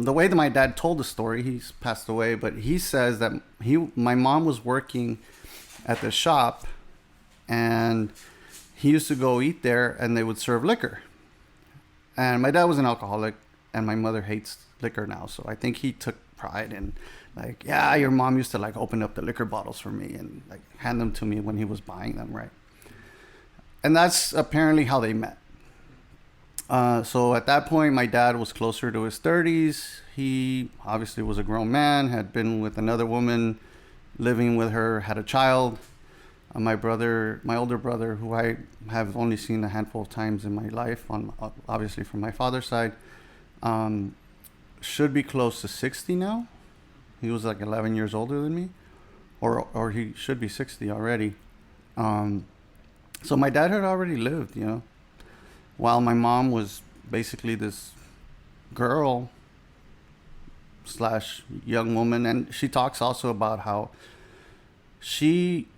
the way that my dad told the story, he's passed away, but he says that my mom was working at the shop, and he used to go eat there, and they would serve liquor. And my dad was an alcoholic, and my mother hates liquor now, so I think he took pride in, like, yeah, your mom used to like open up the liquor bottles for me and like hand them to me when he was buying them, right? And that's apparently how they met. So at that point, my dad was closer to his 30s. He obviously was a grown man, had been with another woman, living with her, had a child. My older brother, who I have only seen a handful of times in my life, obviously from my father's side, should be close to 60 now. He was like 11 years older than me, or he should be 60 already. So my dad had already lived, while my mom was basically this girl slash young woman. And she talks also about how she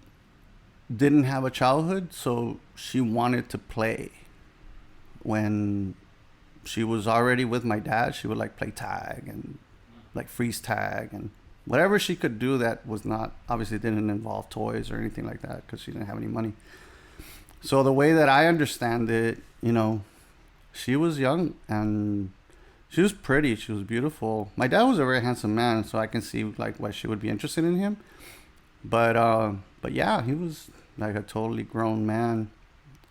didn't have a childhood, so she wanted to play. When she was already with my dad, she would like play tag and like freeze tag and whatever she could do that was not, obviously didn't involve toys or anything like that, because she didn't have any money. So the way that I understand it, she was young and she was pretty. She was beautiful. My dad was a very handsome man, so I can see like why she would be interested in him. But yeah, he was like a totally grown man,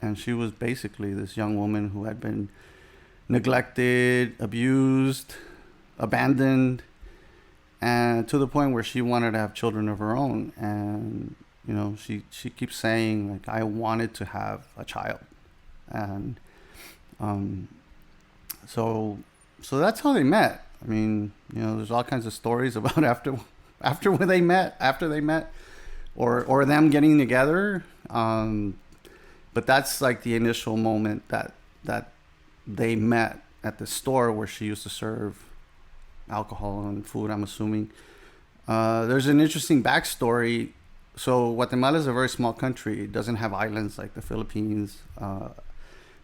and she was basically this young woman who had been neglected, abused, abandoned, and to the point where she wanted to have children of her own. And she keeps saying like, I wanted to have a child. And so that's how they met. I mean, there's all kinds of stories about after they met, or them getting together. But that's like the initial moment that they met at the store where she used to serve alcohol and food, I'm assuming. There's an interesting backstory. So Guatemala is a very small country. It doesn't have islands like the Philippines,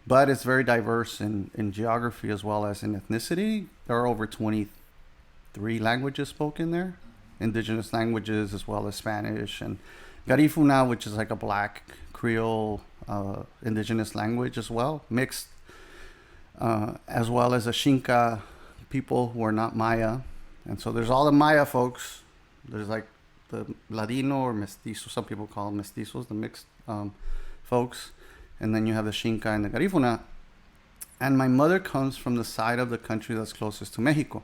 but it's very diverse in geography as well as in ethnicity. There are over 23 languages spoken there, indigenous languages as well as Spanish, and Garifuna, which is like a black Creole indigenous language as well, mixed, as well as a Xinca people who are not Maya. And so there's all the Maya folks. There's like the Ladino or Mestizo, some people call them Mestizos, the mixed folks. And then you have the Xinca and the Garifuna. And my mother comes from the side of the country that's closest to Mexico,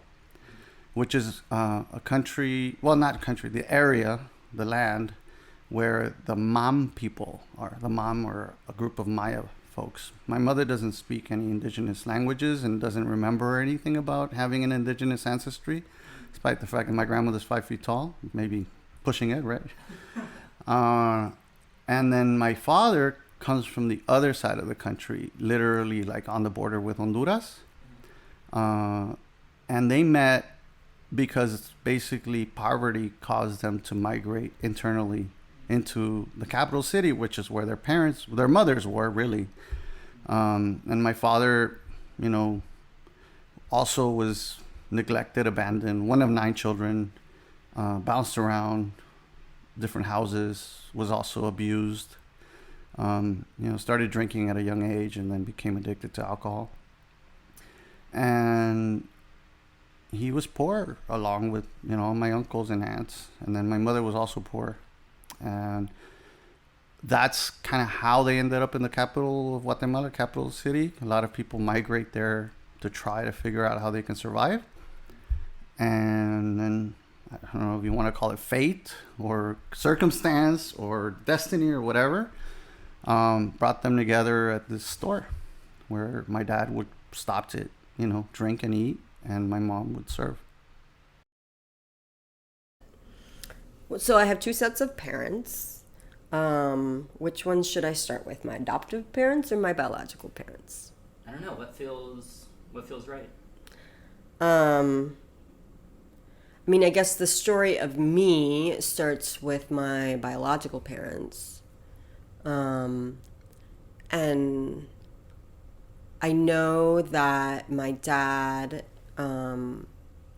which is a country, well, not country, the area, the land where the Mam people are. The Mam are a group of Maya folks. My mother doesn't speak any indigenous languages and doesn't remember anything about having an indigenous ancestry, despite the fact that my grandmother's 5 feet tall, maybe pushing it, right? And then my father comes from the other side of the country, literally like on the border with Honduras. And they met because basically poverty caused them to migrate internally into the capital city, which is where their mothers were really. And my father, also was neglected, abandoned, one of 9 children, bounced around different houses, was also abused, started drinking at a young age and then became addicted to alcohol. And he was poor along with, my uncles and aunts. And then my mother was also poor. And that's kind of how they ended up in the capital of Guatemala, capital city. A lot of people migrate there to try to figure out how they can survive. And then, I don't know if you want to call it fate or circumstance or destiny or whatever, brought them together at this store where my dad would stop to, drink and eat, and my mom would serve. So I have 2 sets of parents. Which ones should I start with? My adoptive parents or my biological parents? I don't know. What feels right? I guess the story of me starts with my biological parents. And I know that my dad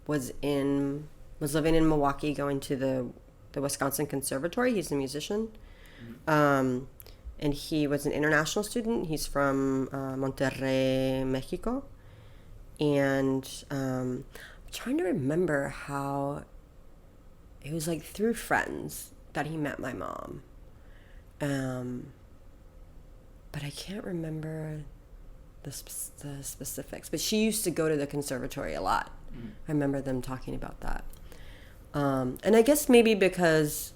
was living in Milwaukee, going to the Wisconsin Conservatory. He's a musician. And he was an international student. He's from Monterrey, Mexico. And I'm trying to remember how it was like through friends that he met my mom. But I can't remember the specifics. But she used to go to the conservatory a lot. I remember them talking about that. And I guess maybe because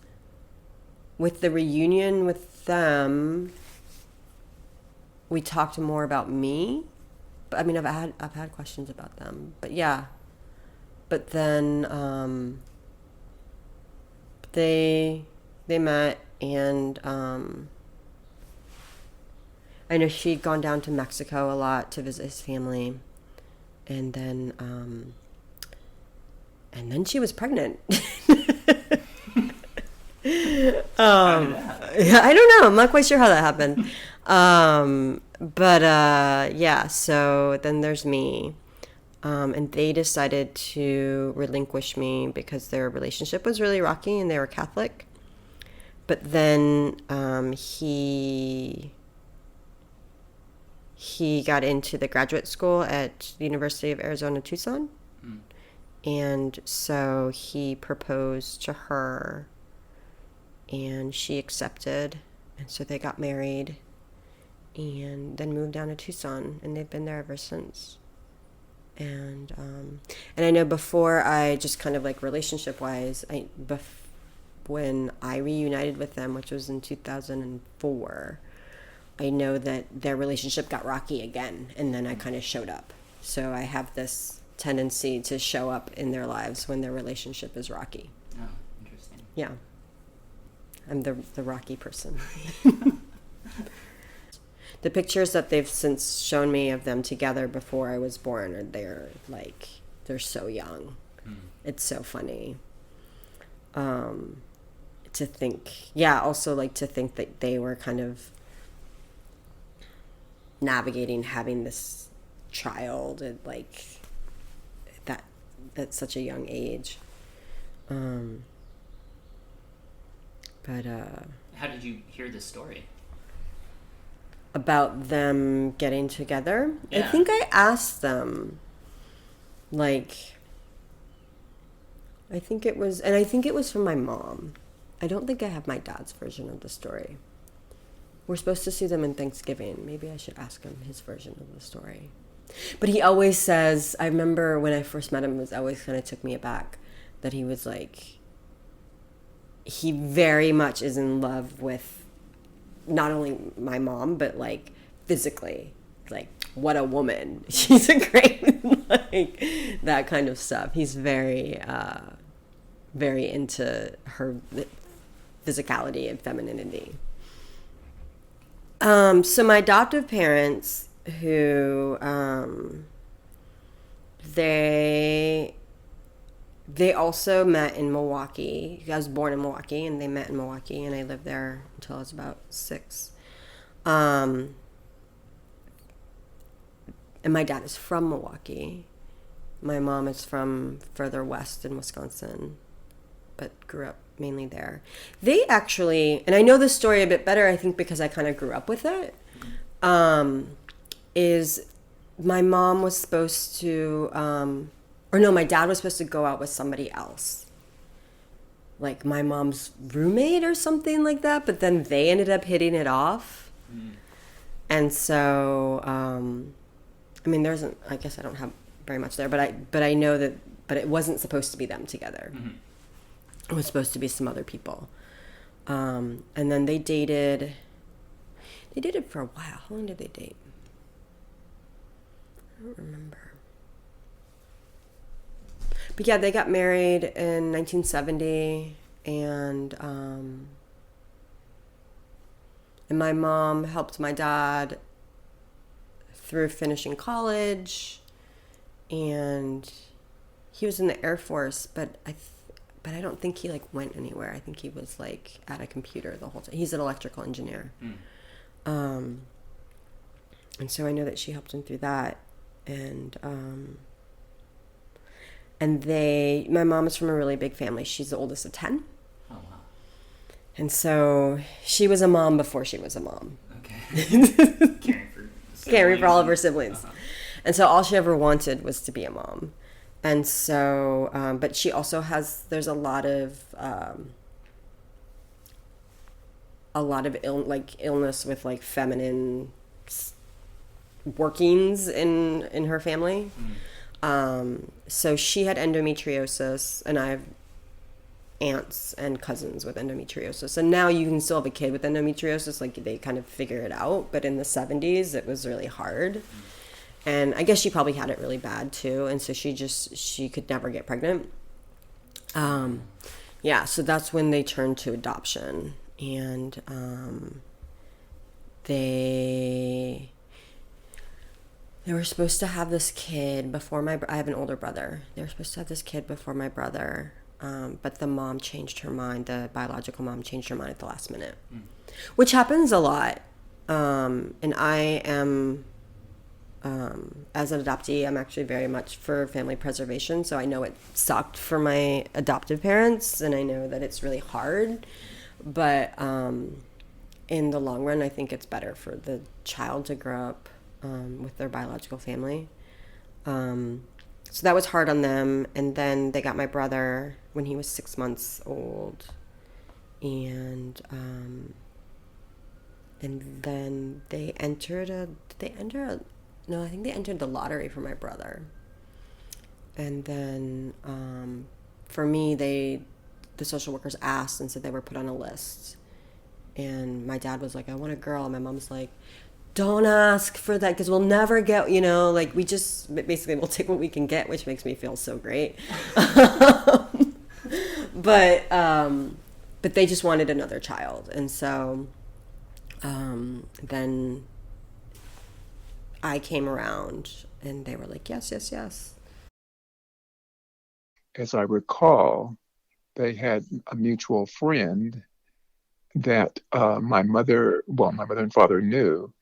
with the reunion with them, we talked more about me. But I mean, I've had questions about them. But yeah. But then they met, and I know she'd gone down to Mexico a lot to visit his family, and then she was pregnant. Yeah, I don't know. I'm not quite sure how that happened. But yeah. So then there's me, and they decided to relinquish me because their relationship was really rocky, and they were Catholic. But then he got into the graduate school at the University of Arizona, Tucson. And so he proposed to her, and she accepted. And so they got married and then moved down to Tucson, and they've been there ever since. And I know before, I just kind of like relationship-wise, when I reunited with them, which was in 2004, I know that their relationship got rocky again, and then I kind of showed up. So I have this tendency to show up in their lives when their relationship is rocky. Oh, interesting. Yeah. I'm the rocky person. The pictures that they've since shown me of them together before I was born, they're so young. It's so funny. To think, also like to think that they were kind of navigating having this child at like that at such a young age. But how did you hear this story? About them getting together? Yeah. I think I asked them, like, I think it was from my mom. I don't think I have my dad's version of the story. We're supposed to see them in Thanksgiving. Maybe I should ask him his version of the story. But he always says, I remember when I first met him, it always kind of took me aback that he was like, he very much is in love with not only my mom, but like physically, like what a woman. She's a great, like that kind of stuff. He's very, very into her physicality and femininity. So my adoptive parents, who they also met in Milwaukee. I was born in Milwaukee, and they met in Milwaukee, and I lived there until I was about 6. And my dad is from Milwaukee. My mom is from further west in Wisconsin, but grew up mainly there. They actually, and I know this story a bit better, I think because I kind of grew up with it, is my mom was supposed to, my dad was supposed to go out with somebody else. Like my mom's roommate or something like that, but then they ended up hitting it off. And so, I guess I don't have very much there, but I know that, but it wasn't supposed to be them together. It was supposed to be some other people. And then they dated for a while. How long did they date? I don't remember. But yeah, they got married in 1970, and my mom helped my dad through finishing college, and he was in the Air Force, but I don't think he like went anywhere. I think he was like at a computer the whole time. He's an electrical engineer. And so I know that she helped him through that, and And my mom is from a really big family. She's the oldest of 10. Oh, wow. And so she was a mom before she was a mom. Okay. Caring for all of her siblings. Uh-huh. And so all she ever wanted was to be a mom. And so, but she also there's a lot of illness with like feminine workings in her family. So she had endometriosis, and I have aunts and cousins with endometriosis. And now you can still have a kid with endometriosis, like they kind of figure it out. But in the 70s, it was really hard. And I guess she probably had it really bad too. And so she could never get pregnant. Yeah, so that's when they turned to adoption. And they were supposed to have this kid before I have an older brother. They were supposed to have this kid before my brother. But the mom changed her mind. The biological mom changed her mind at the last minute, which happens a lot. And I am, as an adoptee, I'm actually very much for family preservation. So I know it sucked for my adoptive parents, and I know that it's really hard. But in the long run, I think it's better for the child to grow up with their biological family. So that was hard on them. And then they got my brother when he was 6 months old. And then they entered I think they entered the lottery for my brother. And then for me, the social workers asked and said they were put on a list. And my dad was like, I want a girl. And my mom's like, don't ask for that, because we'll never get, like we just basically we'll take what we can get, which makes me feel so great. But they just wanted another child. And so then I came around and they were like, yes, yes, yes. As I recall, they had a mutual friend that my mother and father knew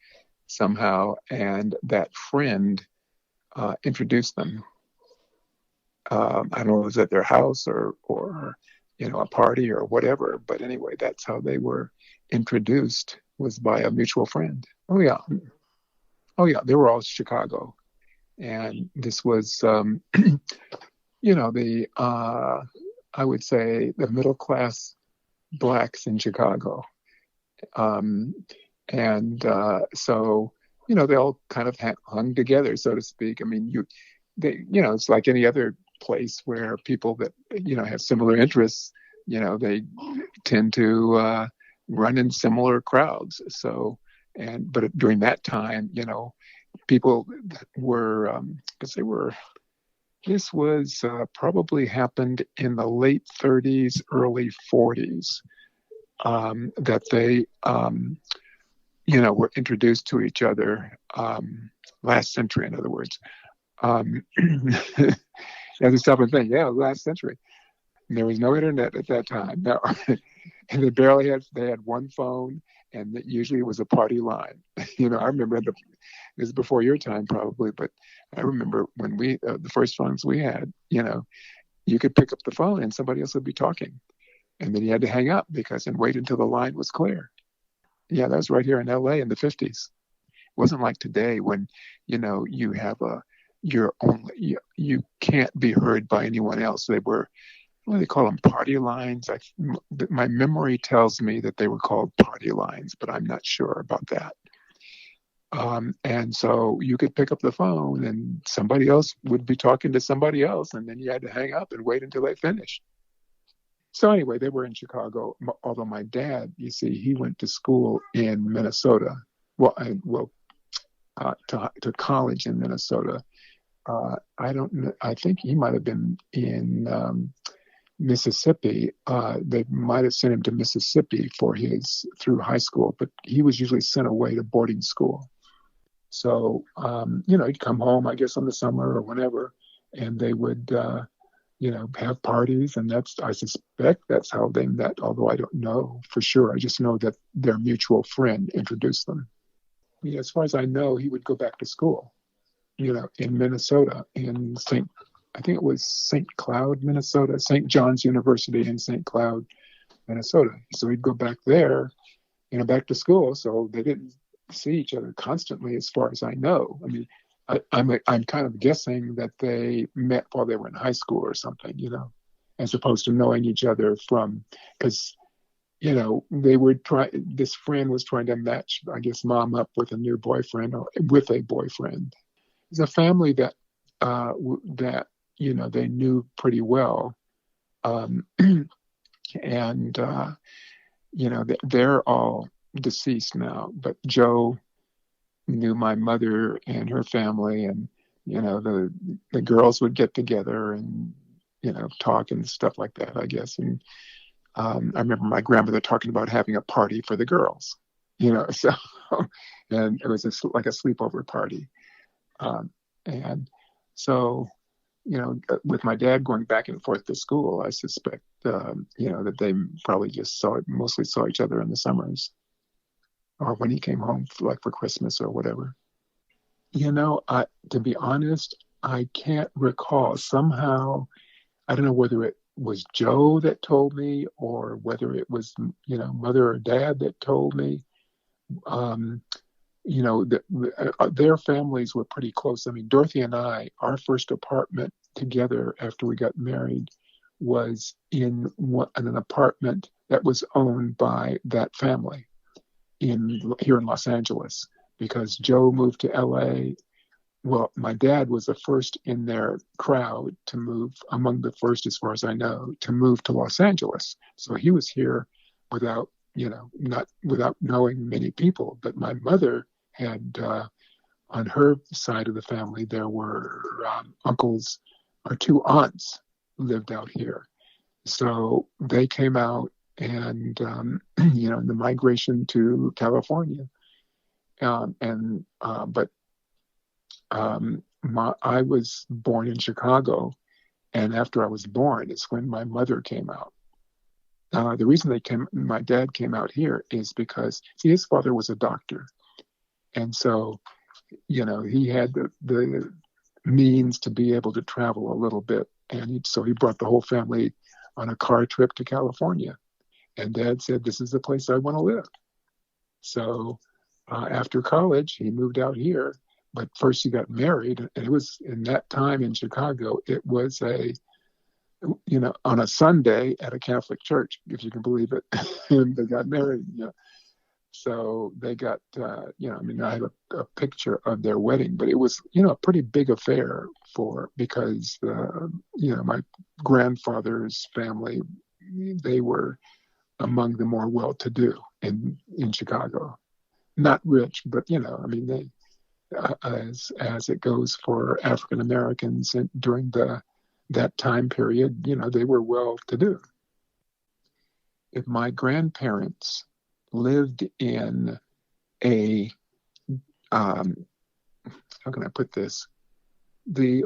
somehow, and that friend introduced them. I don't know if it was at their house or a party or whatever, but anyway, that's how they were introduced, was by a mutual friend. Oh yeah, they were all Chicago, and this was I would say the middle class blacks in Chicago. So they all kind of hung together, so to speak. I mean, it's like any other place where people that have similar interests, they tend to run in similar crowds. So, but during that time, people were because this was probably happened in the late 30s, early 40s, that they were introduced to each other, last century, in other words. You have to stop and think, last century. And there was no internet at that time. No. And they had one phone, and usually it was a party line. I remember this is before your time probably, but I remember when the first phones we had, you could pick up the phone and somebody else would be talking. And then you had to hang up and wait until the line was clear. Yeah, that was right here in LA in the 50s. It wasn't like today when, you have you can't be heard by anyone else. They were, what do they call them? Party lines. My memory tells me that they were called party lines, but I'm not sure about that. And so you could pick up the phone and somebody else would be talking to somebody else, and then you had to hang up and wait until they finished. So anyway, they were in Chicago, although my dad, you see, he went to school in Minnesota. To college in Minnesota. I don't know. I think he might have been in Mississippi. They might have sent him to Mississippi through high school, but he was usually sent away to boarding school. So, he'd come home, I guess, in the summer or whenever, and they would, have parties. And I suspect that's how they met, although I don't know for sure. I just know that their mutual friend introduced them. As far as I know, he would go back to school, in Minnesota, in I think it was St. Cloud, Minnesota, St. John's University in St. Cloud, Minnesota. So he'd go back there, back to school. So they didn't see each other constantly, as far as I know. I mean, I'm kind of guessing that they met while they were in high school or something, as opposed to knowing each other because this friend was trying to match, I guess, mom up with a new boyfriend or with a boyfriend. It's a family that they knew pretty well. And they're all deceased now, but Joe knew my mother and her family, and the girls would get together and talk and stuff like that, I guess. And I remember my grandmother talking about having a party for the girls, so and it was like a sleepover party. And so with my dad going back and forth to school, I suspect that they probably just mostly saw each other in the summers, or when he came home for Christmas or whatever. To be honest, I can't recall. Somehow, I don't know whether it was Joe that told me or whether it was, mother or dad that told me. Their families were pretty close. I mean, Dorothy and I, our first apartment together after we got married was in an apartment that was owned by that family here in Los Angeles, because Joe moved to LA. Well, my dad was the first in their crowd to move, among the first, as far as I know, to move to Los Angeles. So he was here without knowing many people. But my mother had, on her side of the family, there were uncles or two aunts lived out here. So they came out, and the migration to California, I was born in Chicago, and after I was born is when my mother came out. The reason my dad came out here is because his father was a doctor, and so he had the means to be able to travel a little bit, and so he brought the whole family on a car trip to California. And Dad said, "This is the place I want to live." So after college, he moved out here. But first he got married, and it was in that time in Chicago, it was on a Sunday at a Catholic church, if you can believe it. And they got married. So they got, I have a picture of their wedding, but it was, a pretty big affair because my grandfather's family, they were among the more well-to-do in Chicago. Not rich, but, they, as it goes for African Americans during that time period, they were well-to-do. If my grandparents lived in a, how can I put this? A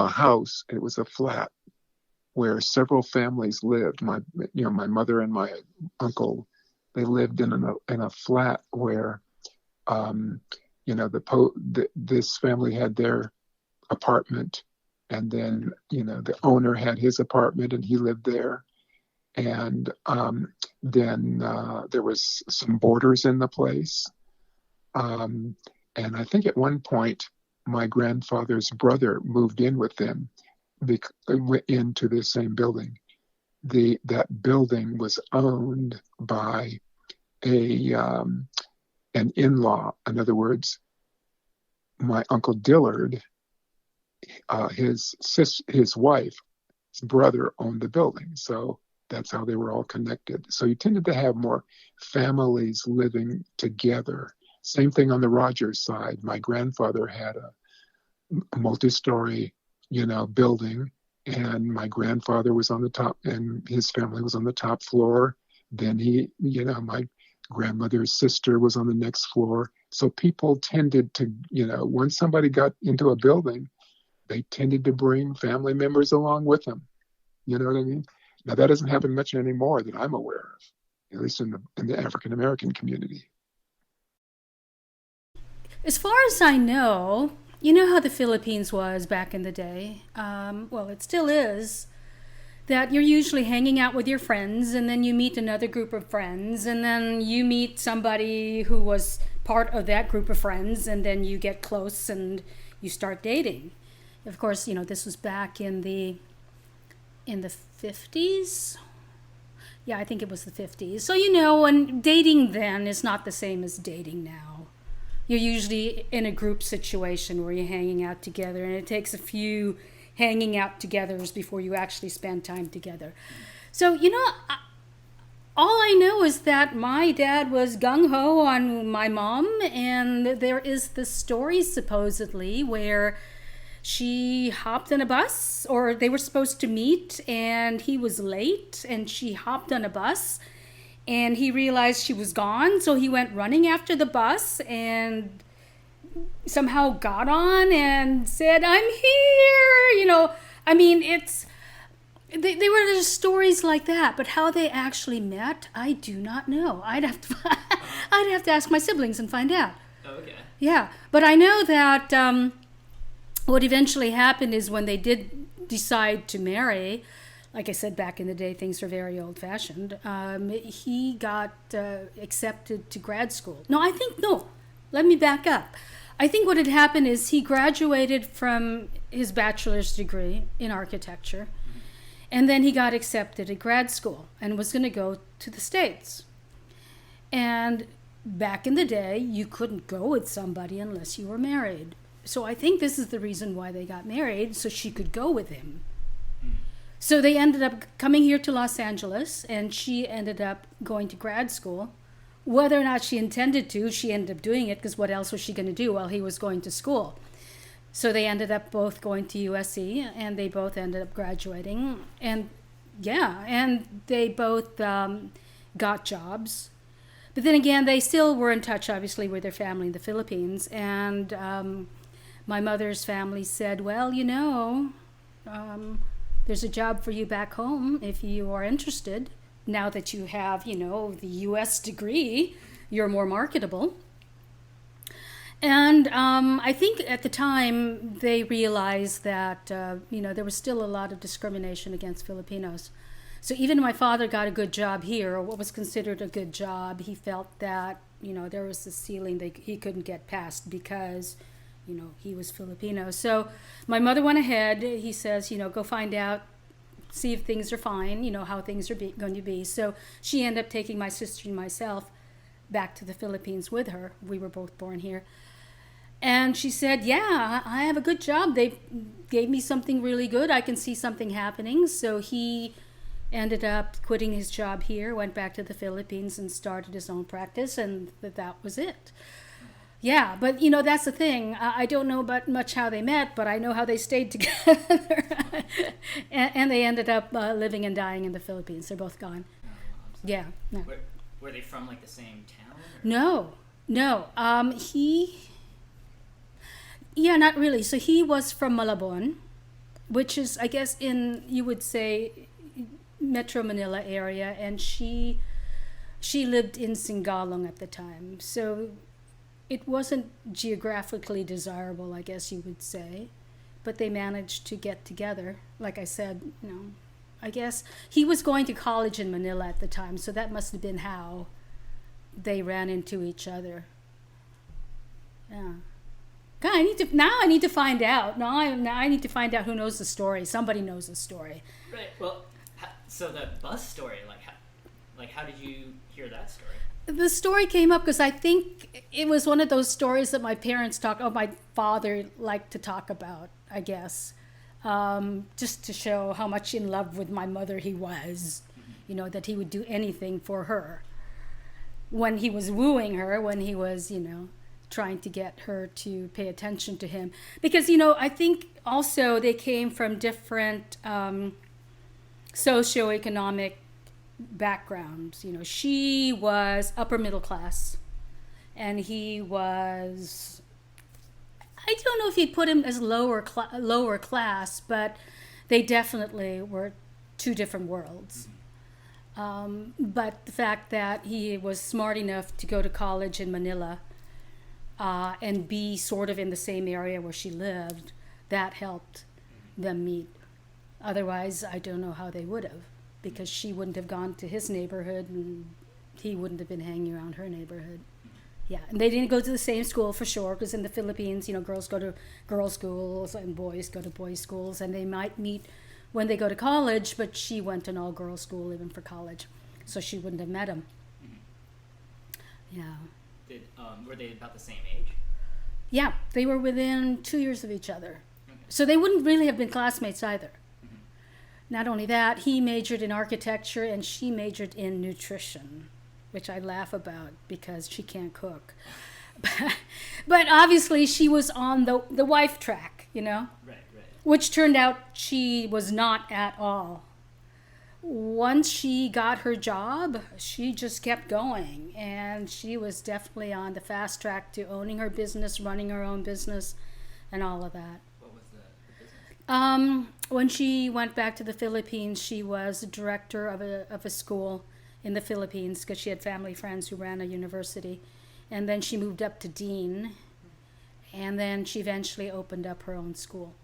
house. It was a flat where several families lived. My mother and my uncle, they lived in a flat where, this family had their apartment, and then the owner had his apartment, and he lived there. And then there was some boarders in the place. And I think at one point, my grandfather's brother moved in with them, into the same building. That building was owned by an in-law. In other words, my Uncle Dillard, his wife's brother owned the building. So that's how they were all connected. So you tended to have more families living together. Same thing on the Rogers side. My grandfather had a multi-story, building, and my grandfather was on the top, and his family was on the top floor. Then my grandmother's sister was on the next floor. So people tended to, once somebody got into a building, they tended to bring family members along with them. You know what I mean? Now that doesn't happen much anymore that I'm aware of, at least in the African American community. As far as I know, you know how the Philippines was back in the day? Well, it still is. That you're usually hanging out with your friends, and then you meet another group of friends, and then you meet somebody who was part of that group of friends, and then you get close and you start dating. Of course, you know, this was back in the 50s. Yeah, I think it was the 50s. So, you know, and dating then is not the same as dating now. You're usually in a group situation where you're hanging out together, and it takes a few hanging out togethers before you actually spend time together. So, you know, all I know is that my dad was gung-ho on my mom, and there is this story supposedly where she hopped on a bus, or they were supposed to meet, and he was late, and she hopped on a bus, and he realized she was gone, so he went running after the bus and somehow got on and said, "I'm here," you know. I mean, they were just stories like that, but how they actually met, I do not know. I'd have to ask my siblings and find out. Oh, okay. Yeah, but I know that what eventually happened is when they did decide to marry, like I said, back in the day, things were very old-fashioned. He got accepted to grad school. No, let me back up. I think what had happened is he graduated from his bachelor's degree in architecture, and then he got accepted at grad school and was going to go to the States. And back in the day, you couldn't go with somebody unless you were married. So I think this is the reason why they got married, so she could go with him. So they ended up coming here to Los Angeles, and she ended up going to grad school. Whether or not she intended to, she ended up doing it, because what else was she going to do while he was going to school? So they ended up both going to USC, and they both ended up graduating. And yeah, and they both got jobs. But then again, they still were in touch, obviously, with their family in the Philippines. And my mother's family said, well, you know, there's a job for you back home if you are interested. Now that you have, you know, the U.S. degree, you're more marketable. And I think at the time they realized that, you know, there was still a lot of discrimination against Filipinos. So even my father got a good job here, or what was considered a good job, he felt that, you know, there was a ceiling that he couldn't get past because, you know, he was Filipino. So my mother went ahead. He says, you know, go find out, see if things are fine, you know, how things are going to be. So she ended up taking my sister and myself back to the Philippines with her. We were both born here. And she said, yeah, I have a good job. They gave me something really good. I can see something happening. So he ended up quitting his job here, went back to the Philippines and started his own practice, and that was it. Yeah, but, you know, that's the thing. I don't know about much how they met, but I know how they stayed together. and they ended up living and dying in the Philippines. They're both gone. Yeah. No. Were they from, like, the same town? Or? No. Yeah, not really. So he was from Malabon, which is, I guess, in, you would say, Metro Manila area, and she lived in Singalong at the time. So it wasn't geographically desirable, I guess you would say, but they managed to get together. Like I said, you know, I guess he was going to college in Manila at the time, so that must have been how they ran into each other. Yeah. God, I need to find out. Now I need to find out who knows the story. Somebody knows the story. Right. Well, so the bus story, how did you hear that story? The story came up because I think it was one of those stories that my father liked to talk about, I guess, just to show how much in love with my mother he was, you know, that he would do anything for her. When he was wooing her, when he was, you know, trying to get her to pay attention to him. Because, you know, I think also they came from different socioeconomic backgrounds. You know, she was upper middle class, and he was, I don't know if you'd put him as lower class, but they definitely were two different worlds. But the fact that he was smart enough to go to college in Manila, and be sort of in the same area where she lived. That helped them meet. Otherwise, I don't know how they would have, because she wouldn't have gone to his neighborhood and he wouldn't have been hanging around her neighborhood. Yeah, and they didn't go to the same school for sure, because in the Philippines, girls go to girls' schools and boys go to boys' schools, and they might meet when they go to college, but she went to an all-girls school even for college, so she wouldn't have met him. Yeah. Were they about the same age? Yeah, they were within 2 years of each other. Okay. So they wouldn't really have been classmates either. Mm-hmm. Not only that, he majored in architecture and she majored in nutrition, which I laugh about because she can't cook. But obviously she was on the wife track, Right. Which turned out she was not at all. Once she got her job, she just kept going, and she was definitely on the fast track to owning her business, running her own business, and all of that. What was the business? When she went back to the Philippines, she was director of a school in the Philippines because she had family friends who ran a university, and then she moved up to dean, and then she eventually opened up her own school.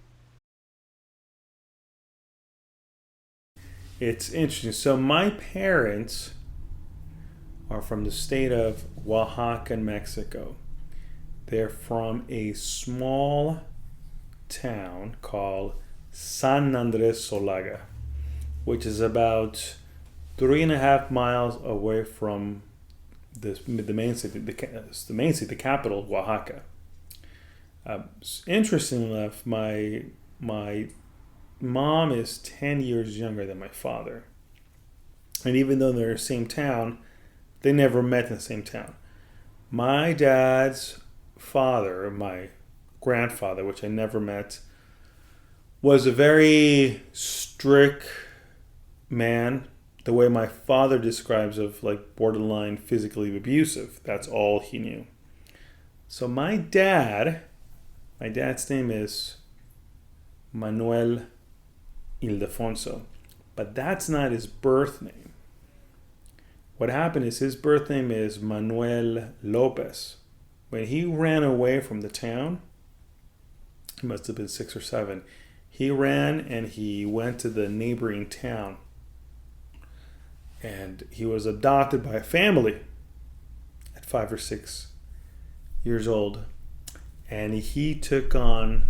It's interesting. So my parents are from the state of Oaxaca, Mexico. They're from a small town called San Andres Solaga, which is about 3.5 miles away from the main city, the capital, Oaxaca. Interesting enough, my mom is 10 years younger than my father. And even though they're in the same town, they never met in the same town. My dad's father, my grandfather, which I never met, was a very strict man, the way my father describes of like borderline physically abusive. That's all he knew. So my dad's name is Manuel Ildefonso, but that's not his birth name. What happened is his birth name is Manuel Lopez. When he ran away from the town, he must have been 6 or 7. He ran and he went to the neighboring town, and he was adopted by a family at 5 or 6 years old, and he took on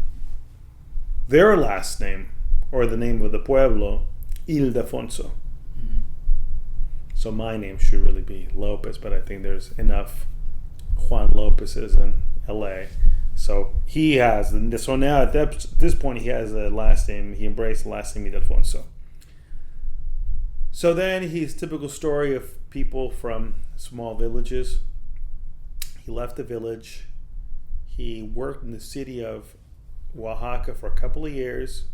their last name, or the name of the pueblo, Ildefonso. Mm-hmm. So my name should really be Lopez, but I think there's enough Juan Lopez's in LA. So he has, so now at this point he has a last name, he embraced the last name Ildefonso. So then his typical story of people from small villages. He left the village. He worked in the city of Oaxaca for a couple of years.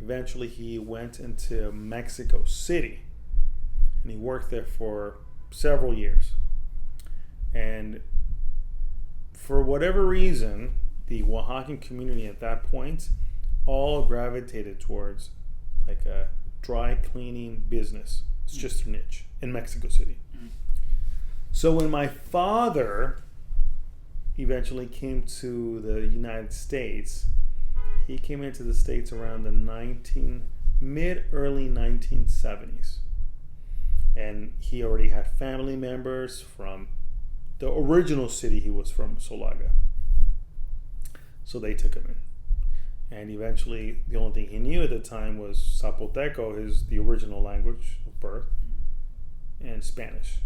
Eventually he went into Mexico City and he worked there for several years. And for whatever reason, the Oaxacan community at that point all gravitated towards like a dry cleaning business. It's just a niche in Mexico City. Mm-hmm. So when my father eventually came to the United States, he came into the States around the mid-early 1970s. And he already had family members from the original city he was from, Solaga. So they took him in. And eventually, the only thing he knew at the time was Zapoteco, the original language of birth, and Spanish.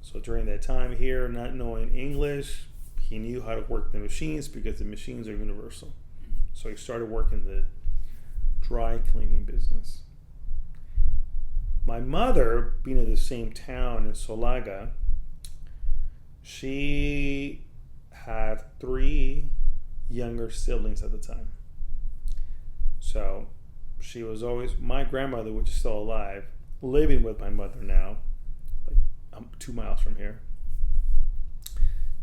So during that time here, not knowing English, he knew how to work the machines because the machines are universal. So he started working the dry cleaning business. My mother, being in the same town in Solaga, she had 3 younger siblings at the time. So she was always, my grandmother, which is still alive, living with my mother now, like 2 miles from here.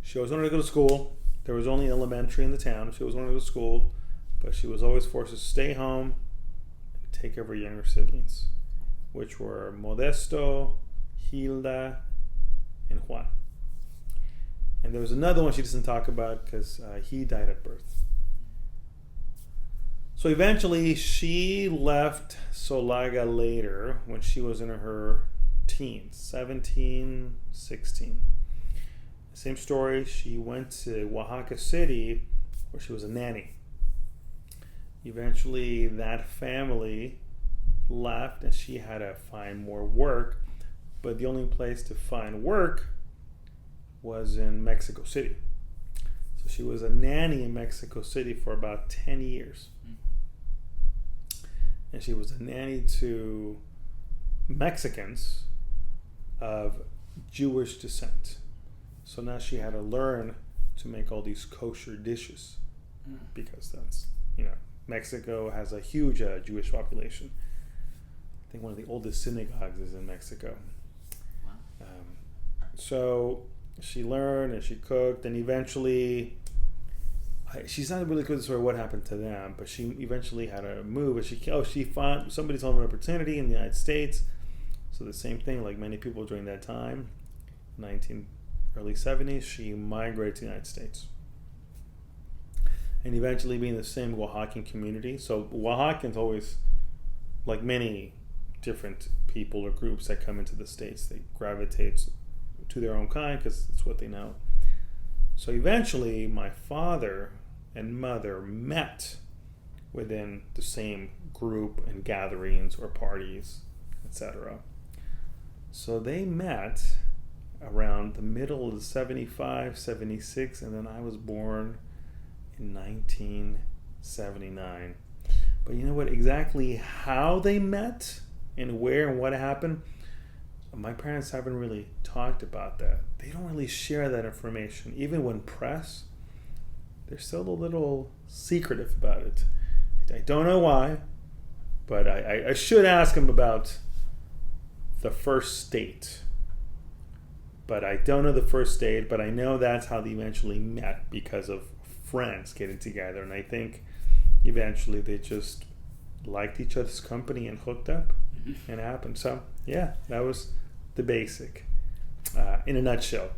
She always wanted to go to school. There was only elementary in the town. She always wanted to go to school, but she was always forced to stay home and take care of her younger siblings, which were Modesto, Hilda, and Juan. And there was another one she doesn't talk about because he died at birth. So eventually she left Solaga later when she was in her teens, 17, 16. Same story, she went to Oaxaca City where she was a nanny. Eventually that family left and she had to find more work, but the only place to find work was in Mexico City. So she was a nanny in Mexico City for about 10 years. And she was a nanny to Mexicans of Jewish descent. So now she had to learn to make all these kosher dishes because that's, Mexico has a huge Jewish population. I think one of the oldest synagogues is in Mexico. Wow. So she learned and she cooked, and eventually, she's not really good at what happened to them, but she eventually had to move. And she found somebody told her an opportunity in the United States. So the same thing, like many people during that time, early 70s, she migrated to the United States. And eventually being in the same Oaxacan community. So Oaxacans always, like many different people or groups that come into the States, they gravitate to their own kind because it's what they know. So eventually my father and mother met within the same group and gatherings or parties, etc. So they met around the middle of 75, 76, and then I was born in 1979. But you know what, exactly how they met and where and what happened, my parents haven't really talked about that. They don't really share that information. Even when pressed, they're still a little secretive about it. I don't know why, but I should ask them about the first date. But I don't know the first date, but I know that's how they eventually met because of friends getting together. And I think eventually they just liked each other's company and hooked up and it happened. So yeah, that was the basic. In a nutshell,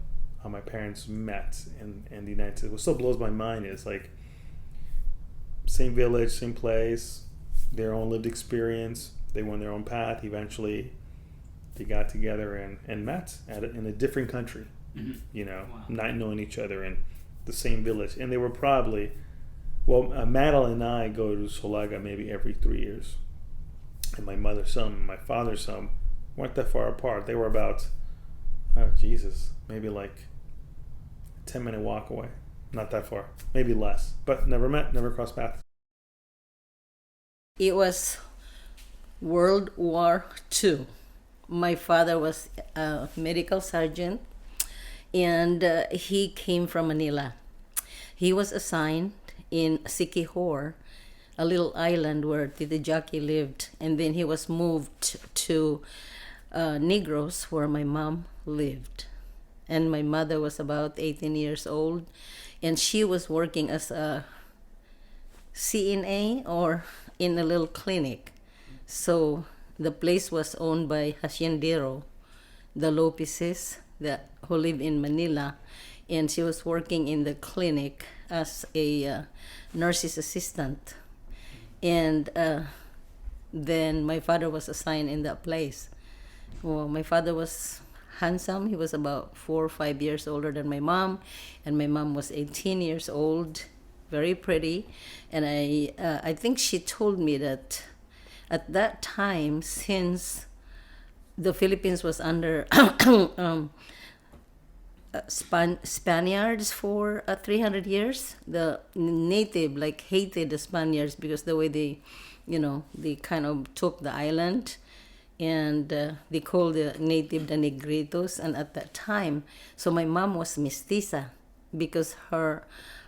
how my parents met in the United States. What still blows my mind is like same village, same place, their own lived experience. They went their own path. Eventually they got together and met in a different country, wow. Not knowing each other in the same village. And they were probably, Madeleine and I go to Solaga maybe every 3 years. And my mother's son and my father's son weren't that far apart. They were about, maybe like a 10-minute walk away. Not that far, maybe less. But never met, never crossed paths. It was World War II. My father was a medical sergeant, and he came from Manila. He was assigned in Siquijor, a little island where Tito Jackie lived, and then he was moved to Negros, where my mom lived. And my mother was about 18 years old, and she was working as a CNA or in a little clinic. So the place was owned by Haciendero, the Lopezes, who live in Manila, and she was working in the clinic as a nurse's assistant. And then my father was assigned in that place. Well, my father was handsome. He was about 4 or 5 years older than my mom, and my mom was 18 years old, very pretty. And I think she told me that at that time, since the Philippines was under Spaniards for 300 years, the native hated the Spaniards because the way they kind of took the island, and they called the native the Negritos. And at that time, so my mom was mestiza because her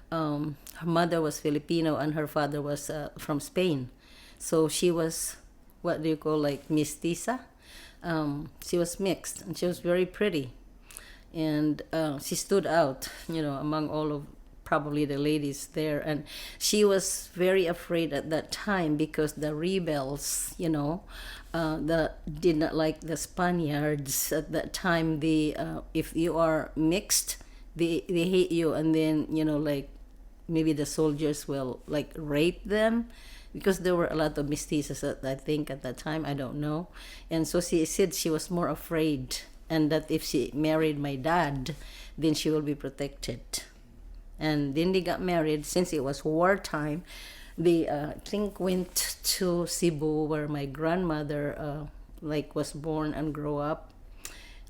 mother was Filipino and her father was from Spain. So she was, what do you call, mestiza? She was mixed, and she was very pretty. And she stood out, among all of probably the ladies there. And she was very afraid at that time because the rebels, that did not like the Spaniards at that time. If you are mixed, they hate you, and then like maybe the soldiers will like rape them, because there were a lot of mestizos I think at that time, I don't know. And so she said she was more afraid, and that if she married my dad, then she will be protected. And then they got married. Since it was wartime, they I think went to Cebu, where my grandmother like was born and grew up.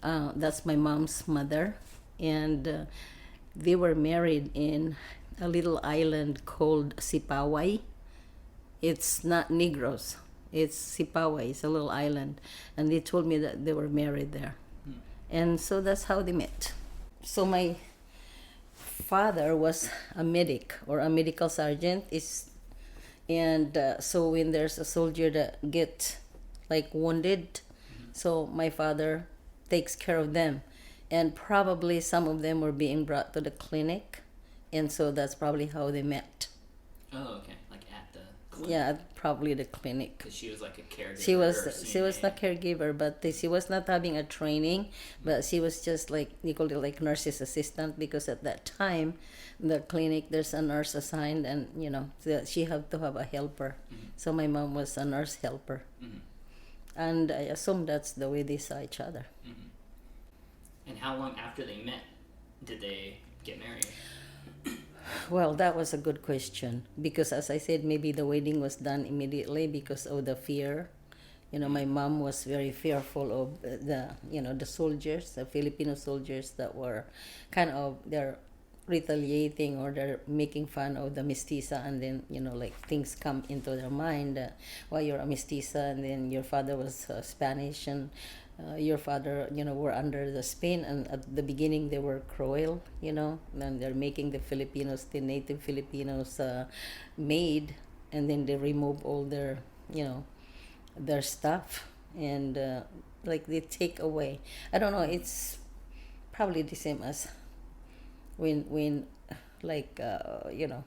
That's my mom's mother. And they were married in a little island called Sipaway. It's not Negros, it's Sipaway, it's a little island. And they told me that they were married there. And so that's how they met. So my father was a medic, or a medical sergeant. So when there's a soldier that get like wounded, so my father takes care of them. And probably some of them were being brought to the clinic, and so that's probably how they met. Oh, okay. Like at the clinic. Yeah, probably the clinic. Because she was like a caregiver. She was CNA. the caregiver, but she was not having a training, but she was just like, they called it like nurse's assistant, because at that time, the clinic, there's a nurse assigned, and she had to have a helper. So my mom was a nurse helper. And I assume that's the way they saw each other. And how long after they met did they get married? Well, that was a good question, because as I said, maybe the wedding was done immediately because of the fear. My mom was very fearful of the soldiers, the Filipino soldiers that were they're retaliating, or they're making fun of the mestiza, and then like things come into their mind. Well, you're a mestiza, and then your father was Spanish, and your father were under the Spain, and at the beginning they were cruel, and they're making the native Filipinos maid, and then they remove all their their stuff, and like they take away. I don't know, it's probably the same as when like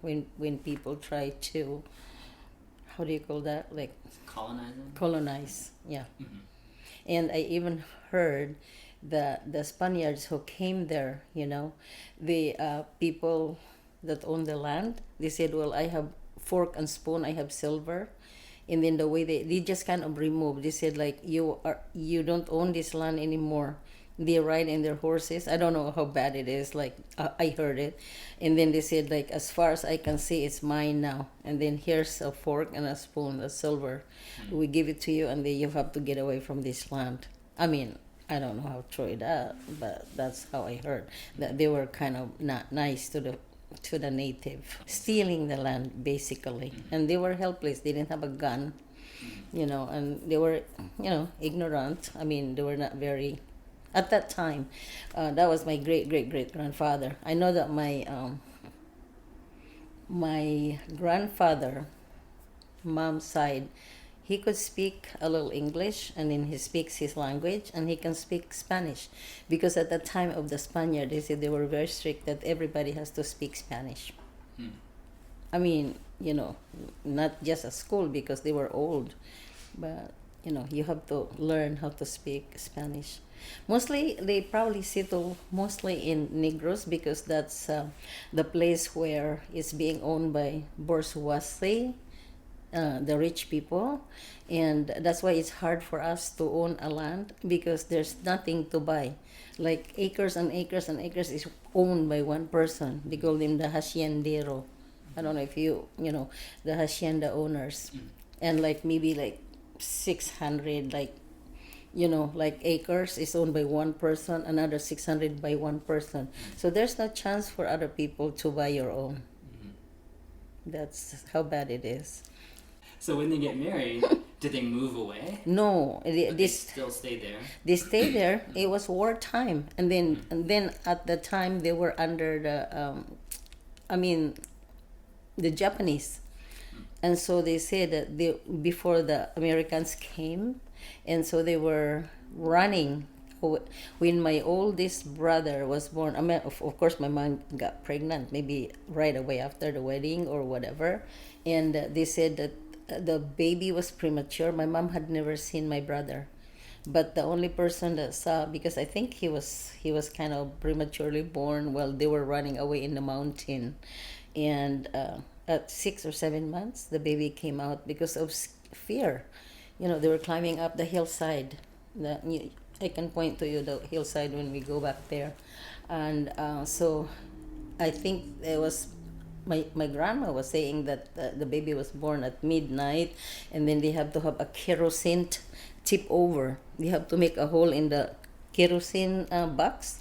when people try to, how do you call that, like colonize, yeah. And I even heard that the Spaniards who came there, the people that own the land, they said, well, I have fork and spoon, I have silver. And then the way they just kind of removed, they said like, you don't own this land anymore. They ride in their horses. I don't know how bad it is, like I heard it. And then they said like, as far as I can see, it's mine now. And then here's a fork and a spoon, a silver. We give it to you, and then you have to get away from this land. I mean, I don't know how true that, but that's how I heard, that they were kind of not nice to the native, stealing the land basically. And they were helpless. They didn't have a gun, and they were, ignorant. I mean, they were not very. At that time, that was my great-great-great-grandfather. I know that my grandfather, mom's side, he could speak a little English, and then he speaks his language, and he can speak Spanish. Because at the time of the Spaniard, they said they were very strict that everybody has to speak Spanish. I mean, not just at school because they were old, but, you have to learn how to speak Spanish. Mostly, they probably settle mostly in Negros, because that's the place where it's being owned by bourgeoisie, the rich people. And that's why it's hard for us to own a land, because there's nothing to buy. Like acres and acres and acres is owned by one person. They call them the haciendero. I don't know if the hacienda owners. And like maybe like 600 like acres is owned by one person, another 600 by one person. So there's no chance for other people to buy your own. That's how bad it is. So when they get married, did they move away? No, They still stayed there. They stayed there. It was wartime, and then at the time they were under the Japanese, and so they said that before the Americans came, and so they were running. When my oldest brother was born, of course my mom got pregnant maybe right away after the wedding or whatever, and they said that the baby was premature. My mom had never seen my brother. But the only person that saw, because I think he was kind of prematurely born while they were running away in the mountain, and at 6 or 7 months, the baby came out because of fear. They were climbing up the hillside. I can point to you the hillside when we go back there, and so I think it was my grandma was saying that the baby was born at midnight, and then they have to have a kerosene tip over. They have to make a hole in the kerosene box.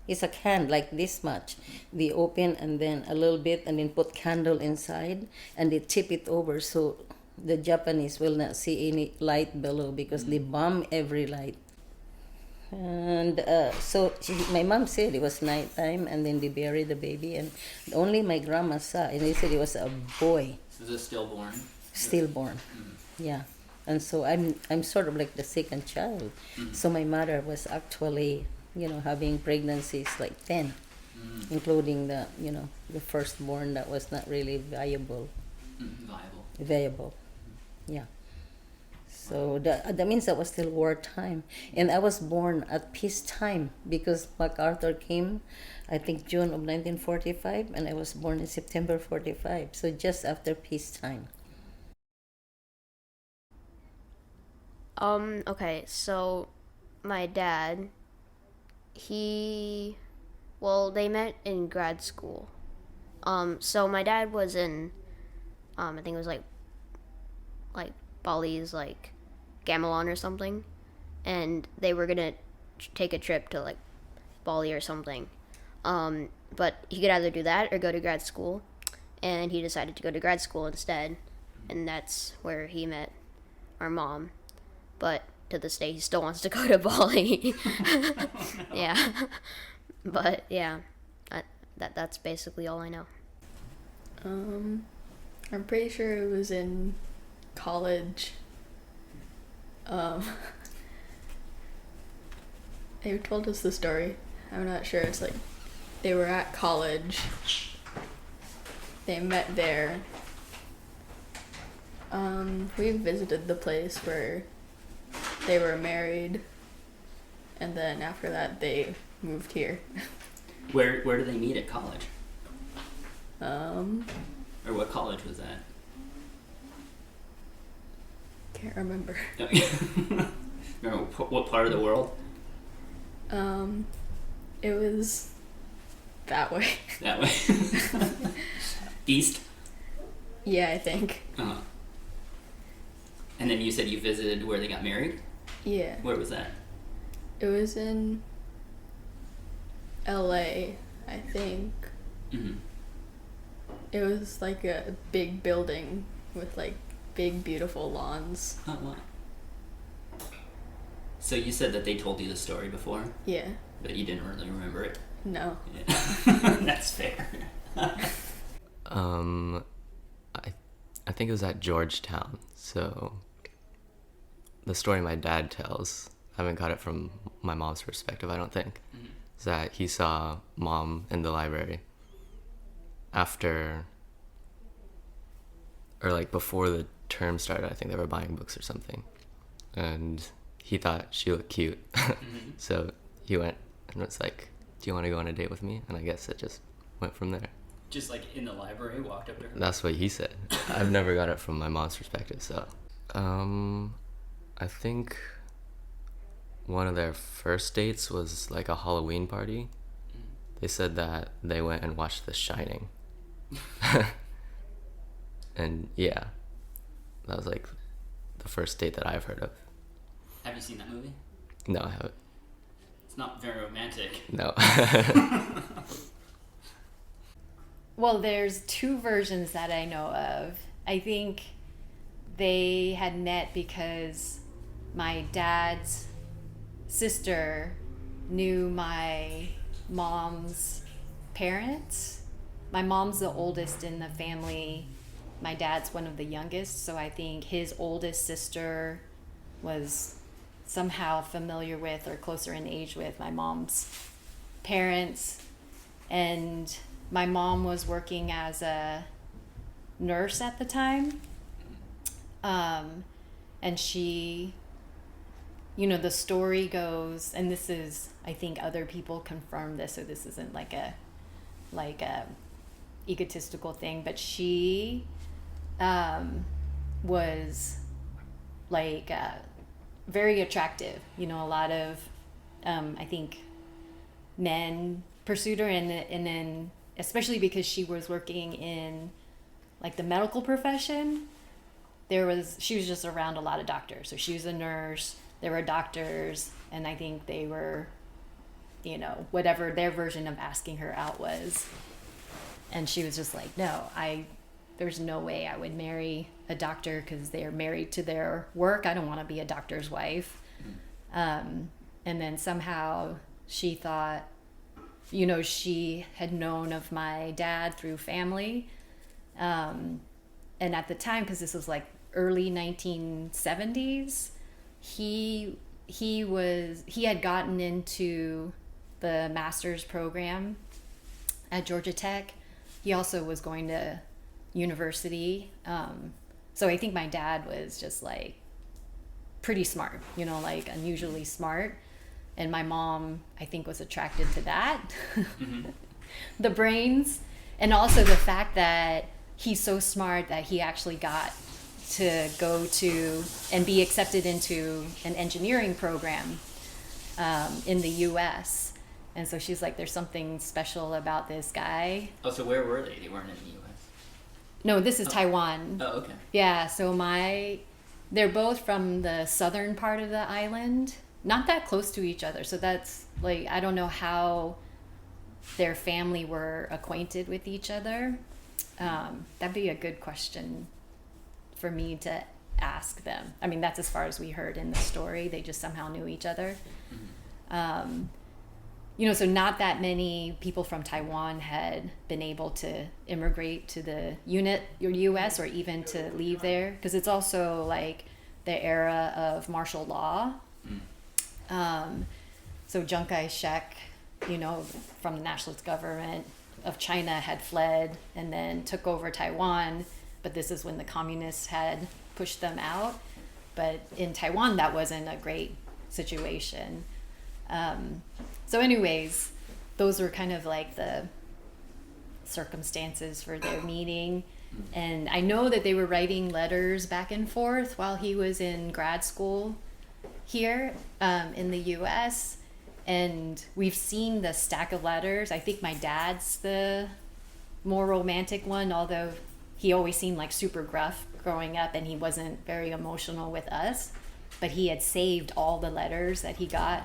It's a can like this much. They open and then a little bit and then put candle inside and they tip it over so the Japanese will not see any light below because they bomb every light. And so my mom said it was nighttime and then they buried the baby and only my grandma saw and they said it was a boy. Was it stillborn? Stillborn, yeah. And so I'm sort of like the second child. So my mother was actually, having pregnancies like 10, including the firstborn that was not really viable. Viable, yeah. So that means that was still wartime. And I was born at peacetime because MacArthur came, I think, June of 1945, and I was born in September 45, so just after peacetime. Okay, so my dad, they met in grad school. So my dad was in, I think it was like Bali's, like, Gamelan or something, and they were gonna take a trip to, like, Bali or something. But he could either do that or go to grad school, and he decided to go to grad school instead, and that's where he met our mom. But to this day, he still wants to go to Bali. Yeah. But, yeah, that's basically all I know. I'm pretty sure it was in college. They told us the story. I'm not sure. It's like they were at college. They met there. We visited the place where they were married, and then after that they moved here. Where did they meet at college? Or what college was that? Can't remember. Remember what part of the world? It was that way. That way. East? Yeah, I think. Uh-huh. And then you said you visited where they got married? Yeah. Where was that? It was in LA, I think. Mm-hmm. It was like a big building with like big beautiful lawns. Oh, wow. So you said that they told you the story before? Yeah. But you didn't really remember it? No. Yeah. That's fair. I think it was at Georgetown. So the story my dad tells, I haven't got it from my mom's perspective, I don't think, is that he saw mom in the library after, or like before the term started. I think they were buying books or something, and he thought she looked cute. So he went and was like, do you want to go on a date with me? And I guess it just went from there. Just like in the library, walked up to her? That's what he said. I've never got it from my mom's perspective. So I think one of their first dates was like a Halloween party. They said that they went and watched The Shining. And yeah, that was like the first date that I've heard of. Have you seen that movie? No, I haven't. It's not very romantic. No. Well, there's two versions that I know of. I think they had met because my dad's sister knew my mom's parents. My mom's the oldest in the family. My dad's one of the youngest, so I think his oldest sister was somehow familiar with or closer in age with my mom's parents. And my mom was working as a nurse at the time. And she the story goes, and this is, I think other people confirm this, so this isn't like a egotistical thing, but she was like very attractive. A lot of I think men pursued her, and then especially because she was working in like the medical profession, she was just around a lot of doctors. So she was a nurse, there were doctors, and I think they were, whatever their version of asking her out was. And she was just like, no, there's no way I would marry a doctor because they're married to their work. I don't want to be a doctor's wife. And then somehow she thought, she had known of my dad through family. And at the time, because this was like early 1970s, he had gotten into the master's program at Georgia Tech. He also was going to university. So I think my dad was just like pretty smart, like unusually smart. And my mom, I think, was attracted to that. Mm-hmm. The brains, and also the fact that he's so smart that he actually got to go to and be accepted into an engineering program in the U.S. And so she's like, there's something special about this guy. Oh, so where were they? They weren't in the U.S.? No, this is Taiwan. Oh, okay. Yeah, so they're both from the southern part of the island, not that close to each other. So that's like, I don't know how their family were acquainted with each other. That'd be a good question for me to ask them. I mean, that's as far as we heard in the story. They just somehow knew each other. Mm-hmm. So not that many people from Taiwan had been able to immigrate to the U.S. or even to leave there, because it's also like the era of martial law. So Chiang Kai-shek, from the nationalist government of China had fled and then took over Taiwan, but this is when the communists had pushed them out. But in Taiwan, that wasn't a great situation. So anyways, those were kind of like the circumstances for their meeting. And I know that they were writing letters back and forth while he was in grad school here in the U.S. And we've seen the stack of letters. I think my dad's the more romantic one, although he always seemed like super gruff growing up and he wasn't very emotional with us. But he had saved all the letters that he got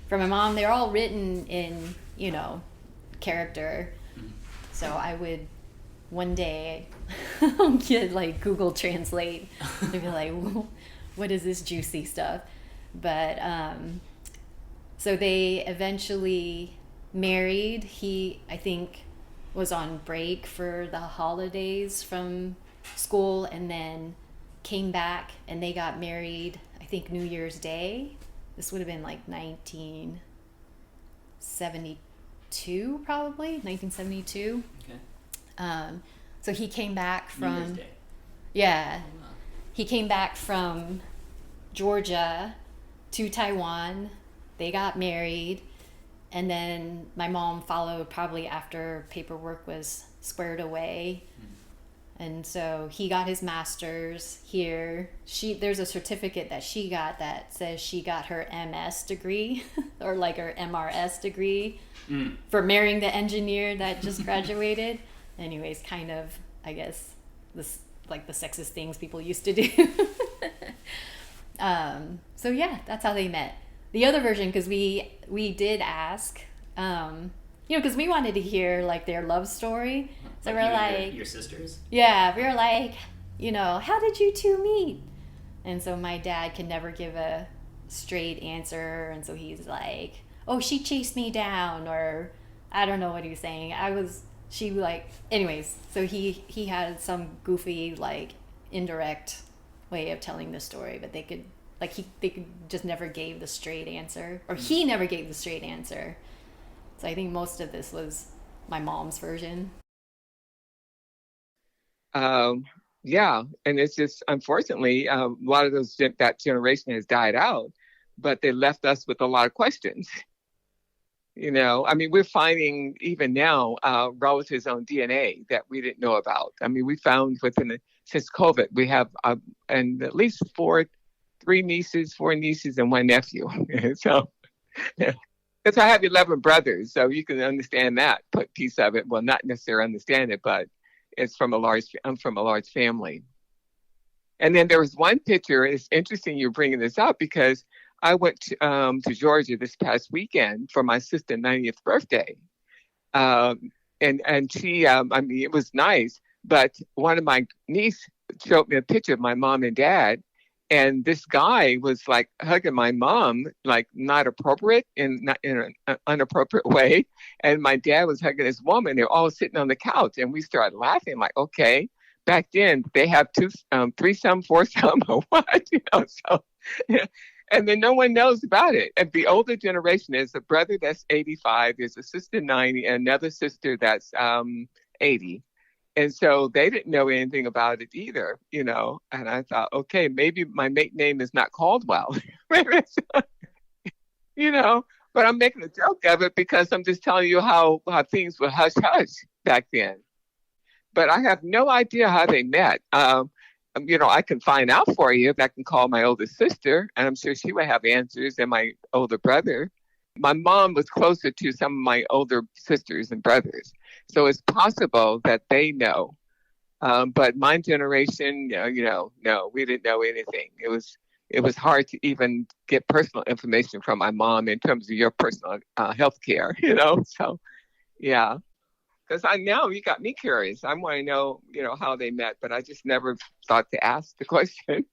from my mom. They're all written in, character. So I would one day get like Google Translate and be like, what is this juicy stuff? But so they eventually married. He, I think, was on break for the holidays from school and then came back and they got married, I think, New Year's Day. This would have been like 1972, probably 1972. Okay. So he came back from New Year's Day. Yeah, he came back from Georgia to Taiwan. They got married, and then my mom followed probably after paperwork was squared away. And so he got his master's here. There's a certificate that she got that says she got her MS degree or like her MRS degree for marrying the engineer that just graduated. Anyways, kind of, I guess, this like the sexist things people used to do. So yeah, that's how they met. The other version, because we did ask, because we wanted to hear like their love story. So we're like, your sisters? Yeah, we were like, how did you two meet? And so my dad can never give a straight answer, and so he's like, oh, she chased me down, or I don't know what he was saying. Anyways, so he had some goofy like indirect way of telling the story, but they could just never gave the straight answer, or he never gave the straight answer. So I think most of this was my mom's version. Yeah, and it's just unfortunately a lot of that generation has died out. but they left us with a lot of questions. I mean, we're finding even now relatives on DNA that we didn't know about. I mean, we found since COVID, we have and at least four nieces, and one nephew. So, because I have 11 brothers, so you can understand that piece of it. Well, not necessarily understand it, but I'm from a large family. And then there was one picture. It's interesting you're bringing this up because I went to Georgia this past weekend for my sister's 90th birthday. And she, I mean, it was nice, but one of my niece showed me a picture of my mom and dad. And this guy was like hugging my mom, like not appropriate in an inappropriate way. And my dad was hugging this woman. They're all sitting on the couch. And we started laughing like, okay, back then they have threesome, foursome, or what? So, yeah. And then no one knows about it. And the older generation is a brother that's 85, there's a sister 90, and another sister that's 80. And so they didn't know anything about it either, And I thought, okay, maybe my maiden name is not Caldwell, But I'm making a joke of it because I'm just telling you how things were hush hush back then. But I have no idea how they met. I can find out for you. I can call my older sister, and I'm sure she would have answers, and my older brother. My mom was closer to some of my older sisters and brothers. So it's possible that they know. But my generation, no, we didn't know anything. It was hard to even get personal information from my mom in terms of your personal health care, So, yeah. Because now you got me curious. I want to know, how they met, but I just never thought to ask the question,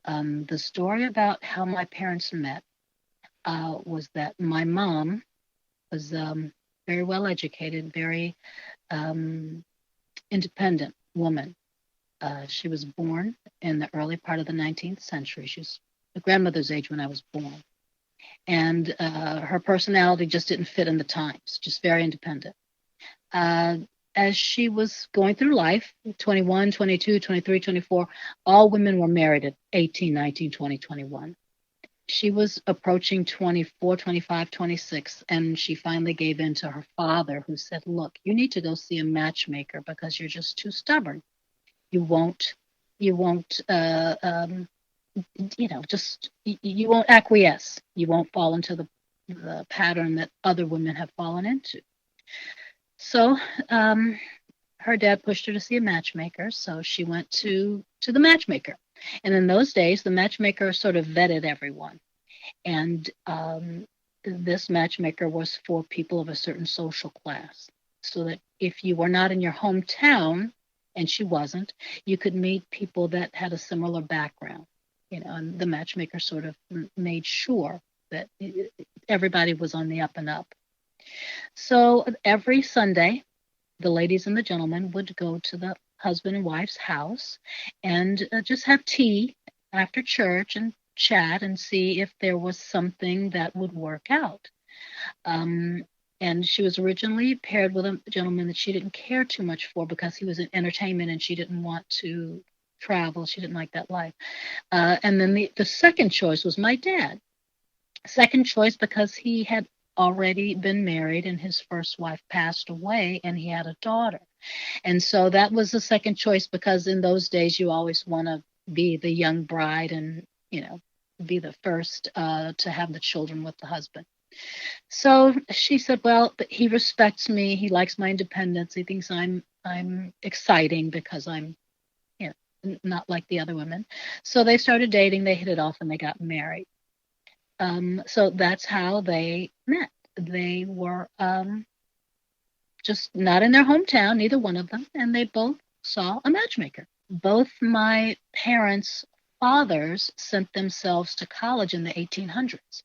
The story about how my parents met was that my mom was very well educated, very independent woman. She was born in the early part of the 19th century. She was a grandmother's age when I was born. And her personality just didn't fit in the times, just very independent. As she was going through life, 21, 22, 23, 24, all women were married at 18, 19, 20, 21. She was approaching 24, 25, 26, and she finally gave in to her father, who said, look, you need to go see a matchmaker because you're just too stubborn. You won't acquiesce. You won't fall into the pattern that other women have fallen into. So her dad pushed her to see a matchmaker, so she went to the matchmaker. And in those days, the matchmaker sort of vetted everyone. And this matchmaker was for people of a certain social class, so that if you were not in your hometown, and she wasn't, you could meet people that had a similar background. And the matchmaker sort of made sure that everybody was on the up and up. So every Sunday, the ladies and the gentlemen would go to the husband and wife's house and just have tea after church and chat and see if there was something that would work out. And she was originally paired with a gentleman that she didn't care too much for because he was in entertainment and she didn't want to travel. She didn't like that life. And then the second choice was my dad. Second choice because he had already been married and his first wife passed away and he had a daughter. And so that was the second choice because in those days you always want to be the young bride and, be the first to have the children with the husband. So she said, well, but he respects me. He likes my independence. He thinks I'm exciting because I'm, not like the other women. So they started dating, they hit it off, and they got married. So that's how they met. They were just not in their hometown, neither one of them, and they both saw a matchmaker. Both my parents' fathers sent themselves to college in the 1800s.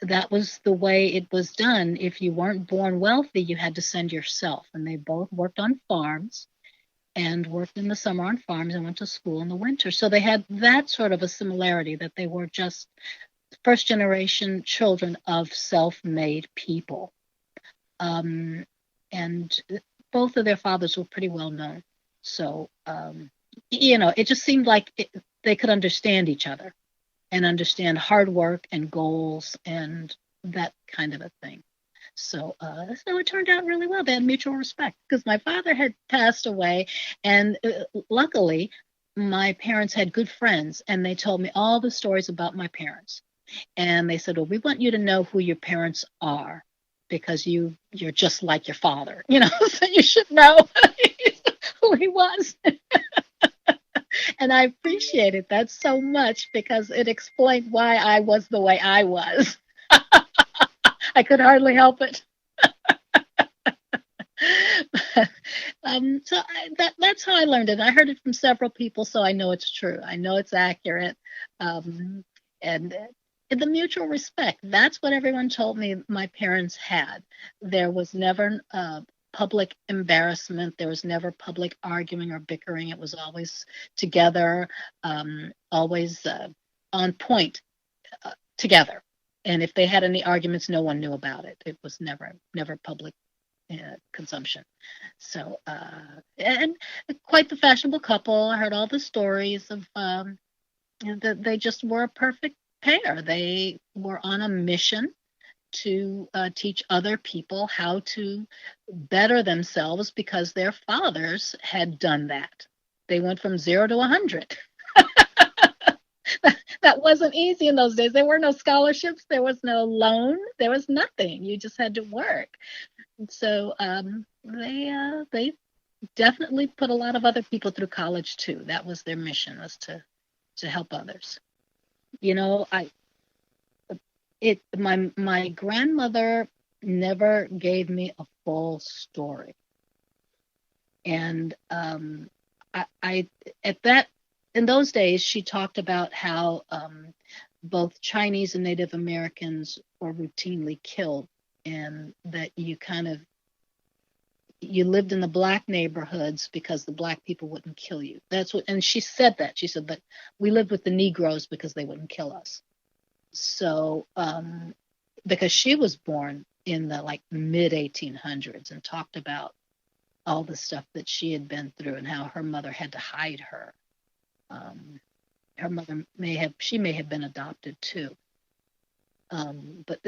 That was the way it was done. If you weren't born wealthy, you had to send yourself. And they both worked on farms and worked in the summer on farms and went to school in the winter. So they had that sort of a similarity that they were just first generation children of self-made people. And both of their fathers were pretty well known. So, it just seemed like they could understand each other and understand hard work and goals and that kind of a thing. So it turned out really well. They had mutual respect because my father had passed away, and luckily my parents had good friends, and they told me all the stories about my parents. And they said, well, we want you to know who your parents are because you're just like your father, so you should know who he was. And I appreciated that so much because it explained why I was the way I was. I could hardly help it. That's how I learned it. I heard it from several people, so I know it's true. I know it's accurate. And the mutual respect, that's what everyone told me my parents had. There was never public embarrassment. There was never public arguing or bickering. It was always together, always on point together. And if they had any arguments, no one knew about it. It was never public consumption. So, and quite the fashionable couple. I heard all the stories of that they just were a perfect pair. They were on a mission to teach other people how to better themselves because their fathers had done that. They went from 0 to 100. That wasn't easy in those days. There were no scholarships. There was no loan. There was nothing. You just had to work. And so they definitely put a lot of other people through college too. That was their mission, was to help others. My grandmother never gave me a full story, and in those days, she talked about how both Chinese and Native Americans were routinely killed, and that you lived in the black neighborhoods because the black people wouldn't kill you. And she said that. She said, but we lived with the Negroes because they wouldn't kill us. So, because she was born in the mid 1800s and talked about all the stuff that she had been through and how her mother had to hide her. Her mother may have been adopted too. But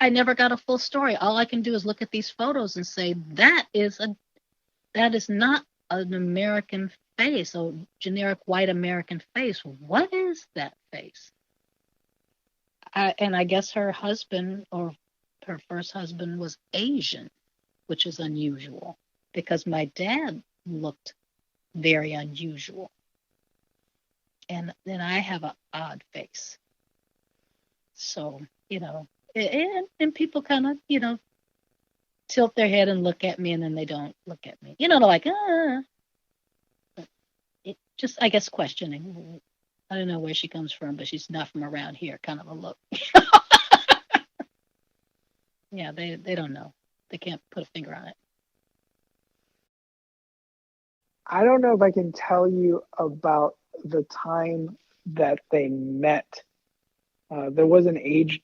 I never got a full story. All I can do is look at these photos and say that is not an American face, a generic white American face. What is that face? And I guess her husband or her first husband was Asian, which is unusual because my dad looked very unusual. And then I have an odd face. So, and people kind of, tilt their head and look at me, and then they don't look at me. They're like, But it just, I guess, questioning. I don't know where she comes from, but she's not from around here, kind of a look. Yeah, they don't know. They can't put a finger on it. I don't know if I can tell you about the time that they met. There's an age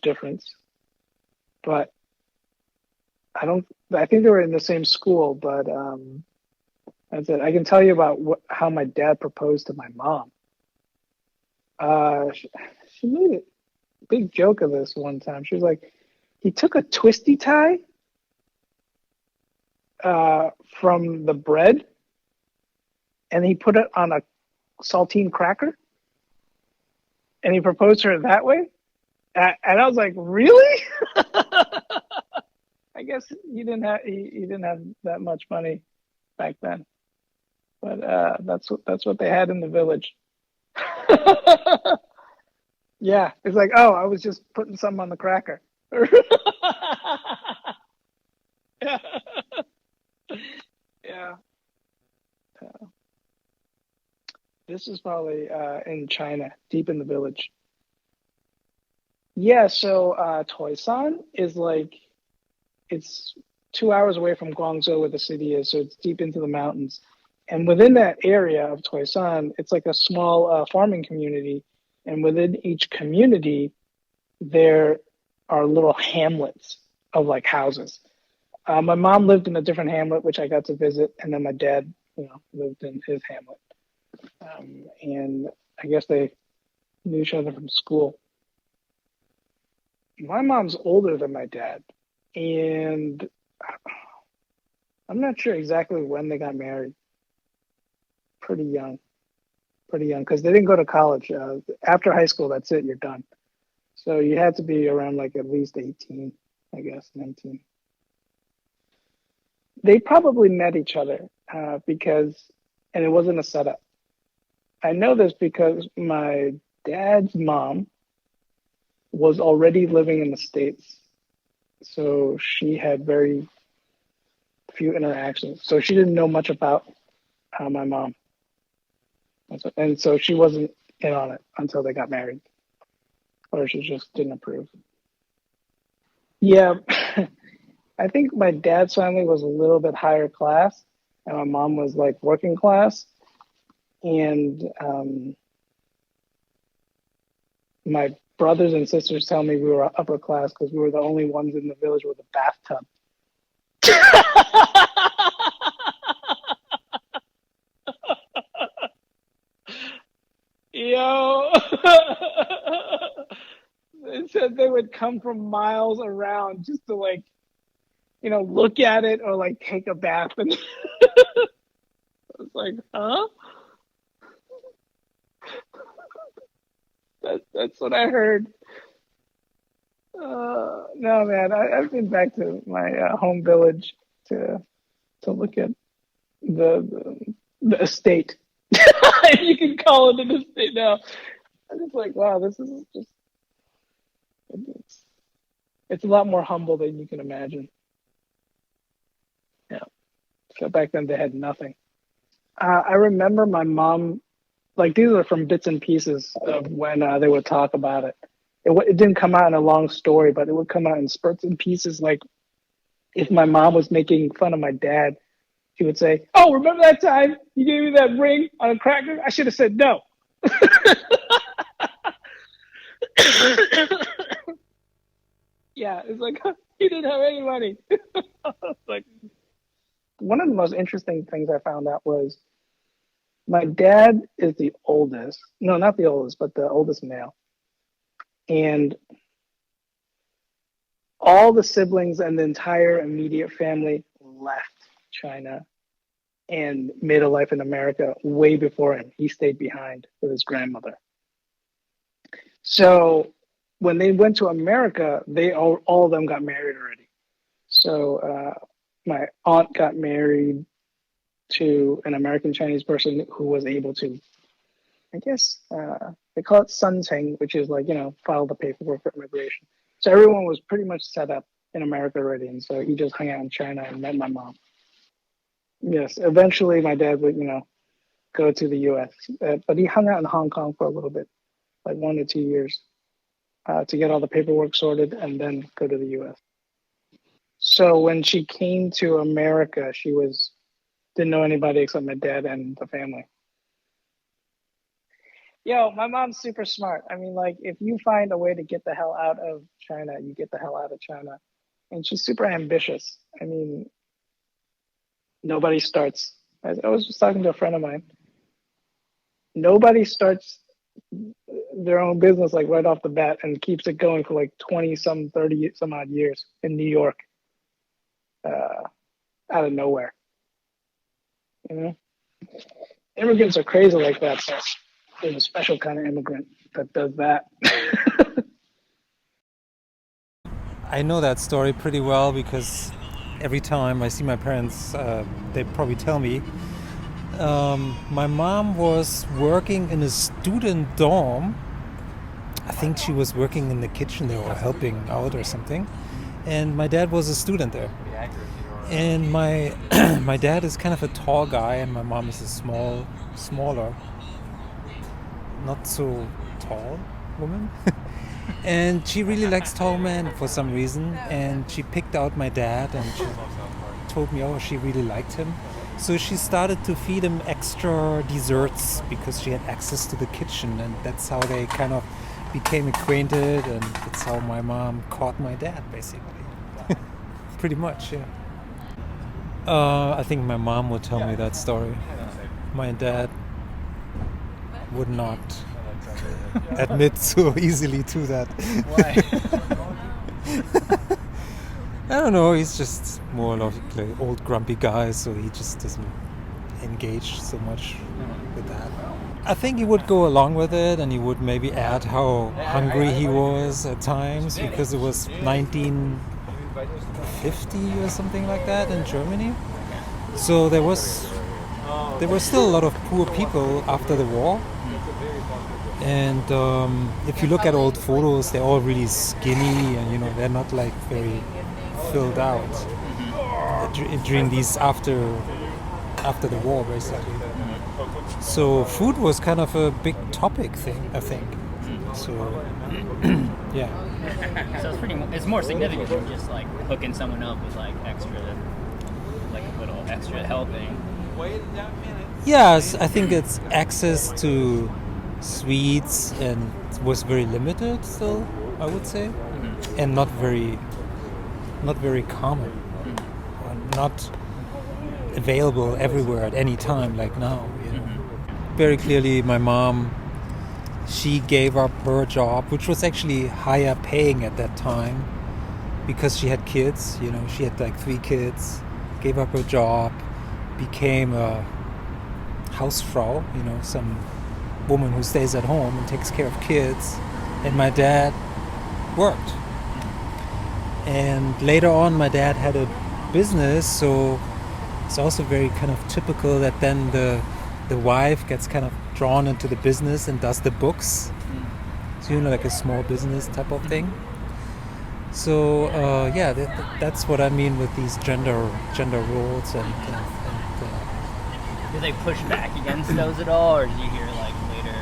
difference, but I think they were in the same school, but that's it. I can tell you about how my dad proposed to my mom. She made a big joke of this one time. She was like, he took a twisty tie from the bread and he put it on a saltine cracker and he proposed to her that way. And I was like, really? I guess he didn't have that much money back then, but that's what they had in the village. Yeah, it's like, oh, I was just putting something on the cracker. Yeah. This is probably in China, deep in the village. Yeah, so Toisan is it's 2 hours away from Guangzhou where the city is, so it's deep into the mountains. And within that area of Toisan, it's like a small farming community. And within each community, there are little hamlets of houses. My mom lived in a different hamlet, which I got to visit, and then my dad, lived in his hamlet. And I guess they knew each other from school. My mom's older than my dad, and I'm not sure exactly when they got married. Pretty young, because they didn't go to college. After high school, that's it, you're done. So you had to be around like at least 18, I guess, 19. They probably met each other because, and it wasn't a setup. I know this because my dad's mom was already living in the States. So she had very few interactions. So she didn't know much about my mom. And so she wasn't in on it until they got married. Or she just didn't approve. Yeah, I think my dad's family was a little bit higher class, and my mom was like working class. And my brothers and sisters tell me we were upper class because we were the only ones in the village with a bathtub. Yo, they said they would come from miles around just to like, look at it or like take a bath. And I was like, huh? That's what I heard. No, man, I've been back to my home village to look at the estate. If you can call it an estate now. I'm just like, wow, this is just, it's a lot more humble than you can imagine. Yeah. So back then they had nothing. I remember my mom, like these are from bits and pieces of when they would talk about it. It didn't come out in a long story, but it would come out in spurts and pieces. Like if my mom was making fun of my dad, she would say, "Oh, remember that time you gave me that ring on a cracker? I should have said no." Yeah, it's like, you didn't have any money. Like, one of the most interesting things I found out was my dad is the oldest. No, not the oldest, but the oldest male. And all the siblings and the entire immediate family left China and made a life in America way before him. He stayed behind with his grandmother. So when they went to America, they all of them got married already. So my aunt got married to an American Chinese person who was able to, I guess, they call it sunting, which is like, file the paperwork for immigration. So everyone was pretty much set up in America already. And so he just hung out in China and met my mom. Yes, eventually my dad would, go to the U.S. But he hung out in Hong Kong for a little bit, like 1 to 2 years, to get all the paperwork sorted and then go to the U.S. So when she came to America, she didn't know anybody except my dad and the family. Yo, my mom's super smart. I mean, like, if you find a way to get the hell out of China, you get the hell out of China. And she's super ambitious. I mean, nobody starts. I was just talking to a friend of mine. Nobody starts their own business like right off the bat and keeps it going for like 30 some odd years in New York, out of nowhere. Immigrants are crazy like that. So there's a special kind of immigrant that does that. I know that story pretty well because every time I see my parents, they probably tell me. My mom was working in a student dorm. I think she was working in the kitchen there or helping out or something. And my dad was a student there. And my my dad is kind of a tall guy and my mom is a smaller, not so tall woman. And she really likes tall men for some reason. And she picked out my dad and she told me, she really liked him. So she started to feed him extra desserts because she had access to the kitchen, and that's how they kind of became acquainted, and that's how my mom caught my dad, basically. Pretty much, yeah. I think my mom would tell me that story. My dad would not admit so easily to that. Why? I don't know, he's just more like an old grumpy guy, so he just doesn't engage so much with that. I think he would go along with it, and he would maybe add how hungry he was at times, because it was 1950 or something like that in Germany. So there were still a lot of poor people after the war. And if you look at old photos, they're all really skinny, and they're not like very filled out during these after the war, basically. So food was kind of a big topic thing, I think. So yeah. So it's more significant than just like hooking someone up with like a little extra helping. Yes, I think it's access to sweets and was very limited still, I would say, and not very common, not available everywhere at any time like now. Very clearly, my mom, she gave up her job, which was actually higher paying at that time, because she had kids. She had like 3 kids. Gave up her job, became a Hausfrau, some woman who stays at home and takes care of kids. And my dad worked. And later on, my dad had a business, so it's also very kind of typical that then the wife gets kind of drawn into the business and does the books. So, like a small business type of thing. So, that's what I mean with these gender roles. And do they push back against those at all, or did you hear like later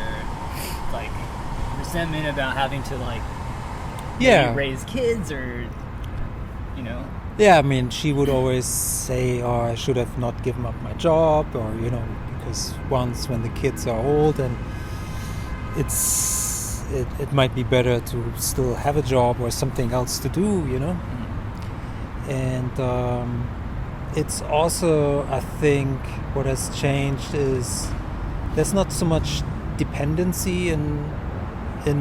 like resentment about having to like raise kids, or Yeah, I mean, she would always say, "Oh, I should have not given up my job," or because once when the kids are old, and it might be better to still have a job or something else to do, And it's also, I think, what has changed is there's not so much dependency in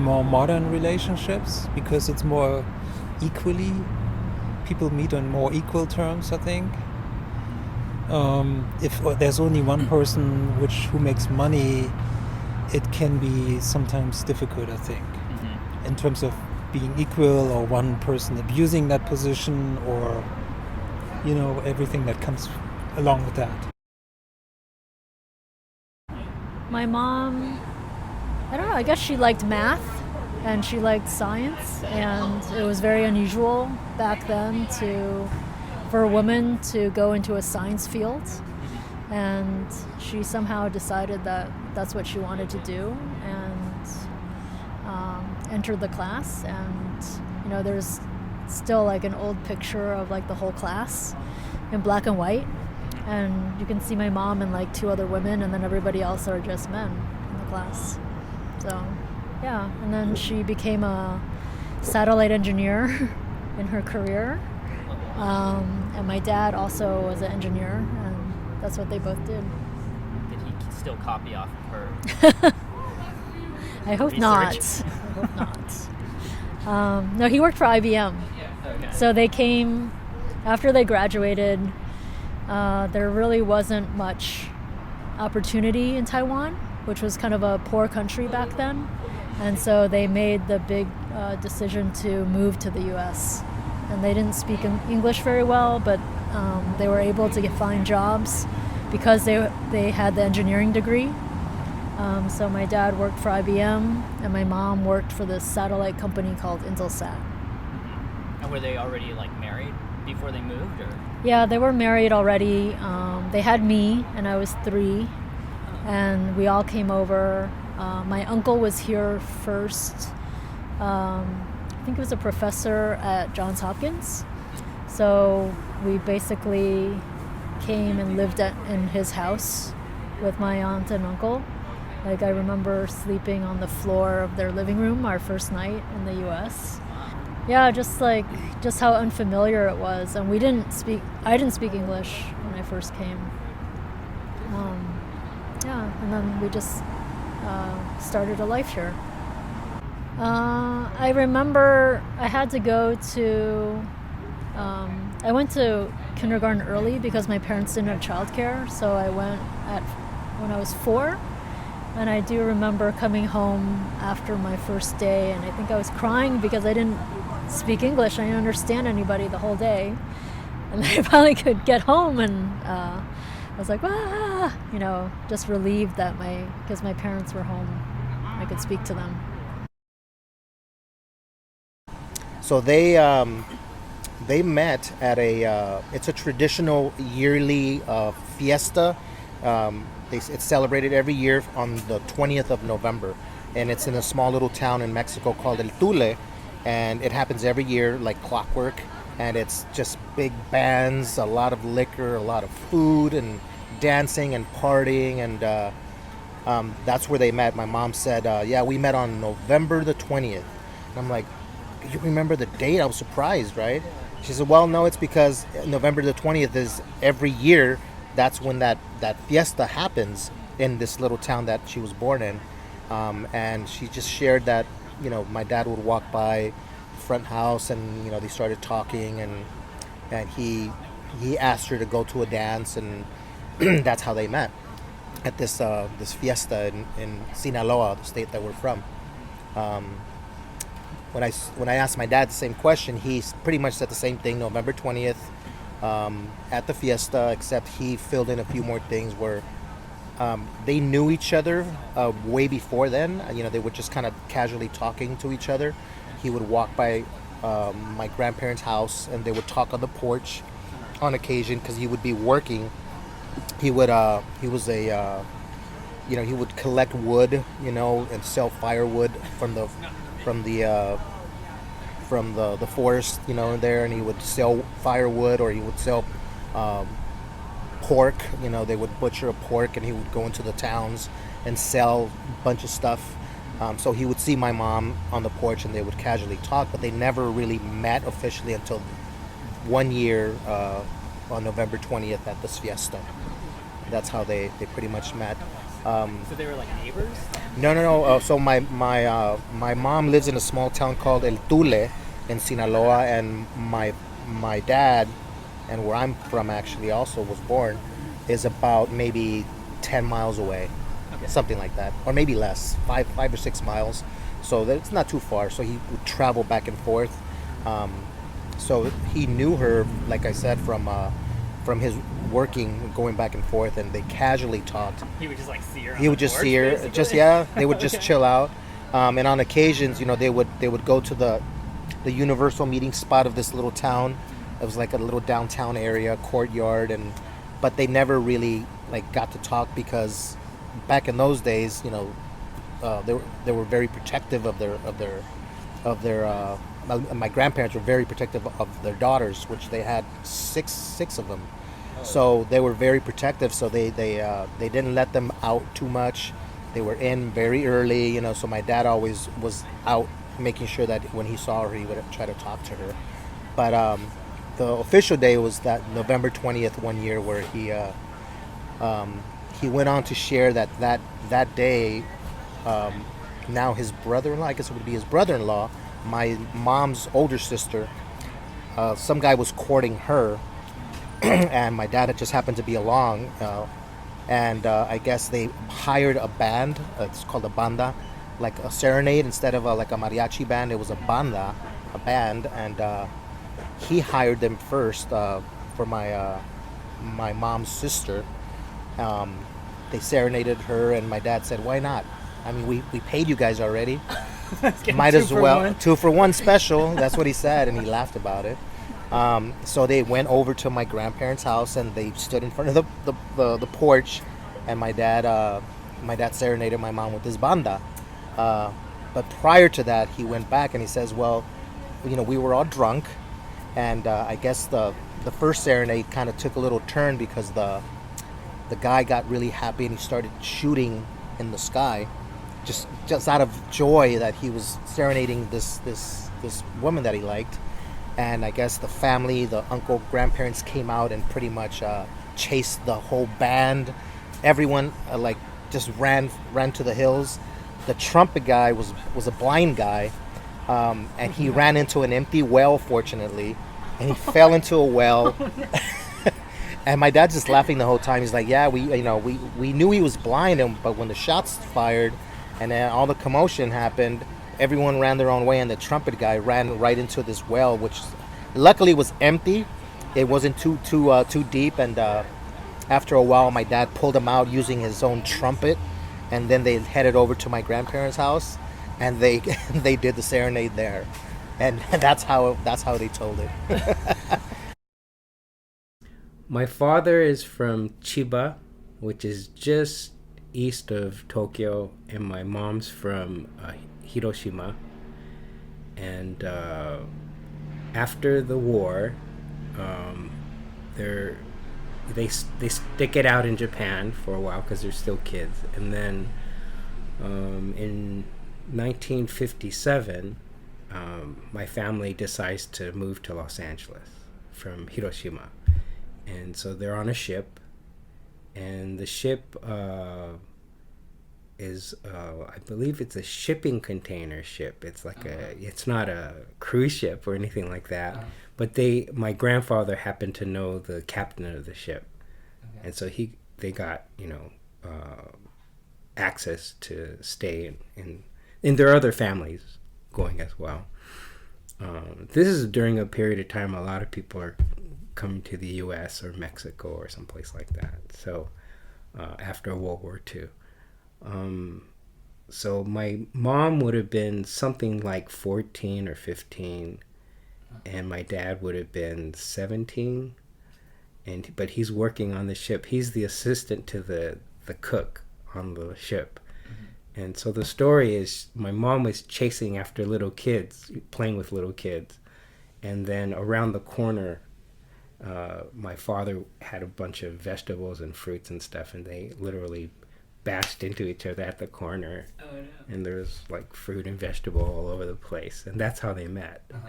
more modern relationships, because it's more equally. People meet on more equal terms, I think. If there's only one person who makes money, it can be sometimes difficult, I think, in terms of being equal, or one person abusing that position, or everything that comes along with that. My mom, I don't know, I guess she liked math and she liked science, and it was very unusual back then for a woman to go into a science field, and she somehow decided that that's what she wanted to do, and entered the class. And there's still like an old picture of like the whole class in black and white, and you can see my mom and like 2 other women, and then everybody else are just men in the class. So yeah, and then she became a satellite engineer in her career, and my dad also was an engineer, and that's what they both did. Did he still copy off of her? I hope not. I hope not. No, he worked for IBM. Okay. So they came after they graduated. There really wasn't much opportunity in Taiwan, which was kind of a poor country back then, and so they made the big decision to move to the U.S. And they didn't speak English very well, but they were able to find jobs because they had the engineering degree. So my dad worked for IBM, and my mom worked for this satellite company called Intelsat. And were they already like married before they moved, or? Yeah, they were married already. They had me, and I was 3, and we all came over. My uncle was here first. I think he was a professor at Johns Hopkins. So we basically came and lived in his house with my aunt and uncle. Like, I remember sleeping on the floor of their living room our first night in the U.S. Yeah, just how unfamiliar it was. And I didn't speak English when I first came. And then we just started a life here. I remember I had to go to, I went to kindergarten early because my parents didn't have childcare, so I went when I was 4, and I do remember coming home after my first day, and I think I was crying because I didn't speak English. I didn't understand anybody the whole day, and I finally could get home, and I was like, ah, just relieved that because my parents were home, I could speak to them. So they met at it's a traditional yearly fiesta. It's celebrated every year on the 20th of November, and it's in a small little town in Mexico called El Tule, and it happens every year like clockwork, and it's just big bands, a lot of liquor, a lot of food, and dancing and partying, and that's where they met. My mom said, yeah, we met on November the 20th. And I'm like, you remember the date? I was surprised, right? She said, well, no, it's because November the 20th is every year. That's when that fiesta happens in this little town that she was born in. And she just shared that, my dad would walk by the front house, and, they started talking, and he asked her to go to a dance, and that's how they met at this fiesta in Sinaloa, the state that we're from. When I asked my dad the same question, he pretty much said the same thing, November 20th, at the fiesta, except he filled in a few more things where they knew each other way before then. They were just kind of casually talking to each other. He would walk by my grandparents' house, and they would talk on the porch on occasion because he would be working. He would he would collect wood, and sell firewood from the forest, there, and he would sell firewood, or he would sell pork. They would butcher a pork, and he would go into the towns and sell a bunch of stuff. So he would see my mom on the porch, and they would casually talk, but they never really met officially until one year on November 20th at this fiesta. That's how they pretty much met. So they were like neighbors? No. So my mom lives in a small town called El Tule in Sinaloa, and my dad, and where I'm from actually also was born, is about maybe 10 miles away, something like that, or maybe less, 5 or 6 miles. So it's not too far. So he would travel back and forth. So he knew her, like I said, from his working, going back and forth, and they casually talked. He would just like see her. He would just see her, they would just chill out, and on occasions, they would go to the universal meeting spot of this little town. It was like a little downtown area, courtyard, but they never really like got to talk because back in those days, they were very protective of their. My grandparents were very protective of their daughters, which they had six of them. So they were very protective. So they didn't let them out too much. They were in very early, So my dad always was out, making sure that when he saw her, he would try to talk to her. But the official day was that November 20th one year, where he went on to share that day. Now his brother-in-law, I guess it would be his brother-in-law, my mom's older sister, some guy was courting her, and my dad had just happened to be along, and I guess they hired a band. It's called a banda, like a serenade instead of like a mariachi band. It was a banda, a band, and he hired them first for my mom's sister. They serenaded her, and my dad said, "Why not? I mean, we paid you guys already." Might as well. 2 for 1 special. That's what he said, and he laughed about it. So they went over to my grandparents' house, and they stood in front of the porch, and my dad serenaded my mom with his banda. But prior to that, he went back and he says, well, we were all drunk, and I guess the first serenade kind of took a little turn because the guy got really happy and he started shooting in the sky. Just out of joy that he was serenading this woman that he liked. And I guess the family, the uncle, grandparents came out and pretty much chased the whole band. Everyone just ran to the hills. The trumpet guy was a blind guy, and he ran into an empty well, fortunately, and he fell into a well. And my dad's just laughing the whole time. He's like, "Yeah, we knew he was blind, but when the shots fired, and then all the commotion happened, everyone ran their own way, and the trumpet guy ran right into this well, which luckily was empty. It wasn't too deep, and after a while, my dad pulled him out using his own trumpet, and then they headed over to my grandparents' house, and they they did the serenade there, and that's how they told it." My father is from Chiba, which is just east of Tokyo, and my mom's from Hiroshima. And after the war, they stick it out in Japan for a while because they're still kids, and then in 1957, my family decides to move to Los Angeles from Hiroshima. And so they're on a ship, and the ship is, I believe it's a shipping container ship. It's like it's not a cruise ship or anything like that. But my grandfather happened to know the captain of the ship, and so they got access to stay in. And there are other families going as well. This is during a period of time a lot of people are coming to the U.S. or Mexico or someplace like that. So after World War II. So my mom would have been something like 14 or 15, and my dad would have been 17. But he's working on the ship. He's the assistant to the cook on the ship. Mm-hmm. And so the story is my mom was chasing after little kids, playing with little kids. And then around the corner, my father had a bunch of vegetables and fruits and stuff, and they literally bashed into each other at the corner. Oh, no. And there's like fruit and vegetable all over the place, and that's how they met. Uh-huh.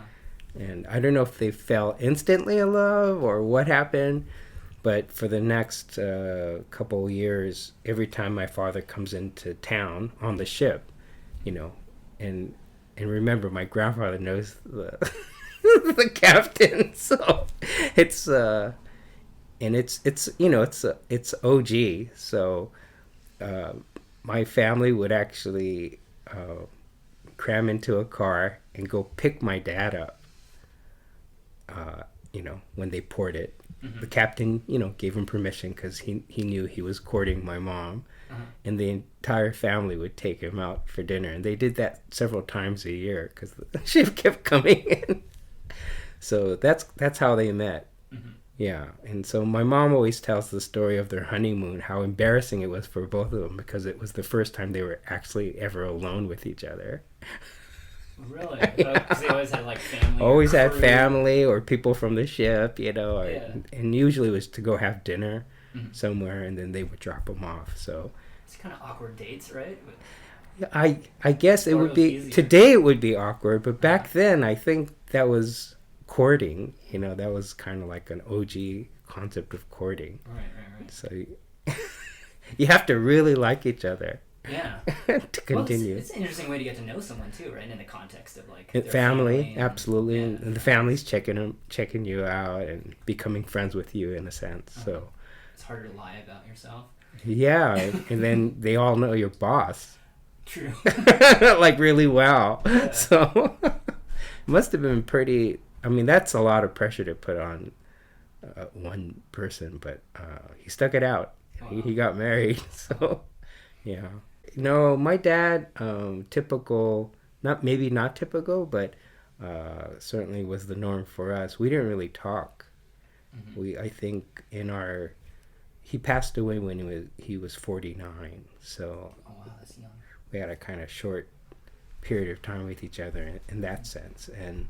And I don't know if they fell instantly in love or what happened, but for the next couple of years, every time my father comes into town on the ship, and remember, my grandfather knows the the captain, so it's it's OG. So my family would actually cram into a car and go pick my dad up. When they poured it, mm-hmm. The captain, gave him permission because he knew he was courting my mom, uh-huh. And the entire family would take him out for dinner, and they did that several times a year because the ship kept coming in. So that's how they met. Mm-hmm. Yeah. And so my mom always tells the story of their honeymoon, how embarrassing it was for both of them because it was the first time they were actually ever alone with each other. Really? Because they always had like family. Always had family or people from the ship, and usually it was to go have dinner mm-hmm. somewhere, and then they would drop them off. So it's kind of awkward dates, right? I guess it would be easier. Today it would be awkward, but back then I think that was courting. That was kind of like an OG concept of courting. Right. So you have to really like each other. Yeah. To continue. Well, it's an interesting way to get to know someone too, right? In the context of like their family absolutely, and the family's checking you out and becoming friends with you in a sense. Uh-huh. So it's harder to lie about yourself. Yeah, and then they all know your boss. True. Like really well. Yeah. So it must have been pretty. I mean, that's a lot of pressure to put on one person, but he stuck it out. Wow. He got married, so yeah. No, my dad, typical, not typical, but certainly was the norm for us. We didn't really talk. Mm-hmm. I think he passed away when he was 49, so oh, wow, that's young. We had a kind of short period of time with each other in that sense, and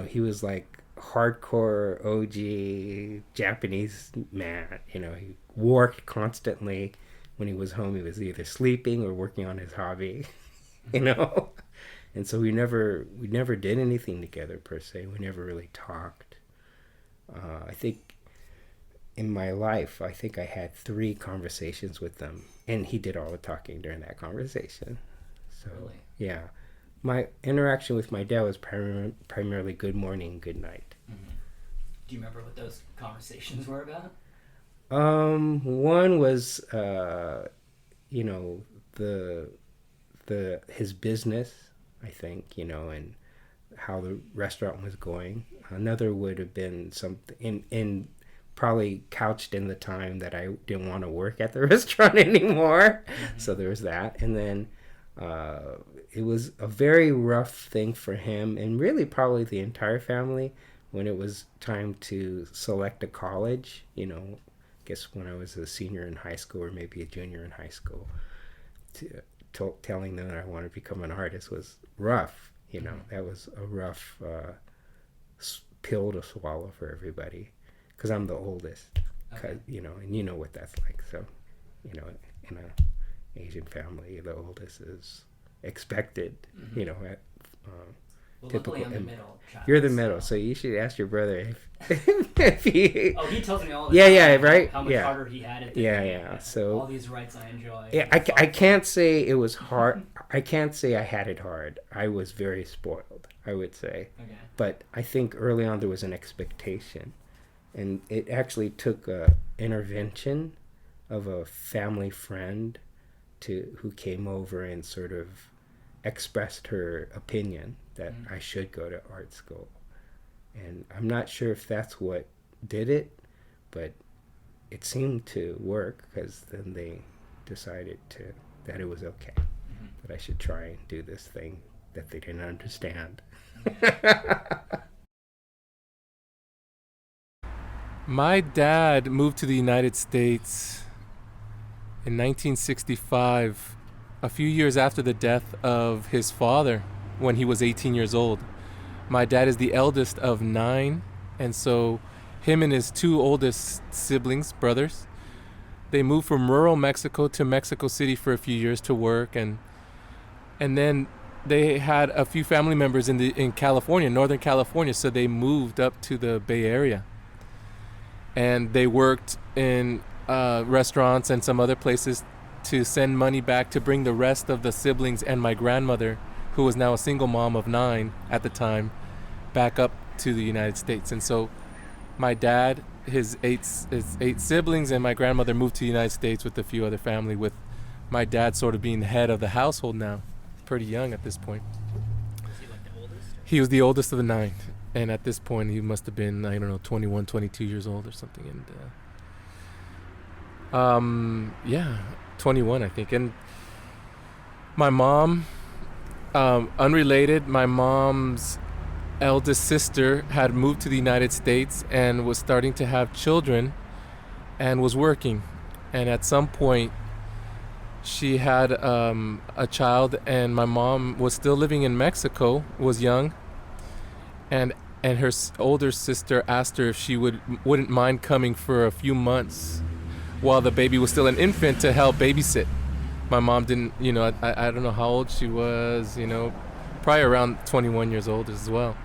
he was like hardcore OG Japanese man. He worked constantly. When he was home, he was either sleeping or working on his hobby, and so we never did anything together per se. We never really talked. I think in my life, I think I had 3 conversations with them, and he did all the talking during that conversation. So, Really? Yeah. My interaction with my dad was primarily good morning, good night. Mm-hmm. Do you remember what those conversations were about? One was, you know, his business, I think, you know, and how the restaurant was going. Another would have been something in probably couched in the time that I didn't want to work at the restaurant anymore. Mm-hmm. So there was that. And then it was a very rough thing for him, and really probably the entire family, when it was time to select a college. You know, I guess when I was a senior in high school or maybe a junior in high school, telling them that I wanted to become an artist was rough. You know, that was a rough pill to swallow for everybody, because I'm the oldest. Okay. You know, and you know what that's like. So, you know, in a Asian family, the oldest is expected. Mm-hmm. You know, at typical. I'm the middle child, you're the middle, so you should ask your brother if he. Oh, he tells me all the time. Yeah, right. How much harder he had it. Yeah. So all these rights I enjoy. Yeah, I can't say it was hard. I can't say I had it hard. I was very spoiled, I would say. Okay. But I think early on there was an expectation, and it actually took a intervention of a family friend who came over and sort of expressed her opinion that I should go to art school. And I'm not sure if that's what did it, but it seemed to work, because then they decided that it was okay, that I should try and do this thing that they didn't understand. My dad moved to the United States in 1965, a few years after the death of his father when he was 18 years old. My dad is the eldest of 9, and so him and his 2 oldest siblings, brothers, they moved from rural Mexico to Mexico City for a few years to work, and then they had a few family members in California, Northern California, so they moved up to the Bay Area. And they worked in restaurants and some other places to send money back to bring the rest of the siblings and my grandmother, who was now a single mom of 9 at the time, back up to the United States. And so my dad, his eight siblings, and my grandmother moved to the United States with a few other family, with my dad sort of being the head of the household now, pretty young at this point. Was he like the oldest? He was the oldest of the 9. And at this point, he must have been, 21, 22 years old or something. And, 21, I think. And my mom, unrelated, my mom's eldest sister had moved to the United States and was starting to have children and was working. And at some point, she had a child, and my mom was still living in Mexico, was young. And her older sister asked her if she wouldn't mind coming for a few months while the baby was still an infant to help babysit. My mom didn't, I don't know how old she was, probably around 21 years old as well.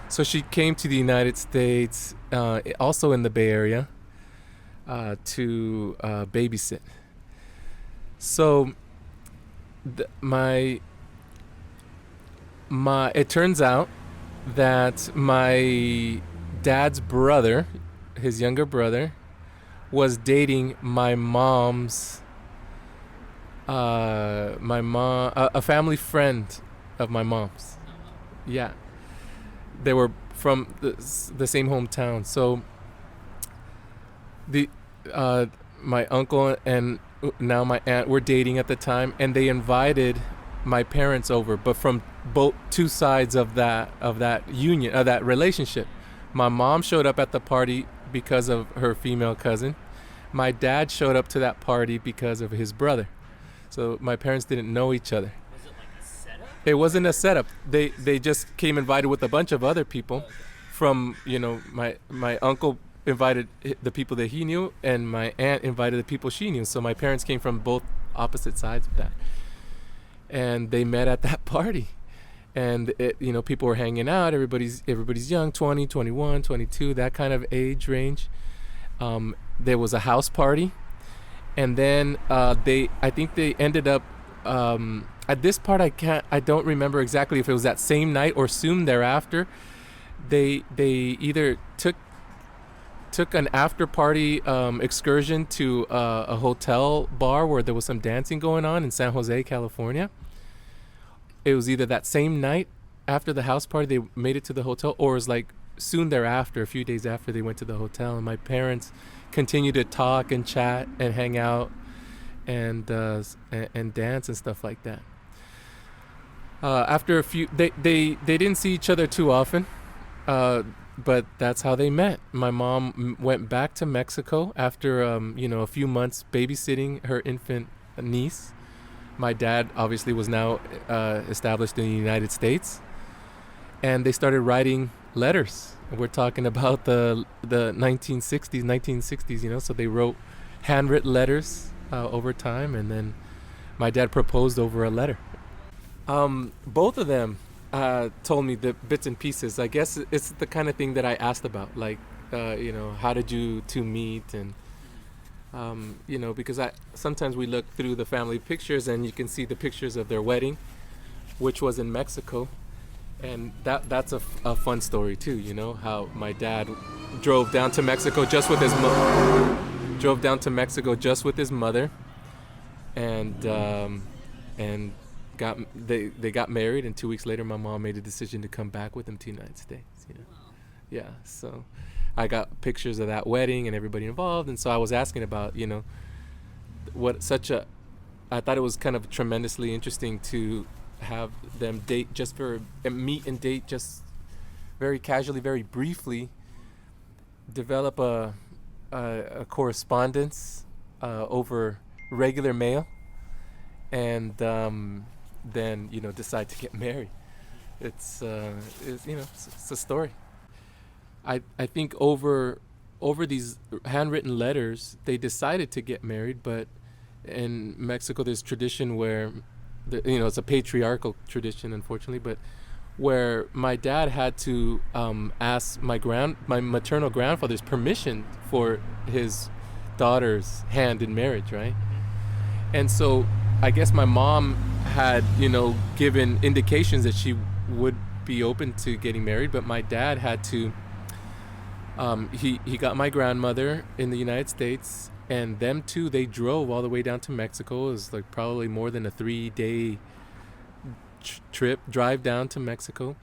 So she came to the United States, also in the Bay Area, to babysit. So it turns out that my dad's brother, his younger brother, was dating my mom's, a family friend of my mom's. Yeah. They were from the same hometown. So my uncle and now my aunt were dating at the time, and they invited my parents over, but from both 2 sides of that union, of that relationship. My mom showed up at the party because of her female cousin. My dad showed up to that party because of his brother. So my parents didn't know each other. Was it like a setup? It wasn't a setup. They just came invited with a bunch of other people. From my uncle invited the people that he knew, and my aunt invited the people she knew. So my parents came from both opposite sides of that. And they met at that party, and people were hanging out. Everybody's young, 20, 21, 22, that kind of age range. There was a house party, and then I think they ended up at this part I don't remember exactly if it was that same night or soon thereafter. They either took an after party excursion to a hotel bar where there was some dancing going on in San Jose, California. It was either that same night after the house party they made it to the hotel, or it was like soon thereafter, a few days after they went to the hotel, and my parents continued to talk and chat and hang out and dance and stuff like that. After a few, they didn't see each other too often, but that's how they met. My mom went back to Mexico after a few months babysitting her infant niece. My dad obviously was now established in the United States, and they started writing letters. We're talking about the 1960s, so they wrote handwritten letters over time, and then my dad proposed over a letter. Both of them told me the bits and pieces. I guess it's the kind of thing that I asked about, like, how did you two meet? And, because sometimes we look through the family pictures and you can see the pictures of their wedding, which was in Mexico. And that's a fun story too, how my dad drove down to Mexico just with his mother, and they got married, and 2 weeks later my mom made a decision to come back with him to the United States. Yeah, so I got pictures of that wedding and everybody involved, and so I was asking about I thought it was kind of tremendously interesting to have them meet and date just very casually, very briefly, develop a correspondence over regular mail, and then decide to get married. It's a story. I think over these handwritten letters they decided to get married, but in Mexico there's tradition where it's a patriarchal tradition, unfortunately, but where my dad had to ask my maternal grandfather's permission for his daughter's hand in marriage, right? And so I guess my mom had, given indications that she would be open to getting married, but my dad had to, he got my grandmother in the United States, and them two, they drove all the way down to Mexico. It was like probably more than a 3-day drive down to Mexico.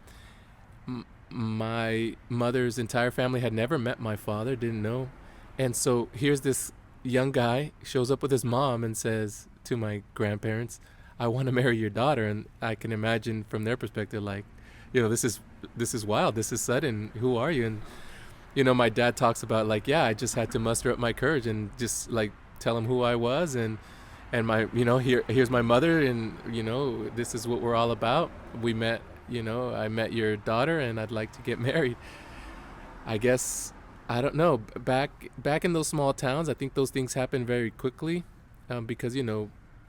My mother's entire family had never met my father, didn't know. And so here's this young guy, shows up with his mom and says to my grandparents, I want to marry your daughter. And I can imagine from their perspective, like, this is wild, this is sudden, who are you? And my dad talks about, like, I just had to muster up my courage and just like tell him who I was, and my, here's my mother, and this is what we're all about. We met, I met your daughter, and I'd like to get married. I guess, I don't know, back in those small towns, I think those things happen very quickly, because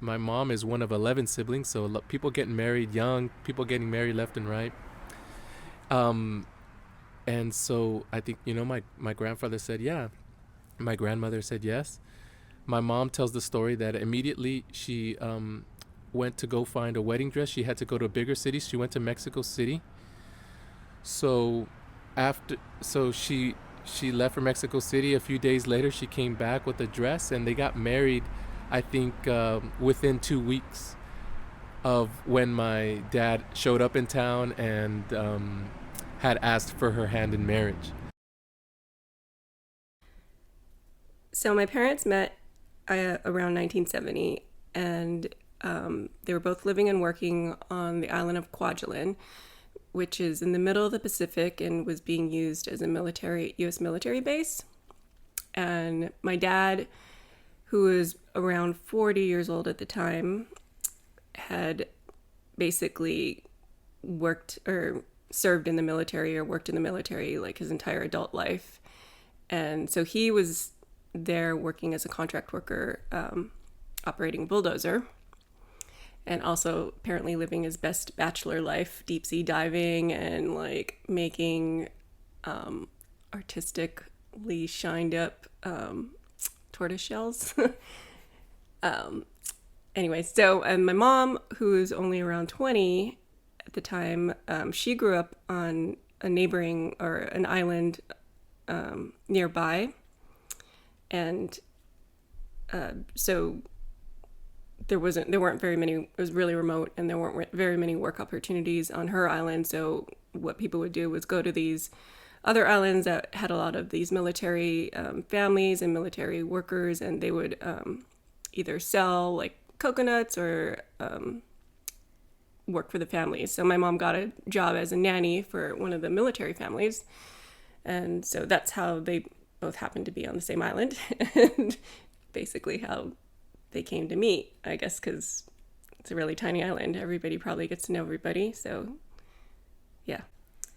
my mom is one of 11 siblings, so people getting married young, people getting married left and right. And so I think, my grandfather said, yeah. My grandmother said yes. My mom tells the story that immediately she went to go find a wedding dress. She had to go to a bigger city. She went to Mexico City. So she left for Mexico City. A few days later, she came back with a dress, and they got married, I think, within 2 weeks of when my dad showed up in town and had asked for her hand in marriage. So my parents met around 1970, and they were both living and working on the island of Kwajalein, which is in the middle of the Pacific and was being used as a U.S. military base. And my dad, who was around 40 years old at the time, had basically served in the military or worked in the military like his entire adult life. And so he was there working as a contract worker, operating a bulldozer, and also apparently living his best bachelor life, deep sea diving and like making artistic brightly shined up tortoise shells. Anyway, so my mom, who was only around 20 at the time, she grew up on a neighboring or an island nearby. And so there weren't very many, it was really remote, and there weren't very many work opportunities on her island. So what people would do was go to these other islands that had a lot of these military families and military workers, and they would either sell like coconuts or work for the families. So my mom got a job as a nanny for one of the military families. And so that's how they both happened to be on the same island, and basically how they came to meet, I guess, because it's a really tiny island. Everybody probably gets to know everybody. So yeah,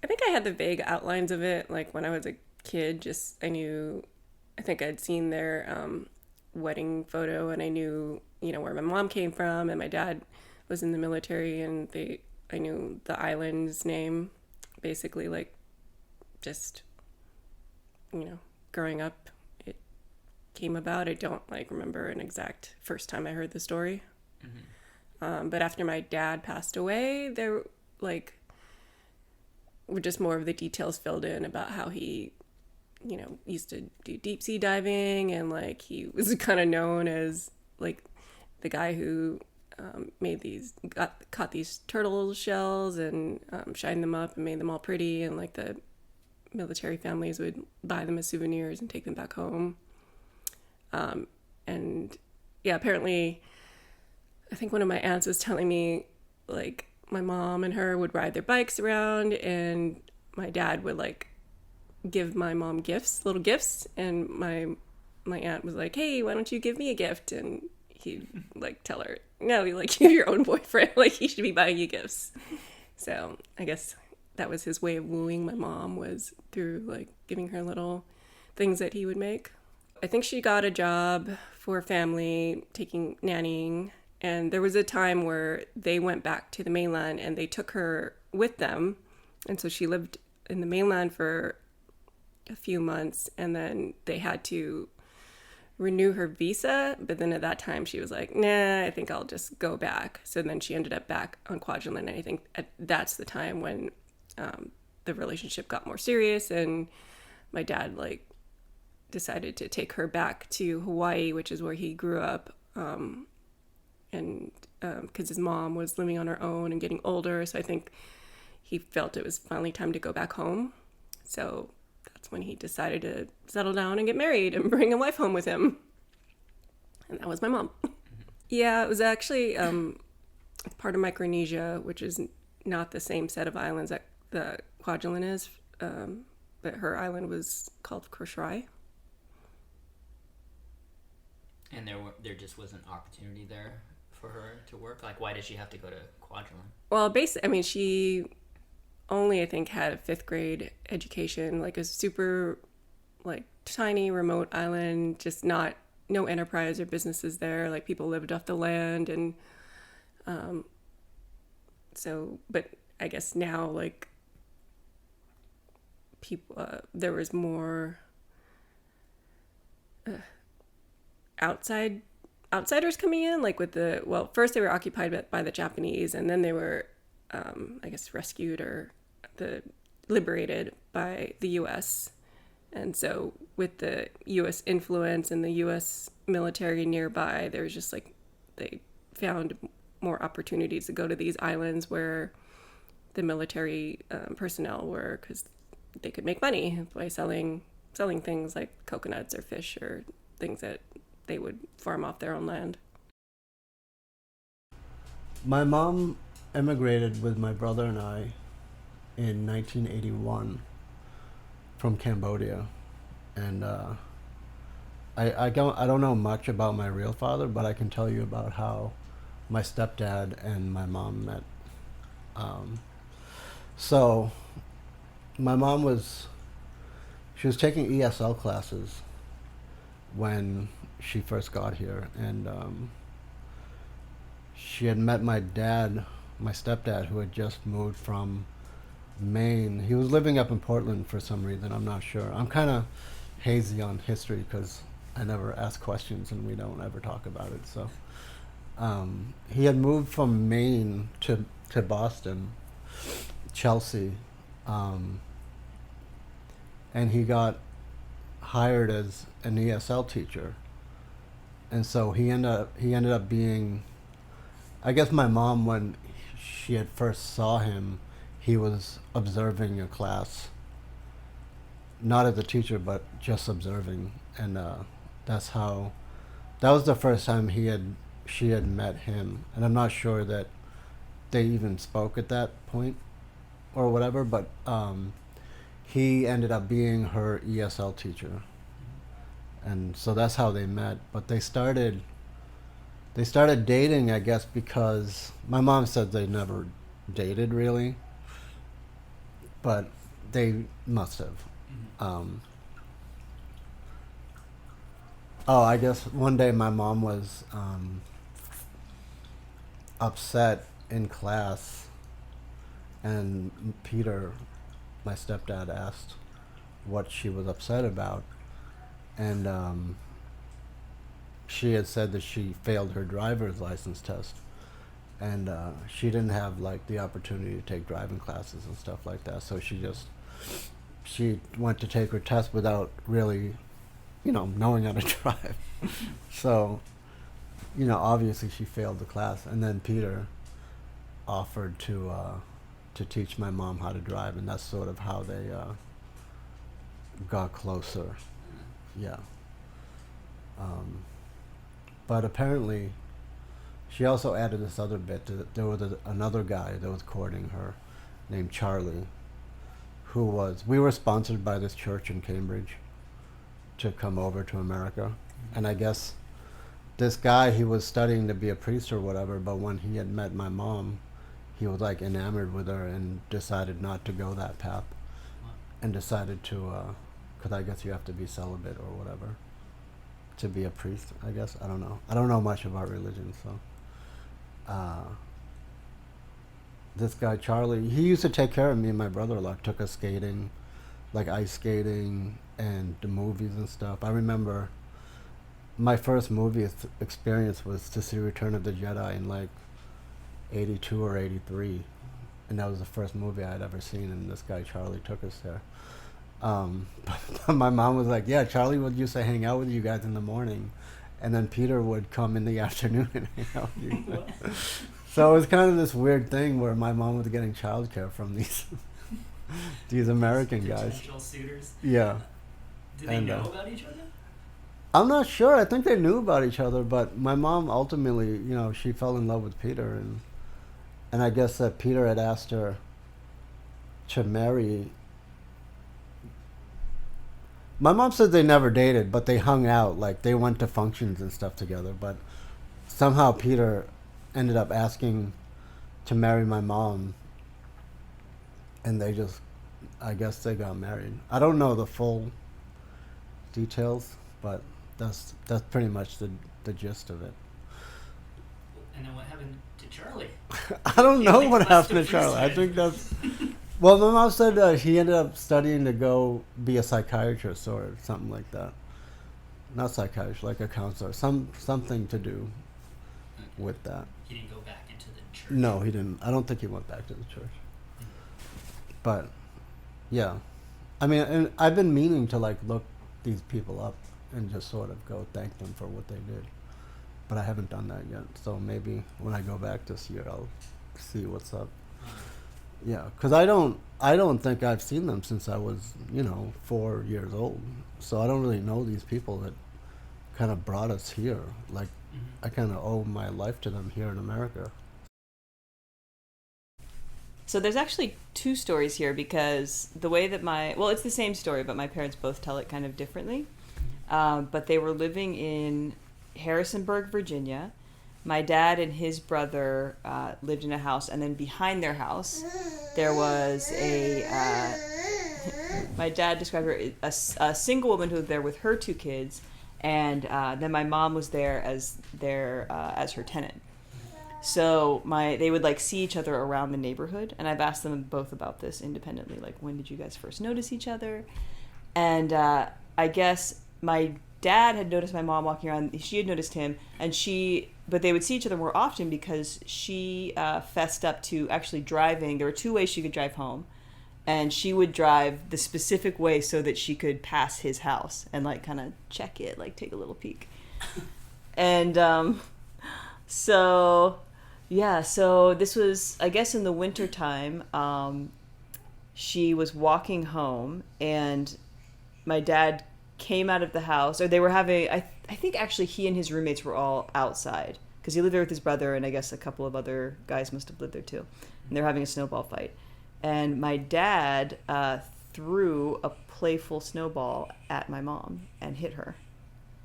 I think I had the vague outlines of it. Like when I was a kid, I think I'd seen their wedding photo, and I knew, where my mom came from, and my dad was in the military, and I knew the island's name, basically, like, just, growing up, it came about. I don't, remember an exact first time I heard the story. Mm-hmm. But after my dad passed away, there, were just more of the details filled in about how he used to do deep sea diving, and he was kind of known as the guy who caught these turtle shells and shined them up and made them all pretty, and the military families would buy them as souvenirs and take them back home. And yeah, apparently, I think one of my aunts was telling me my mom and her would ride their bikes around, and my dad would give my mom little gifts, and my aunt was like, hey, why don't you give me a gift? And he'd tell her, no, you have your own boyfriend, he should be buying you gifts. So I guess that was his way of wooing my mom, was through giving her little things that he would make. I think she got a job for a family taking nannying, and there was a time where they went back to the mainland and they took her with them, and so she lived in the mainland for a few months, and then they had to renew her visa, but then at that time she was like, nah, I think I'll just go back. So then she ended up back on Kwajalein, and I think that's the time when the relationship got more serious, and my dad decided to take her back to Hawaii, which is where he grew up, and because his mom was living on her own and getting older, so I think he felt it was finally time to go back home. So that's when he decided to settle down and get married and bring a wife home with him. And that was my mom. Yeah, it was actually part of Micronesia, which is not the same set of islands that the Kwajalein is, but her island was called Krosrai. And there just was an opportunity there for her to work? Why did she have to go to Kwajalein? Well, basically, she only, I think, had a 5th grade education, a super, tiny, remote island, just no enterprise or businesses there. People lived off the land, and so, but I guess now, people, there was more outsiders coming in, first they were occupied by the Japanese, and then they were, I guess, rescued or liberated by the U.S. And so with the U.S. influence and the U.S. military nearby, there was just they found more opportunities to go to these islands where the military personnel were, because they could make money by selling things like coconuts or fish or things that they would farm off their own land. My mom emigrated with my brother and I in 1981 from Cambodia, and I don't know much about my real father, but I can tell you about how my stepdad and my mom met. So my mom was taking ESL classes when she first got here, and she had met my stepdad, who had just moved from Maine. He was living up in Portland for some reason, I'm not sure. I'm kind of hazy on history because I never ask questions and we don't ever talk about it. So he had moved from Maine to Boston, Chelsea, and he got hired as an ESL teacher. And so he ended up being, I guess my mom, when she had first saw him, he was observing a class, not as a teacher, but just observing. And that was the first time she had met him. And I'm not sure that they even spoke at that point or whatever, but he ended up being her ESL teacher. And so that's how they met. But they started dating, I guess, because my mom said they never dated really, but they must have. I guess one day my mom was upset in class, and Peter, my stepdad, asked what she was upset about. And she had said that she failed her driver's license test, and she didn't have like the opportunity to take driving classes and stuff like that. So she went to take her test without really, knowing how to drive. So, obviously she failed the class. And then Peter offered to teach my mom how to drive, and that's sort of how they got closer. Yeah. But apparently, she also added this other bit. There was another guy that was courting her named Charlie, we were sponsored by this church in Cambridge to come over to America. And I guess this guy, he was studying to be a priest or whatever, but when he had met my mom, he was like enamored with her and decided not to go that path. And decided to, because I guess you have to be celibate or whatever to be a priest, I guess. I don't know. I don't know much about religion, so. This guy, Charlie, he used to take care of me and my brother a lot. Took us skating, like ice skating and the movies and stuff. I remember my first movie experience was to see Return of the Jedi in like 82 or 83. And that was the first movie I had ever seen, and this guy, Charlie, took us there. But my mom was like, yeah, Charlie would used to hang out with you guys in the morning, and then Peter would come in the afternoon and hang out with you. So it was kind of this weird thing where my mom was getting childcare from these American guys. Potential suitors. Yeah. Do they know about each other? I'm not sure. I think they knew about each other, but my mom ultimately, she fell in love with Peter, and I guess that Peter had asked her to marry. My mom said they never dated, but they hung out, like they went to functions and stuff together, but somehow Peter ended up asking to marry my mom, and I guess they got married. I don't know the full details, but that's pretty much the gist of it. And then what happened to Charlie? I don't know what happened to Charlie. I think that's... Well, my mom said he ended up studying to go be a psychiatrist or something like that. Not psychiatrist, like a counselor. Something to do with that. He didn't go back into the church? No, he didn't. I don't think he went back to the church. But, yeah. I mean, and I've been meaning to, look these people up and just sort of go thank them for what they did. But I haven't done that yet. So maybe when I go back this year, I'll see what's up. Yeah, because I don't think I've seen them since I was, 4 years old. So I don't really know these people that kind of brought us here. I kind of owe my life to them here in America. So there's actually two stories here, because the way that it's the same story, but my parents both tell it kind of differently. But they were living in Harrisonburg, Virginia. My dad and his brother lived in a house, and then behind their house there was my dad described her a single woman who was there with her two kids, and then my mom was there as her tenant. So they would see each other around the neighborhood, and I've asked them both about this independently, when did you guys first notice each other? And I guess my dad had noticed my mom walking around. She had noticed him, but they would see each other more often because she fessed up to actually driving. There were 2 ways she could drive home, and she would drive the specific way so that she could pass his house and like kind of check it, like take a little peek. And so this was, I guess, in the winter time. She was walking home, and my dad came out of the house, or they were having, I think actually he and his roommates were all outside because he lived there with his brother, and I guess a couple of other guys must have lived there too, and they were having a snowball fight, and my dad threw a playful snowball at my mom and hit her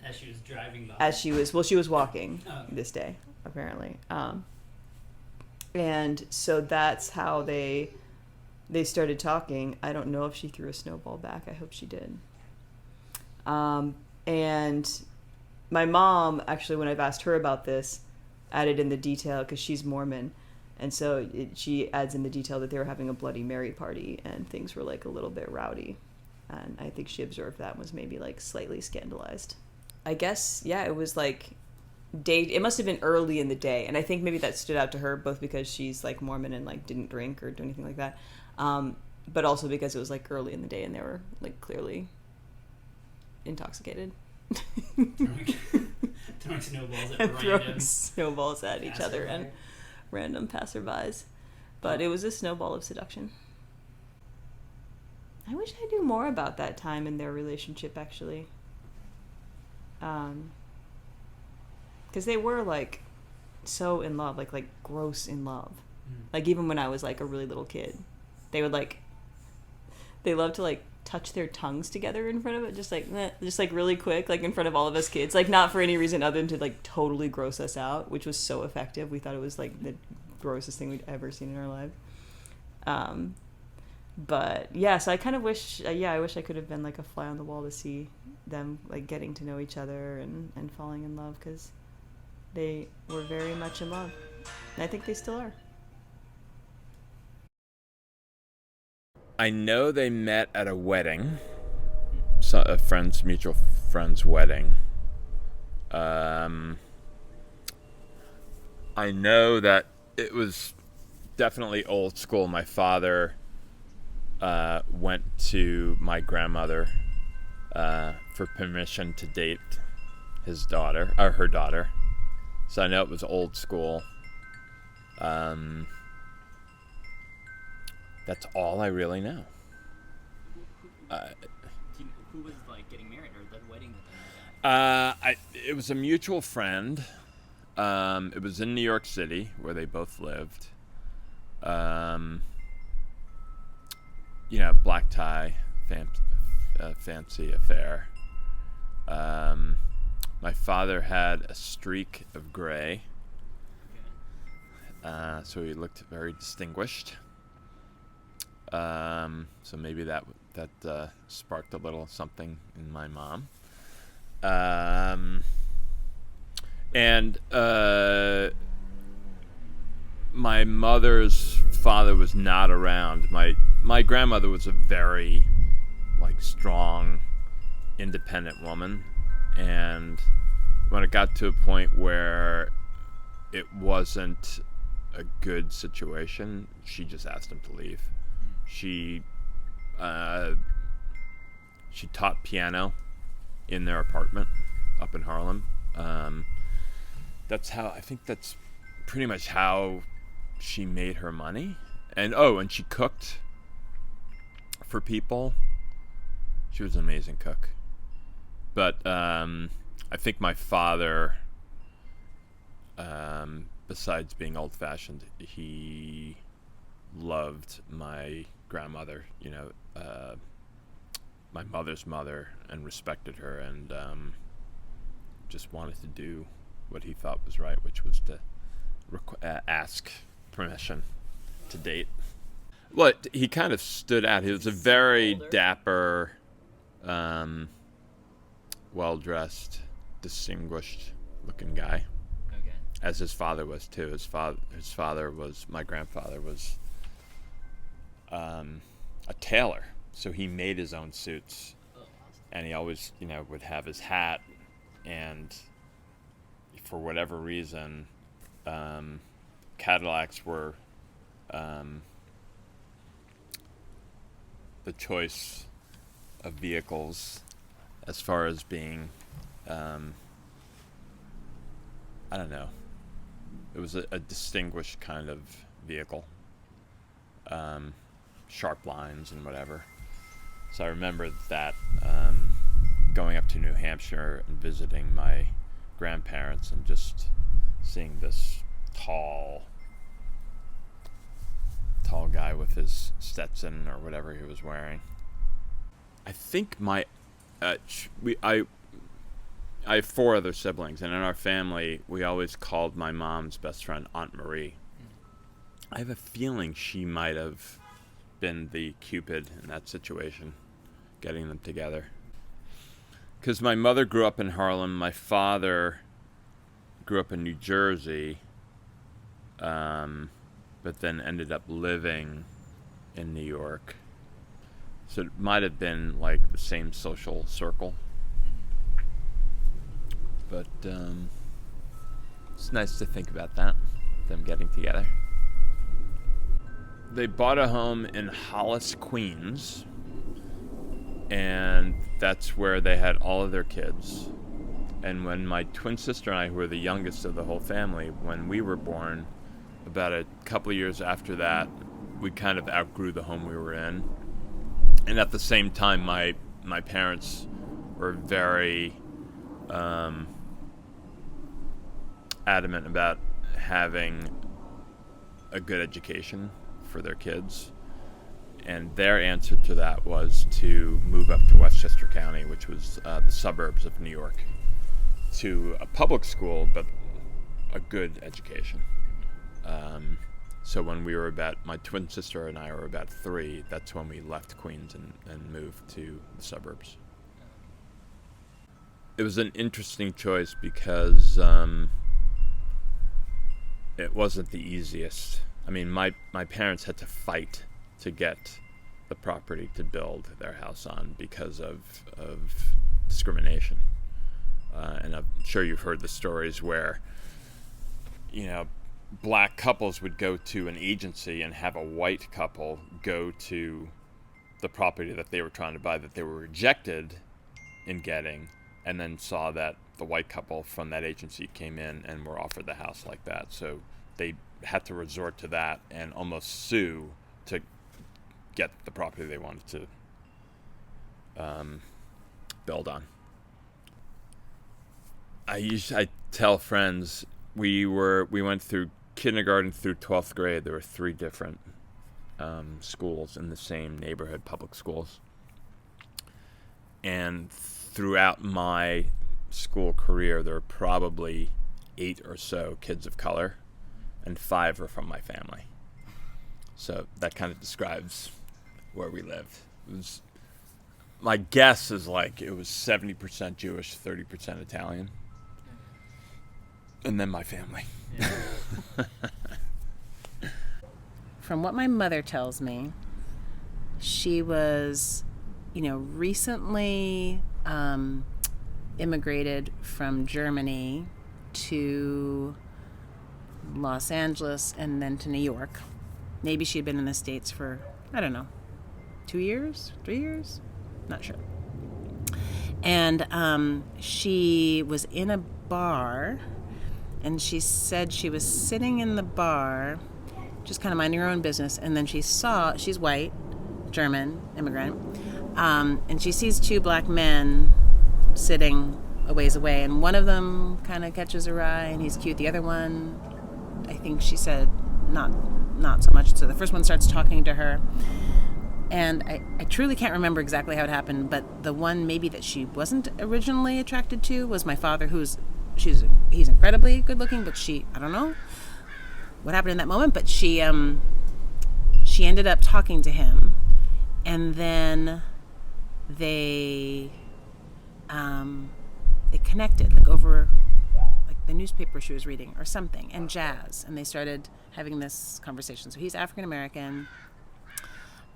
as she was driving by. She was walking this day apparently, and so that's how they started talking. I don't know if she threw a snowball back. I hope she did. And my mom, actually, when I've asked her about this, added in the detail, because she's Mormon, and so she adds in the detail that they were having a Bloody Mary party, and things were like a little bit rowdy, and I think she observed that and was maybe like slightly scandalized. I guess, yeah, it was like it must have been early in the day, and I think maybe that stood out to her, both because she's like Mormon and like didn't drink or do anything like that, but also because it was like early in the day and they were like clearly intoxicated. Throwing snowballs at each other and random passerbys. But it was a snowball of seduction. I wish I knew more about that time in their relationship, actually. Because they were like so in love, like gross in love. Like even when I was like a really little kid, they loved to like touch their tongues together in front of it, just like really quick, like in front of all of us kids, like not for any reason other than to like totally gross us out, which was so effective. We thought it was like the grossest thing we'd ever seen in our life. But yeah, so I kind of wish I wish I could have been like a fly on the wall to see them like getting to know each other and falling in love, because they were very much in love, and I think they still are. I know they met at a wedding, a mutual friend's wedding. I know that it was definitely old school. My father went to my grandmother for permission to date her daughter. So I know it was old school. That's all I really know. Who was like getting married, or the wedding that they met at? It was a mutual friend. It was in New York City where they both lived. Black tie, fancy affair. My father had a streak of gray, so he looked very distinguished. So maybe that sparked a little something in my mom. And my mother's father was not around. My grandmother was a very strong, independent woman, and when it got to a point where it wasn't a good situation, she just asked him to leave. She taught piano in their apartment up in Harlem. That's pretty much how she made her money. And she cooked for people. She was an amazing cook. But I think my father, besides being old-fashioned, he loved my grandmother, my mother's mother, and respected her, and just wanted to do what he thought was right, which was to ask permission to date. Well, he kind of stood out. He was a very dapper, well-dressed, distinguished-looking guy, as his father was too. His father was, my grandfather was a tailor, so he made his own suits, and he always, would have his hat, and for whatever reason, Cadillacs were the choice of vehicles as far as being, I don't know, it was a distinguished kind of vehicle, sharp lines and whatever. So I remember that going up to New Hampshire and visiting my grandparents and just seeing this tall guy with his Stetson or whatever he was wearing. I think I have 4 other siblings, and in our family we always called my mom's best friend Aunt Marie. I have a feeling she might have been the Cupid in that situation, getting them together. Because my mother grew up in Harlem, my father grew up in New Jersey, but then ended up living in New York. So it might have been like the same social circle. But it's nice to think about that, them getting together. They bought a home in Hollis, Queens, and that's where they had all of their kids. And when my twin sister and I, who were the youngest of the whole family, when we were born, about a couple of years after that, we kind of outgrew the home we were in. And at the same time, my parents were very adamant about having a good education for their kids. And their answer to that was to move up to Westchester County, which was the suburbs of New York, to a public school, but a good education. So when we were my twin sister and I were about 3, that's when we left Queens and moved to the suburbs. It was an interesting choice because it wasn't the easiest. I mean, my parents had to fight to get the property to build their house on because of discrimination. And I'm sure you've heard the stories where, black couples would go to an agency and have a white couple go to the property that they were trying to buy that they were rejected in getting, and then saw that the white couple from that agency came in and were offered the house like that. So they had to resort to that and almost sue to get the property they wanted to build on. I tell friends we went through kindergarten through 12th grade. There were 3 different schools in the same neighborhood, public schools. And throughout my school career, there were probably 8 or so kids of color, and 5 were from my family. So that kind of describes where we lived. My guess is it was 70% Jewish, 30% Italian. And then my family. Yeah. From what my mother tells me, she was, recently immigrated from Germany to Los Angeles and then to New York. Maybe she'd been in the States for, 2 years, 3 years? Not sure. And she was in a bar, and she said she was sitting in the bar, just kind of minding her own business, and then she's white, German, immigrant, and she sees 2 black men sitting a ways away, and one of them kind of catches her eye, and he's cute. The other one, I think she said, not so much. So the first one starts talking to her, and I truly can't remember exactly how it happened, but the one maybe that she wasn't originally attracted to was my father, he's incredibly good looking, but I don't know what happened in that moment, but she ended up talking to him, and then they connected over the newspaper she was reading or something, and jazz, and they started having this conversation. So he's African American,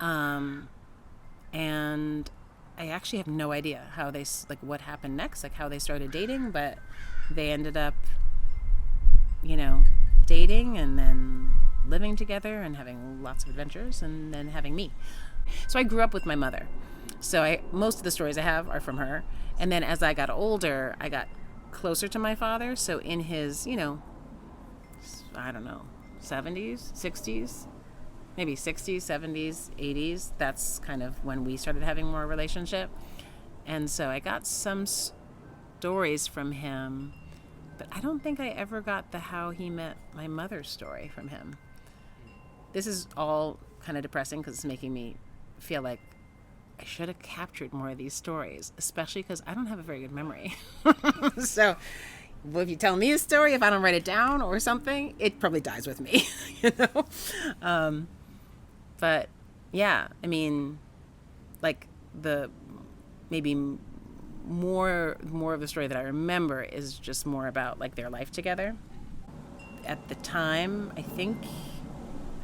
and I actually have no idea how they, like, what happened next, like how they started dating, but they ended up, you know, dating and then living together and having lots of adventures and then having me. So I grew up with my mother. So most of the stories I have are from her. And then as I got older, I got closer to my father. So in his, you know, I don't know, 70s, 60s, maybe 60s, 70s, 80s. That's kind of when we started having more relationship. And so I got some stories from him, but I don't think I ever got the how he met my mother story from him. This is all kind of depressing because it's making me feel like I should have captured more of these stories, especially because I don't have a very good memory. So if you tell me a story, if I don't write it down or something, it probably dies with me, you know? But yeah, I mean, like maybe more of the story that I remember is just more about like their life together. At the time, I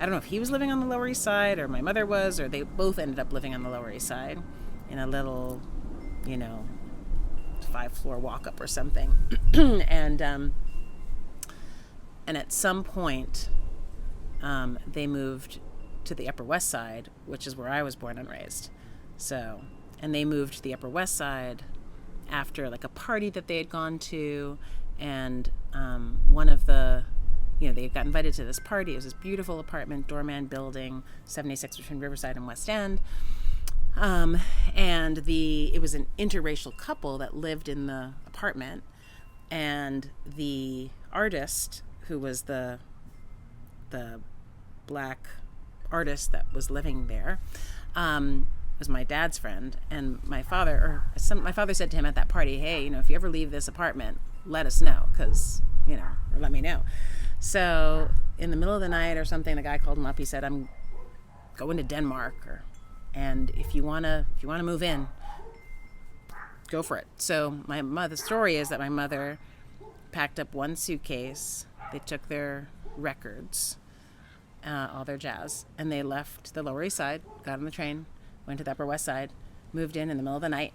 don't know if he was living on the Lower East Side or my mother was, or they both ended up living on the Lower East Side in a little, you know, 5-floor walk-up or something. And at some point, they moved to the Upper West Side, which is where I was born and raised. So, and they moved to the Upper West Side after like a party that they had gone to, and one of the, you know, they got invited to this party. It was this beautiful apartment, doorman building, 76 between Riverside and West End. And it was an interracial couple that lived in the apartment, and the artist who was the black artist that was living there was my dad's friend. And my father said to him at that party, hey, you know, if you ever leave this apartment, let us know, because, you know, or let me know. So in the middle of the night or something, the guy called him up. He said, I'm going to Denmark, and if you wanna move in, go for it. So the story is that my mother packed up one suitcase. They took their records, all their jazz, and they left the Lower East Side, got on the train, went to the Upper West Side, moved in the middle of the night,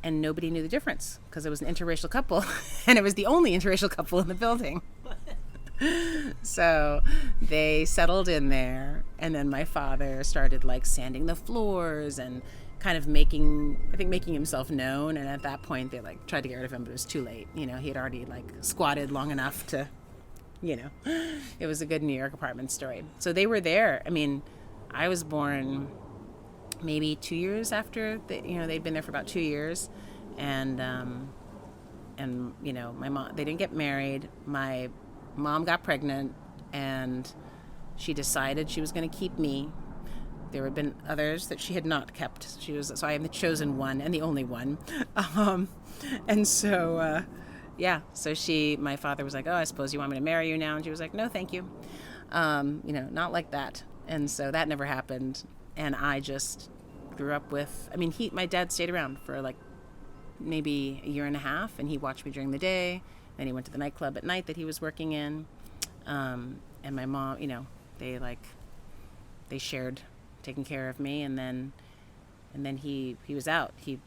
and nobody knew the difference because it was an interracial couple, and it was the only interracial couple in the building. So they settled in there, and then my father started like sanding the floors and kind of making himself known. And at that point they like tried to get rid of him, but it was too late. You know, he had already like squatted long enough to, you know, it was a good New York apartment story. So they were there. I mean, I was born maybe 2 years after they'd been there for about 2 years. And you know, my mom, they didn't get married. My mom got pregnant, and she decided she was going to keep me. There had been others that she had not kept. So I am the chosen one and the only one. And so, so my father was like, oh, I suppose you want me to marry you now? And she was like, no, thank you. You know, not like that. And so that never happened. And I just grew up with, my dad stayed around for like maybe a year and a half, and he watched me during the day. Then he went to the nightclub at night that he was working in. And my mom, you know, they shared taking care of me. And then he was out. He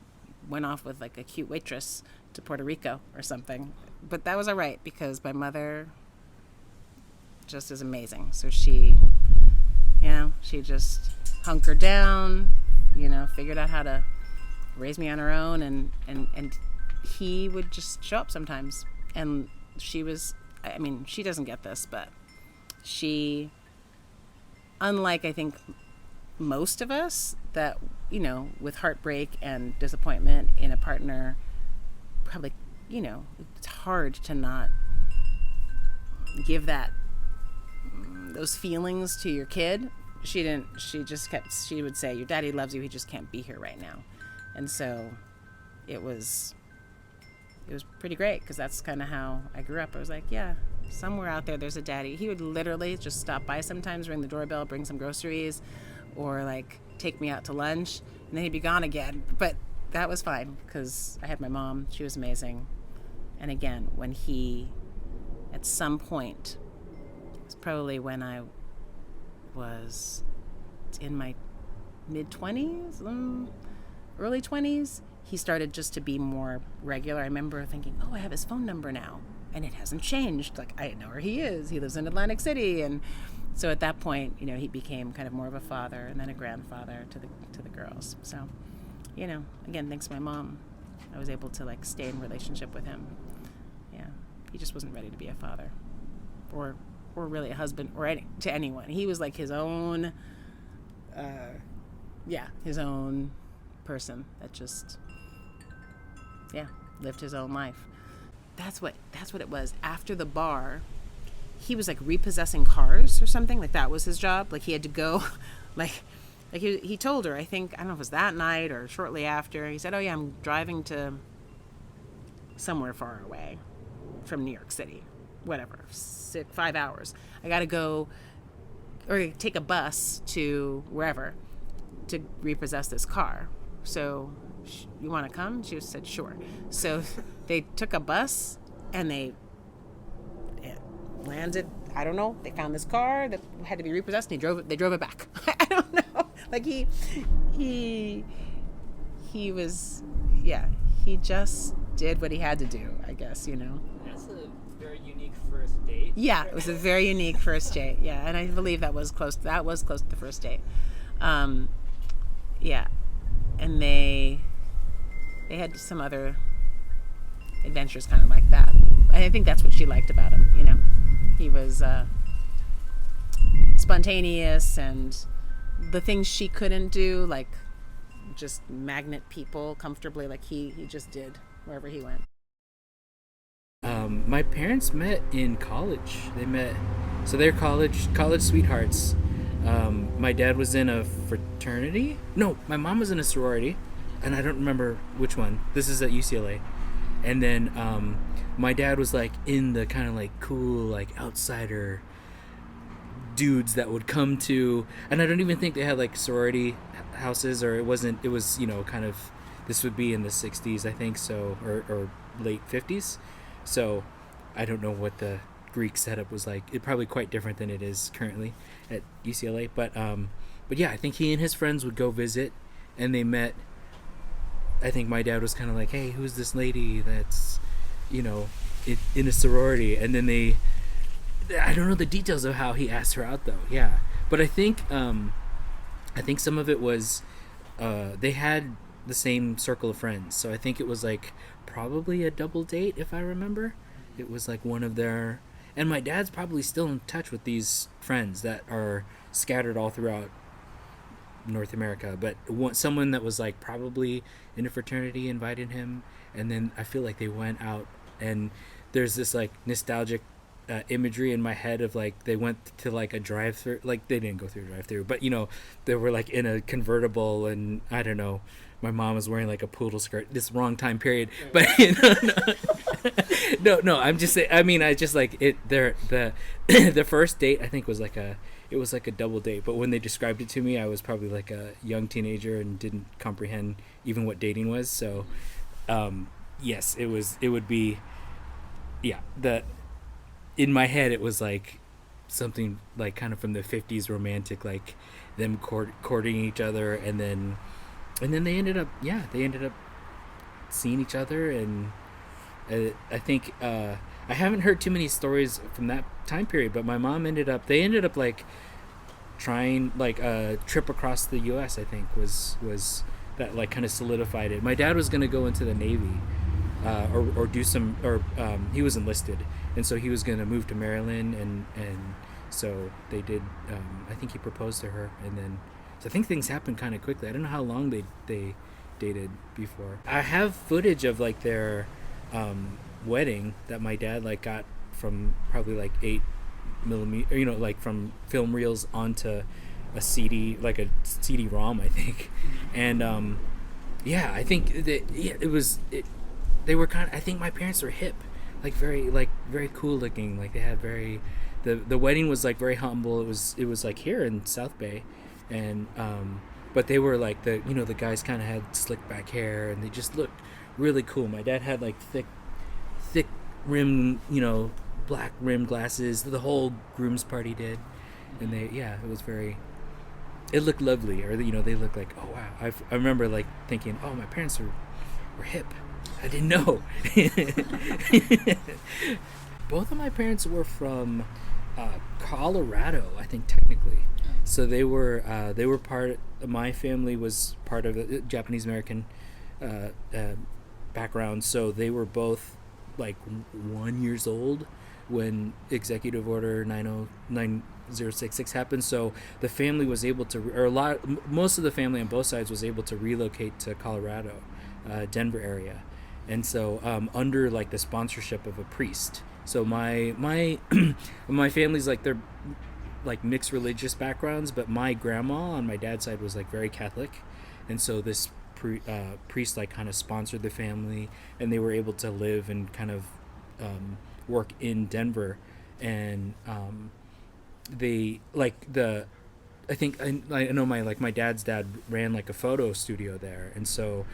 went off with like a cute waitress to Puerto Rico or something. But that was all right because my mother just is amazing. So she just hunkered down, you know, figured out how to raise me on her own. And he would just show up sometimes. And she doesn't get this, but she, unlike I think most of us that, you know, with heartbreak and disappointment in a partner, probably, you know, it's hard to not give those feelings to your kid. She would say, your daddy loves you, he just can't be here right now. And so it was pretty great because that's kind of how I grew up. I was like, yeah, somewhere out there there's a daddy. He would literally just stop by sometimes, ring the doorbell, bring some groceries, or like take me out to lunch, and then he'd be gone again. But that was fine because I had my mom. She was amazing. And again, when he, at some point, it was probably when I was in my mid-20s, early 20s, he started just to be more regular. I remember thinking, oh, I have his phone number now, and it hasn't changed. Like, I know where he is. He lives in Atlantic City. And so at that point, you know, he became kind of more of a father and then a grandfather to the girls. So, you know, again, thanks to my mom, I was able to, like, stay in relationship with him. Yeah, he just wasn't ready to be a father or really a husband or to anyone. He was like his own, his own person that just, lived his own life. That's what it was. After the bar, he was like repossessing cars or something. Like, that was his job. Like, he had to go, like he told her, I don't know if it was that night or shortly after, he said, oh yeah, I'm driving to somewhere far away from New York City, whatever, 5 hours. I got to go or take a bus to wherever to repossess this car. So you want to come? She said, sure. So they took a bus and they landed, I don't know, they found this car that had to be repossessed and they drove it back. I don't know. Like, he was, he just did what he had to do, I guess, you know. That's a very unique first date. Yeah, it was a very unique first date. Yeah, and I believe that was close to the first date. And they had some other adventures kind of like that. I think that's what she liked about him, you know. He was spontaneous, and the things she couldn't do, like just magnet people comfortably, like he just did wherever he went. My parents met in college. So they're college sweethearts. My dad was in a fraternity. No, my mom was in a sorority, and I don't remember which one. This is at UCLA. And then my dad was like in the kind of like cool, like outsider dudes that would come to, and I don't even think they had like sorority houses, or it was, you know, kind of, this would be in the 60s, I think, so, or late 50s. So I don't know what the Greek setup was like. It's probably quite different than it is currently at UCLA. But yeah, I think he and his friends would go visit, and they met. I think my dad was kind of like, hey, who's this lady that's, you know, in a sorority? And then I don't know the details of how he asked her out, though. Yeah, but I think some of it was they had the same circle of friends, so I think it was like probably a double date, if I remember. It was like one of their, and my dad's probably still in touch with these friends that are scattered all throughout North America, but someone that was like probably in a fraternity invited him, and then I feel like they went out, and there's this like nostalgic imagery in my head of like they went to like a drive-through, like they didn't go through a drive-through, but you know, they were like in a convertible, and I don't know, my mom was wearing like a poodle skirt. This wrong time period, but you know, no, I'm just saying. I mean, I just like it. The first date I think was like a double date. But when they described it to me, I was probably like a young teenager and didn't comprehend even what dating was. So, yes, it would be, yeah. In my head, it was like something like kind of from the 50s romantic, like them courting each other, and then they ended up seeing each other, and I think I haven't heard too many stories from that time period, but my mom ended up like trying like a trip across the U.S. I think was that like kind of solidified it. My dad was going to go into the Navy or do some, or he was enlisted, and so he was going to move to Maryland, and so they did. I think he proposed to her, and then. So I think things happened kind of quickly. I don't know how long they dated before. I have footage of like their wedding that my dad like got from probably like 8mm, you know, like from film reels onto a CD, like a CD-ROM, I think. And yeah, I think they were kind of. I think my parents were hip, like very cool looking. Like they had very. The wedding was like very humble. It was like here in South Bay. And but they were like the guys kind of had slick back hair, and they just looked really cool. My dad had like thick rim, black rim glasses. The whole groom's party did, and it was very it looked lovely, or they look like, oh wow. I remember like thinking, oh, my parents were hip. I didn't know. Both of my parents were from Colorado, I think technically. So they were part. My family was part of a Japanese American background. So they were both like 1 year old when Executive Order 9066 happened. So the family was able to, most of the family on both sides was able to relocate to Colorado, Denver area, and so under like the sponsorship of a priest. So my my family's like, they're like mixed religious backgrounds, but my grandma on my dad's side was like very Catholic, and so this priest like kind of sponsored the family, and they were able to live and kind of work in Denver, and they like I think I know my dad's dad ran like a photo studio there, and so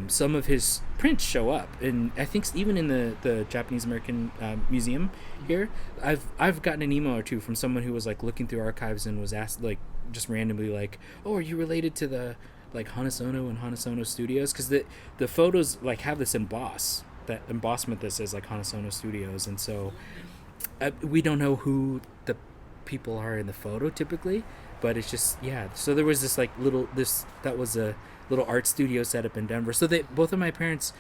some of his prints show up, and I think even in the Japanese American museum here, I've gotten an email or two from someone who was like looking through archives and was asked like just randomly like, oh, are you related to the like Hanasono and Hanasono Studios? Because the photos like have this embossment that says like Hanasono Studios, and so we don't know who the people are in the photo typically, but it's just so there was this like that was a little art studio set up in Denver. So both of my parents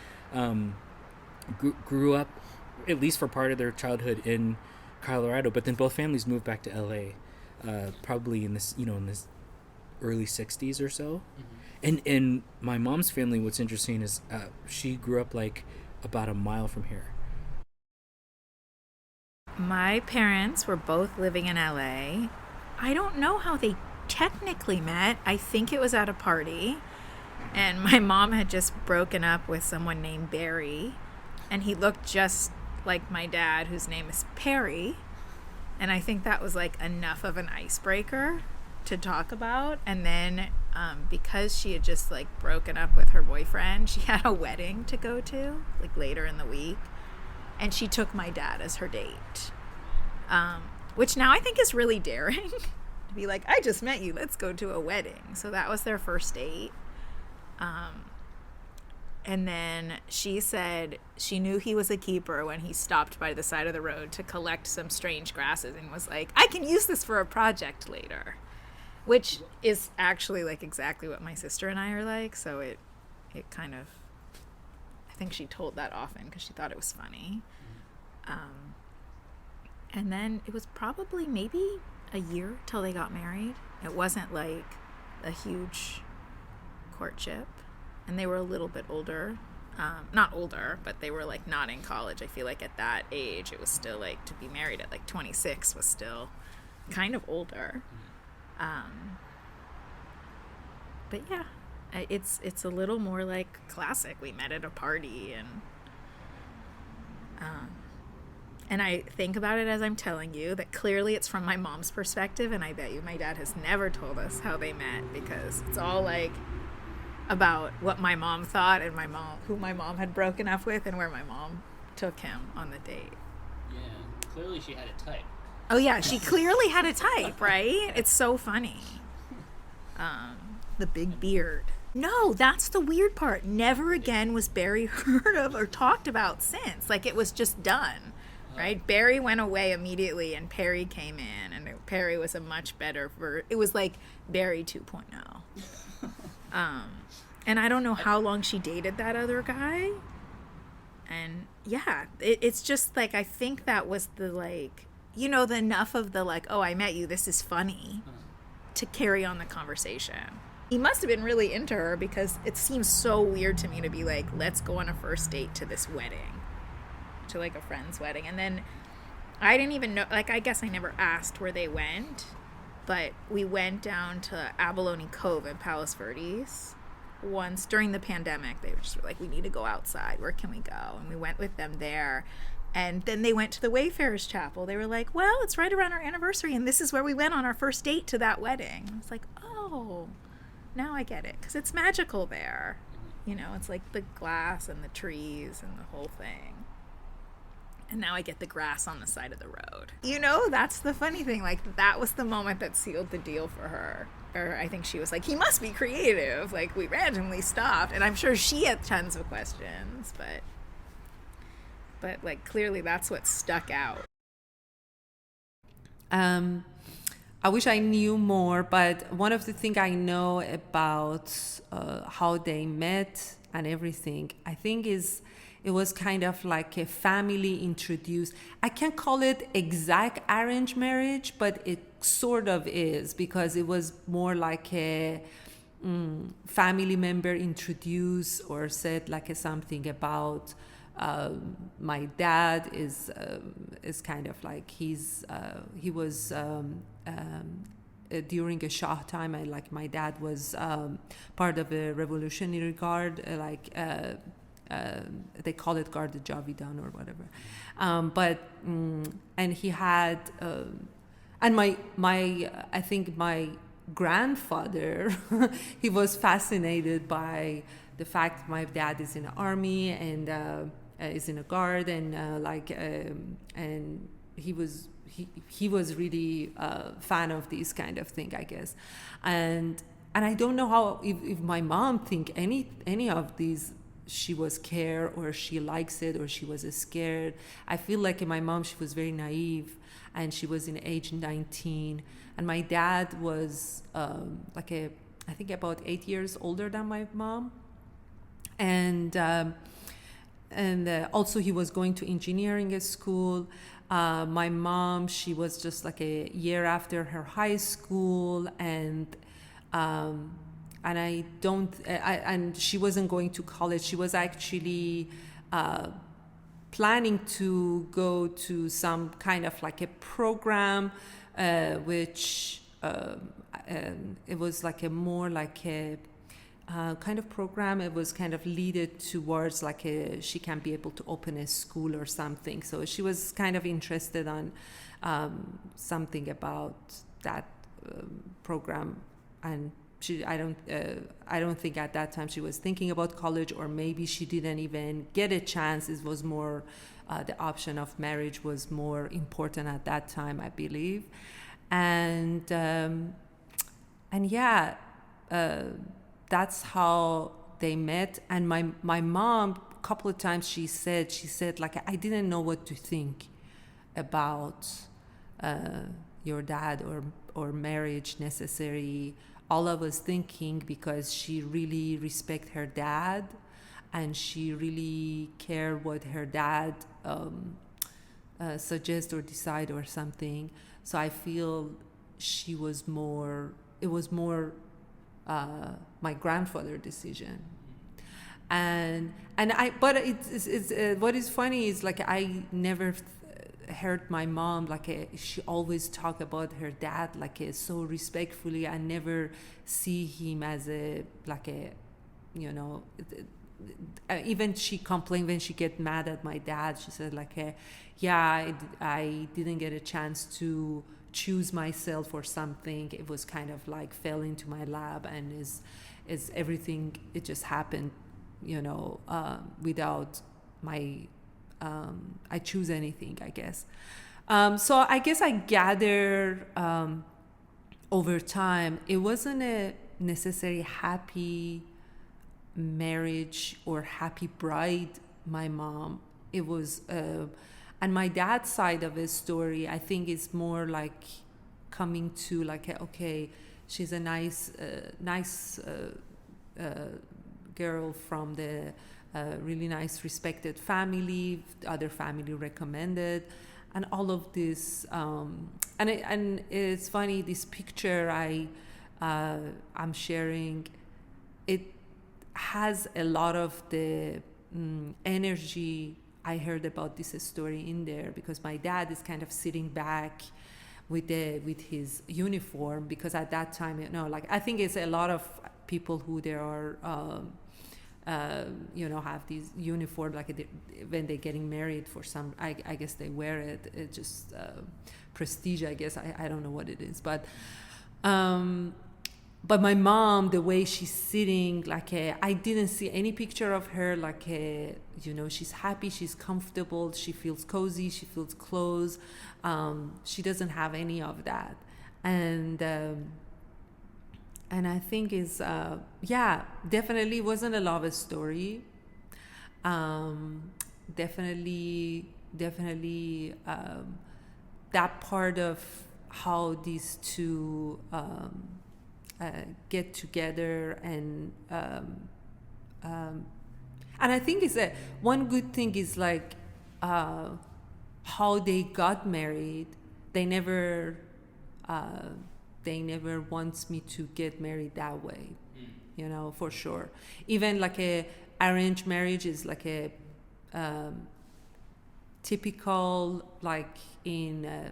grew up, at least for part of their childhood, in Colorado, but then both families moved back to LA probably in this early 60s or so. And my mom's family, what's interesting is she grew up like about a mile from here. My parents were both living in LA. I don't know how they technically met. I think it was at a party, and my mom had just broken up with someone named Barry, and he looked just like my dad, whose name is Perry, and I think that was like enough of an icebreaker to talk about. And then because she had just like broken up with her boyfriend, she had a wedding to go to like later in the week, and she took my dad as her date, which now I think is really daring to be like, I just met you, let's go to a wedding. So that was their first date. And then she said she knew he was a keeper when he stopped by the side of the road to collect some strange grasses and was like, I can use this for a project later, which is actually like exactly what my sister and I are like. So it kind of, I think she told that often because she thought it was funny. And then it was probably maybe a year till they got married. It wasn't like a huge courtship, and they were a little bit older. Not older, but they were like not in college. I feel like at that age it was still like, to be married at like 26 was still kind of older. But yeah, it's a little more like classic. We met at a party, and I think about it as I'm telling you that clearly it's from my mom's perspective, and I bet you my dad has never told us how they met, because it's all like about what my mom thought and who my mom had broken up with and where my mom took him on the date. Yeah, clearly she had a type. Oh yeah, she clearly had a type, right? It's so funny. The big beard. No, that's the weird part. Never again was Barry heard of or talked about since. Like, it was just done, right? Barry went away immediately, and Perry came in, and Perry was a much better it was like Barry 2.0. And I don't know how long she dated that other guy. And yeah, it's just like, I think that was the like, the enough of the like, oh, I met you, this is funny, to carry on the conversation. He must have been really into her, because it seems so weird to me to be like, let's go on a first date to this wedding, to like a friend's wedding. And then I didn't even know, like, I guess I never asked where they went, but we went down to Abalone Cove in Palos Verdes once during the pandemic. They were just like, we need to go outside, where can we go? And we went with them there. And then they went to the Wayfarers Chapel. They were like, well, it's right around our anniversary, and this is where we went on our first date to that wedding. I was like, oh, now I get it, because it's magical there. It's like the glass and the trees and the whole thing. And now I get the grass on the side of the road. That's the funny thing. Like, that was the moment that sealed the deal for her. or I think she was like, he must be creative. Like, we randomly stopped. And I'm sure she had tons of questions, but like, clearly that's what stuck out. I wish I knew more, but one of the things I know about how they met and everything, I think it was kind of like a family introduced. I can't call it exact arranged marriage, but it sort of is, because it was more like a family member introduced or said like something about my dad is kind of like he was during a Shah time. My dad was part of a revolutionary guard, they call it Garde Javidan or whatever, and he had and my I think my grandfather he was fascinated by the fact my dad is in the army and is in a guard, and and he was really a fan of this kind of thing, I guess. And I don't know how if my mom think any of these she was scared or she likes it or she was scared. I feel like my mom, she was very naive, and she was in age 19, and my dad was I think about 8 years older than my mom, and also he was going to engineering school. My mom, she was just like a year after her high school, and she wasn't going to college. She was actually planning to go to some kind of like a program, which it was like a more like a kind of program. It was kind of leaded towards like she can be able to open a school or something. So she was kind of interested on something about that program, and I don't think at that time she was thinking about college, or maybe she didn't even get a chance. It was more the option of marriage was more important at that time, I believe, and yeah. That's how they met. And my mom, a couple of times she said like, I didn't know what to think about your dad or marriage necessary. All I was thinking, because she really respect her dad and she really care what her dad suggest or decide or something. So I feel it was more my grandfather's decision, but it's what is funny is like I never heard my mom she always talk about her dad so respectfully. I never see him as even she complained when she get mad at my dad. She said I didn't get a chance to choose myself or something. It was kind of like fell into my lap, and is everything, it just happened without my I choose anything, I guess. So I guess I gathered over time it wasn't a necessarily happy marriage or happy bride, my mom. It was and my dad's side of his story, I think, is more like coming to okay, she's a nice girl from the really nice respected family, other family recommended, and all of this. And it's funny, this picture I'm sharing, it has a lot of the energy I heard about this story in there, because my dad is kind of sitting back with his uniform, because at that time, I think it's a lot of people who there are have these uniform when they're getting married for some, I guess they wear it. It's just prestige, I guess. I don't know what it is, but my mom, the way she's sitting, I didn't see any picture of her she's happy, she's comfortable, she feels cozy, she feels close. She doesn't have any of that. And I think is definitely wasn't a love story. Definitely that part of how these two get together, and I think is that one good thing is like how they got married. They never wants me to get married that way, for sure. Even like a arranged marriage is like a typical, like in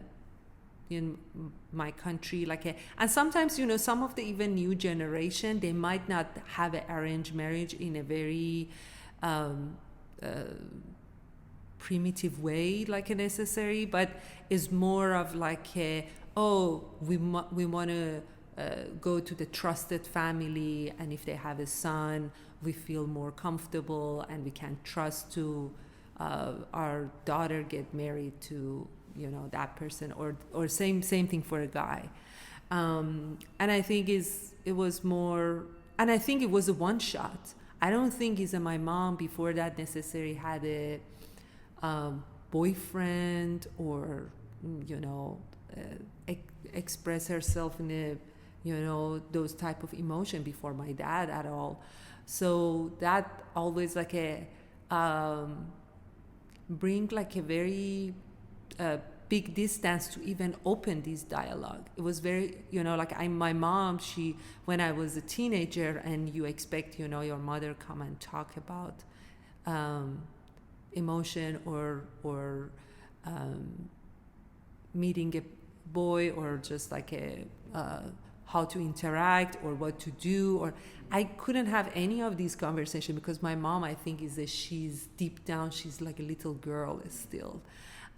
my country, and sometimes some of the even new generation, they might not have an arranged marriage in a very primitive way, like a necessary, but is more of like we want to go to the trusted family, and if they have a son, we feel more comfortable and we can trust to our daughter get married to that person, or same thing for a guy. And I think it was more, and I think it was a one shot. I don't think my mom before that necessarily had a boyfriend, or express herself in a those type of emotion before my dad at all. So that always like a bring like a very big distance to even open this dialogue. It was very my mom, when I was a teenager, and you expect your mother come and talk about emotion or meeting a boy, or just like how to interact or what to do, or I couldn't have any of these conversations because my mom, I think, she's deep down, she's like a little girl still,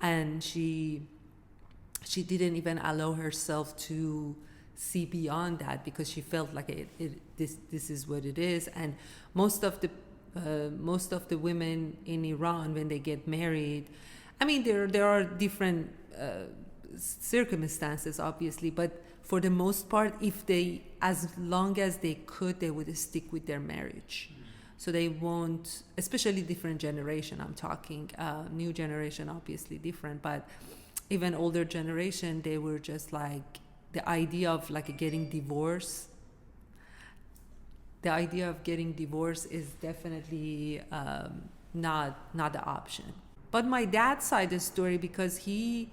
and she didn't even allow herself to see beyond that, because she felt like this is what it is. And most of the women in Iran, when they get married, I mean, there are different circumstances, obviously, but for the most part, as long as they could, they would stick with their marriage. So they won't, especially different generation, I'm talking, new generation, obviously different, but even older generation, they were just like, the idea of like getting divorced. The idea of getting divorced is definitely not the option. But my dad's side of the story, because his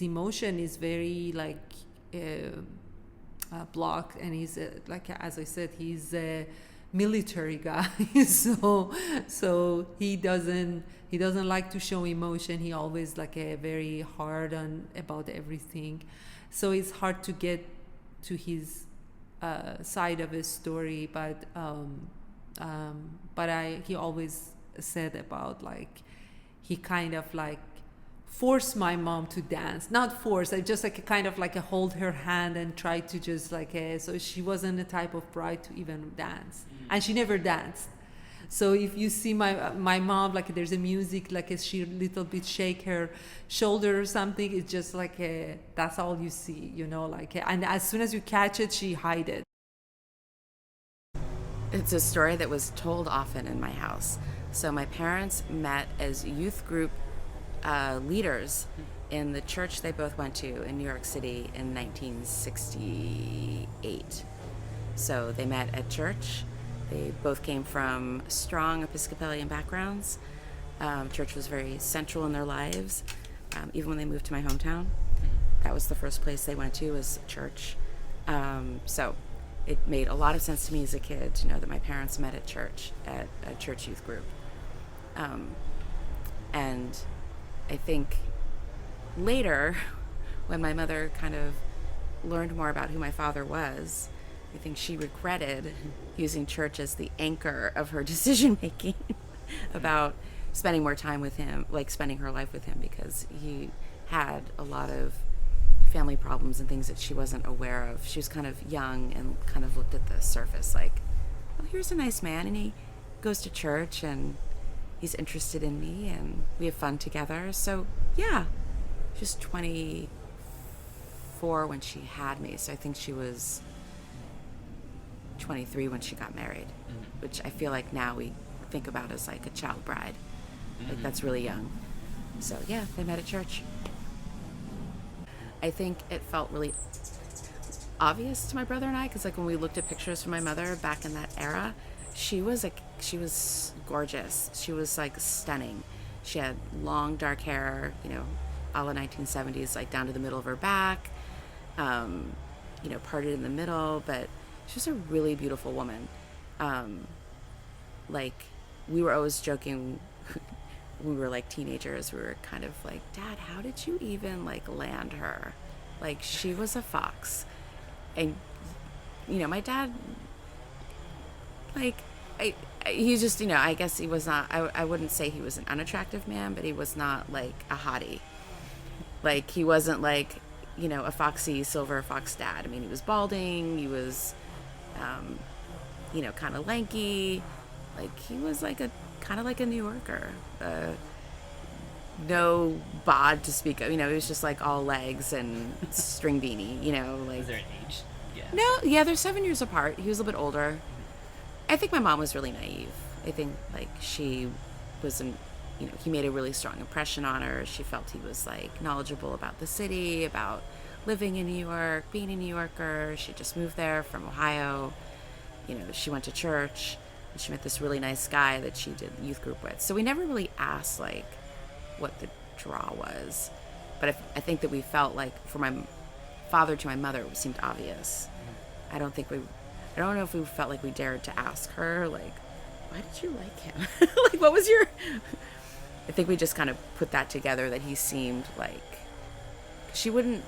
emotion is very like blocked, and he's like, as I said, he's a military guy, so he doesn't like to show emotion. He always like a very hard on about everything, so it's hard to get to his side of his story. But he always said about like he kind of like forced my mom to dance. Not force, I just like kind of like hold her hand and try to just like so she wasn't the type of bride to even dance, and she never danced. So if you see my mom, like there's a music, like she little bit shake her shoulder or something, it's just like that's all you see, like, and as soon as you catch it, she hide it. It's a story that was told often in my house. So my parents met as youth group leaders in the church they both went to in New York City in 1968. So they met at church. They both came from strong Episcopalian backgrounds. Church was very central in their lives. Even when they moved to my hometown, that was the first place they went to, was church. So it made a lot of sense to me as a kid to know that my parents met at church, at a church youth group. And I think later, when my mother kind of learned more about who my father was, I think she regretted using church as the anchor of her decision making about spending more time with him, like spending her life with him, because he had a lot of family problems and things that she wasn't aware of. She was kind of young and kind of looked at the surface like, oh, here's a nice man, and he goes to church and he's interested in me and we have fun together. So yeah, just 24 24 when she had me, so I think she was 23 when she got married, which I feel like now we think about as like a child bride. Like that's really young. So yeah, they met at church. I think it felt really obvious to my brother and I, because like when we looked at pictures from my mother back in that era, she was gorgeous. She was like stunning. She had long dark hair, you know, a la 1970s, like down to the middle of her back, you know, parted in the middle, but she was a really beautiful woman. Like we were always joking when we were like teenagers, we were kind of like, Dad, how did you even like land her? Like she was a fox. And you know, my dad, like he's just, you know, I guess he was not, I wouldn't say he was an unattractive man, but he was not like a hottie. Like he wasn't like, you know, a foxy silver fox dad. I mean, he was balding, he was you know, kind of lanky. Like he was like a kind of like a New Yorker, no bod to speak of. You know, he was just like all legs and string beanie. You know, like. Is there an age? Yeah. No, yeah, they're 7 years apart. He was a little bit older. I think my mom was really naive. I think like she wasn't. You know, he made a really strong impression on her. She felt he was like knowledgeable about the city, about living in New York, being a New Yorker. She just moved there from Ohio. You know, she went to church. And she met this really nice guy that she did youth group with. So we never really asked like what the draw was, but I think that we felt like for my father to my mother it seemed obvious. I don't know if we felt like we dared to ask her like, why did you like him? Like what was your I think we just kind of put that together, that he seemed like she wouldn't.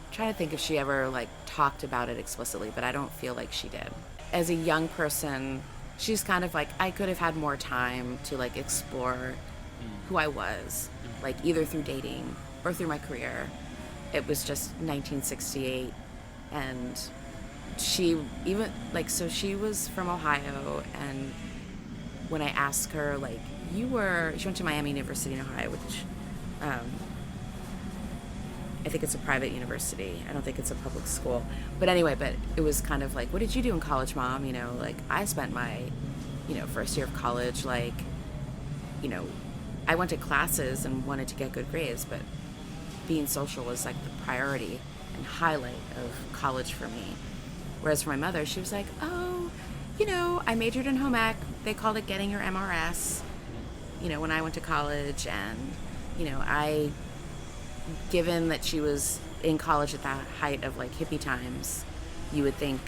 I'm trying to think if she ever like talked about it explicitly, but I don't feel like she did. As a young person, she's kind of like, I could have had more time to like explore who I was, like either through dating or through my career. It was just 1968, and she even like, so she was from Ohio, and when I asked her, like, she went to Miami University in Ohio, which I think it's a private university. I don't think it's a public school. But anyway, but it was kind of like, what did you do in college, Mom? You know, like, I spent my, you know, first year of college, like, you know, I went to classes and wanted to get good grades, but being social was, like, the priority and highlight of college for me. Whereas for my mother, she was like, oh, you know, I majored in home ec. They called it getting your MRS, you know, when I went to college. And, you know, given that she was in college at the height of like hippie times, you would think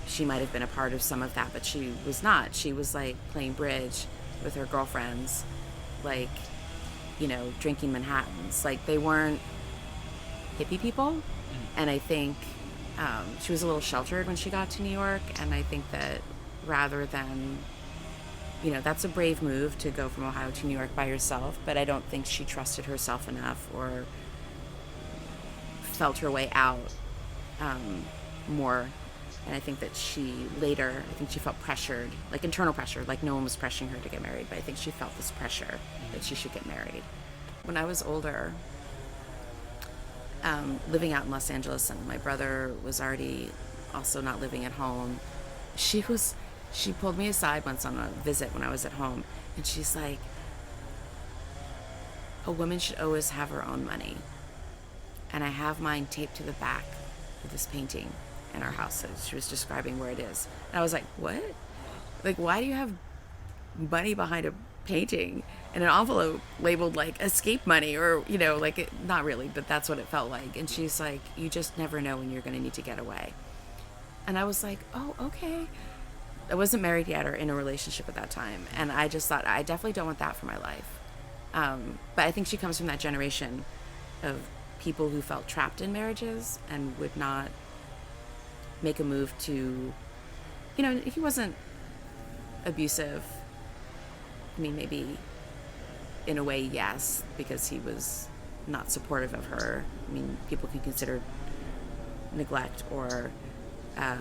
she might have been a part of some of that, but she was not. She was like playing bridge with her girlfriends, like, you know, drinking Manhattans. Like they weren't hippie people. And I think she was a little sheltered when she got to New York. And I think that rather than, you know, that's a brave move to go from Ohio to New York by yourself, but I don't think she trusted herself enough or felt her way out more. And I think that she felt pressured, like internal pressure, like no one was pressuring her to get married, but I think she felt this pressure that she should get married. When I was older, living out in Los Angeles, and my brother was already also not living at home, she pulled me aside once on a visit when I was at home, and she's like, a woman should always have her own money. And I have mine taped to the back of this painting in our house. So she was describing where it is. And I was like, what? Like, why do you have money behind a painting in an envelope labeled like escape money, or, you know, like not really, but that's what it felt like. And she's like, you just never know when you're going to need to get away. And I was like, oh, okay. I wasn't married yet or in a relationship at that time. And I just thought, I definitely don't want that for my life. But I think she comes from that generation of people who felt trapped in marriages and would not make a move to, you know, he wasn't abusive. I mean, maybe in a way, yes, because he was not supportive of her. I mean, people can consider neglect or, I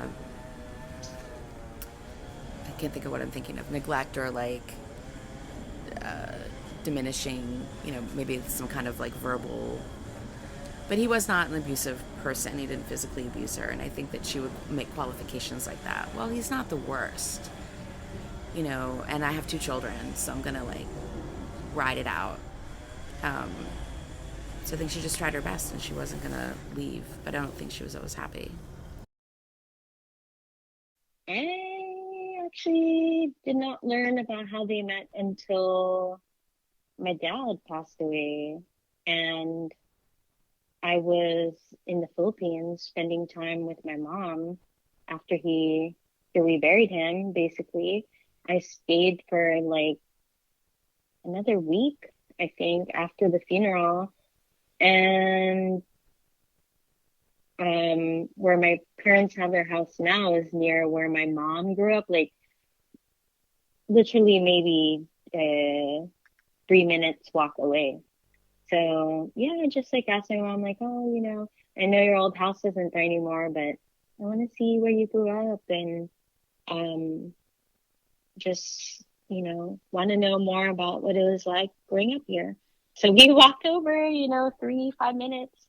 can't think of what I'm thinking of, neglect or like diminishing, you know, maybe some kind of like verbal But he was not an abusive person. He didn't physically abuse her, and I think that she would make qualifications like that. Well, he's not the worst, and I have 2 children, so I'm gonna ride it out. So I think she just tried her best, and she wasn't gonna leave, but I don't think she was always happy. I actually did not learn about how they met until my dad passed away, and I was in the Philippines spending time with my mom after we buried him, basically. I stayed for another week, I think, after the funeral. And where my parents have their house now is near where my mom grew up, literally maybe 3 minutes walk away. So yeah, I just asked my mom, oh, I know your old house isn't there anymore, but I want to see where you grew up, and just want to know more about what it was like growing up here. So we walked over, 3-5 minutes,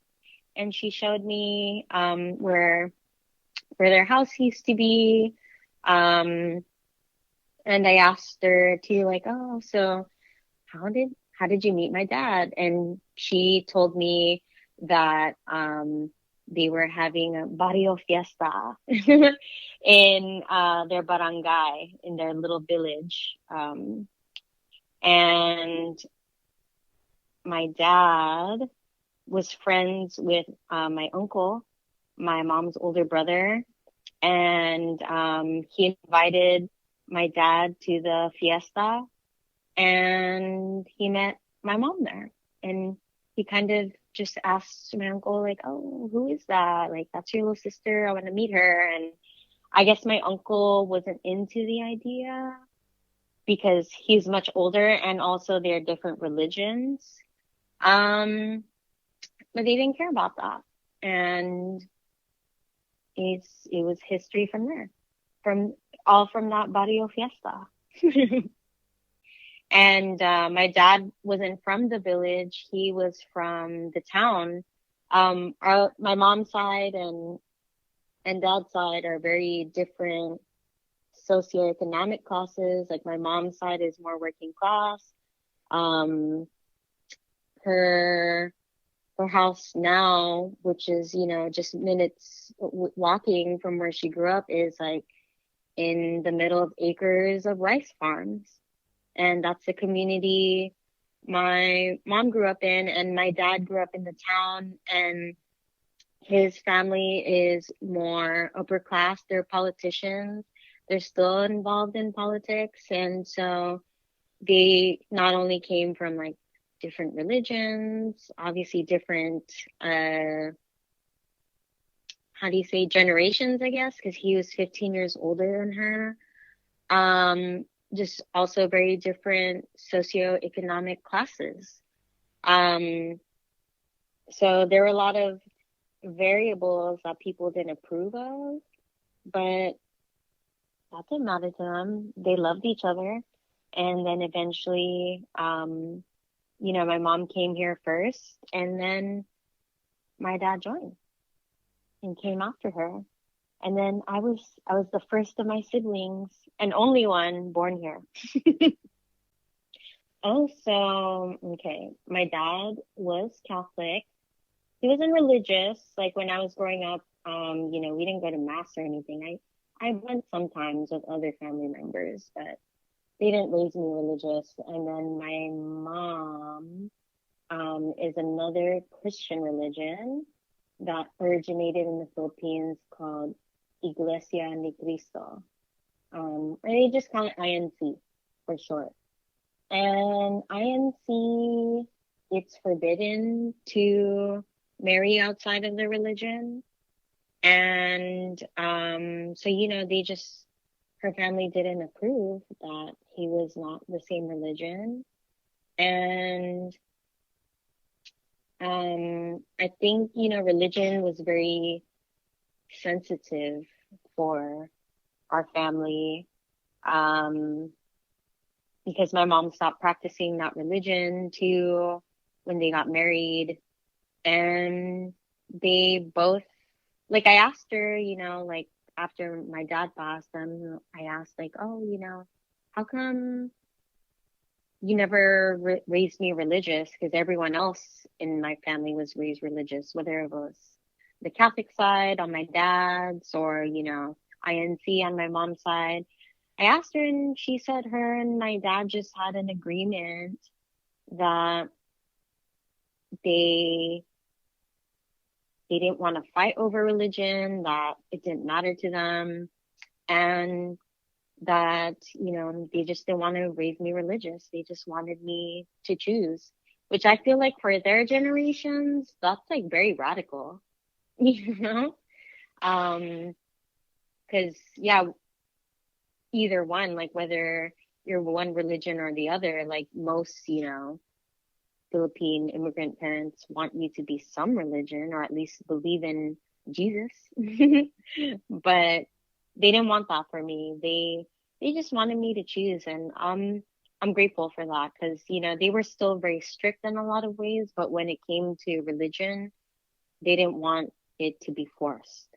and she showed me where their house used to be, and I asked her to oh, so how did you meet my dad? And she told me that they were having a barrio fiesta in their barangay, in their little village. And my dad was friends with my uncle, my mom's older brother, and he invited my dad to the fiesta, and he met my mom there. And he kind of just asked my uncle, oh, who is that? That's your little sister. I want to meet her. And I guess my uncle wasn't into the idea because he's much older, and also they're different religions. But they didn't care about that. And it was history from there, from that barrio fiesta. And my dad wasn't from the village. He was from the town. My mom's side and dad's side are very different socioeconomic classes. My mom's side is more working class. Her house now, which is, just minutes walking from where she grew up, is in the middle of acres of rice farms. And that's the community my mom grew up in, and my dad grew up in the town, and his family is more upper class. They're politicians. They're still involved in politics. And so they not only came from different religions, obviously different, generations, I guess, because he was 15 years older than her. Just also very different socioeconomic classes. So there were a lot of variables that people didn't approve of, but that didn't matter to them. They loved each other. And then eventually, my mom came here first, and then my dad joined and came after her. And then I was the first of my siblings and only one born here. Also, okay, my dad was Catholic. He wasn't religious. When I was growing up, we didn't go to mass or anything. I went sometimes with other family members, but they didn't raise me religious. And then my mom is another Christian religion that originated in the Philippines called Iglesia Ni Cristo. Or they just call it INC for short. And INC, it's forbidden to marry outside of the religion. And so, her family didn't approve that he was not the same religion. And I think, religion was very sensitive for our family, because my mom stopped practicing that religion too when they got married. And they both, like, I asked her, like, after my dad passed them, I asked, like, oh, how come you never raised me religious? Because everyone else in my family was raised religious, whether it was the Catholic side on my dad's or, INC on my mom's side. I asked her, and she said her and my dad just had an agreement that they didn't want to fight over religion, that it didn't matter to them, and that, they just didn't want to raise me religious. They just wanted me to choose, which I feel like for their generations, that's like very radical, because, yeah, either one, like whether you're one religion or the other, like most, Philippine immigrant parents want you to be some religion or at least believe in Jesus. But they didn't want that for me. They just wanted me to choose, and I'm grateful for that, because they were still very strict in a lot of ways, but when it came to religion, they didn't want it to be forced.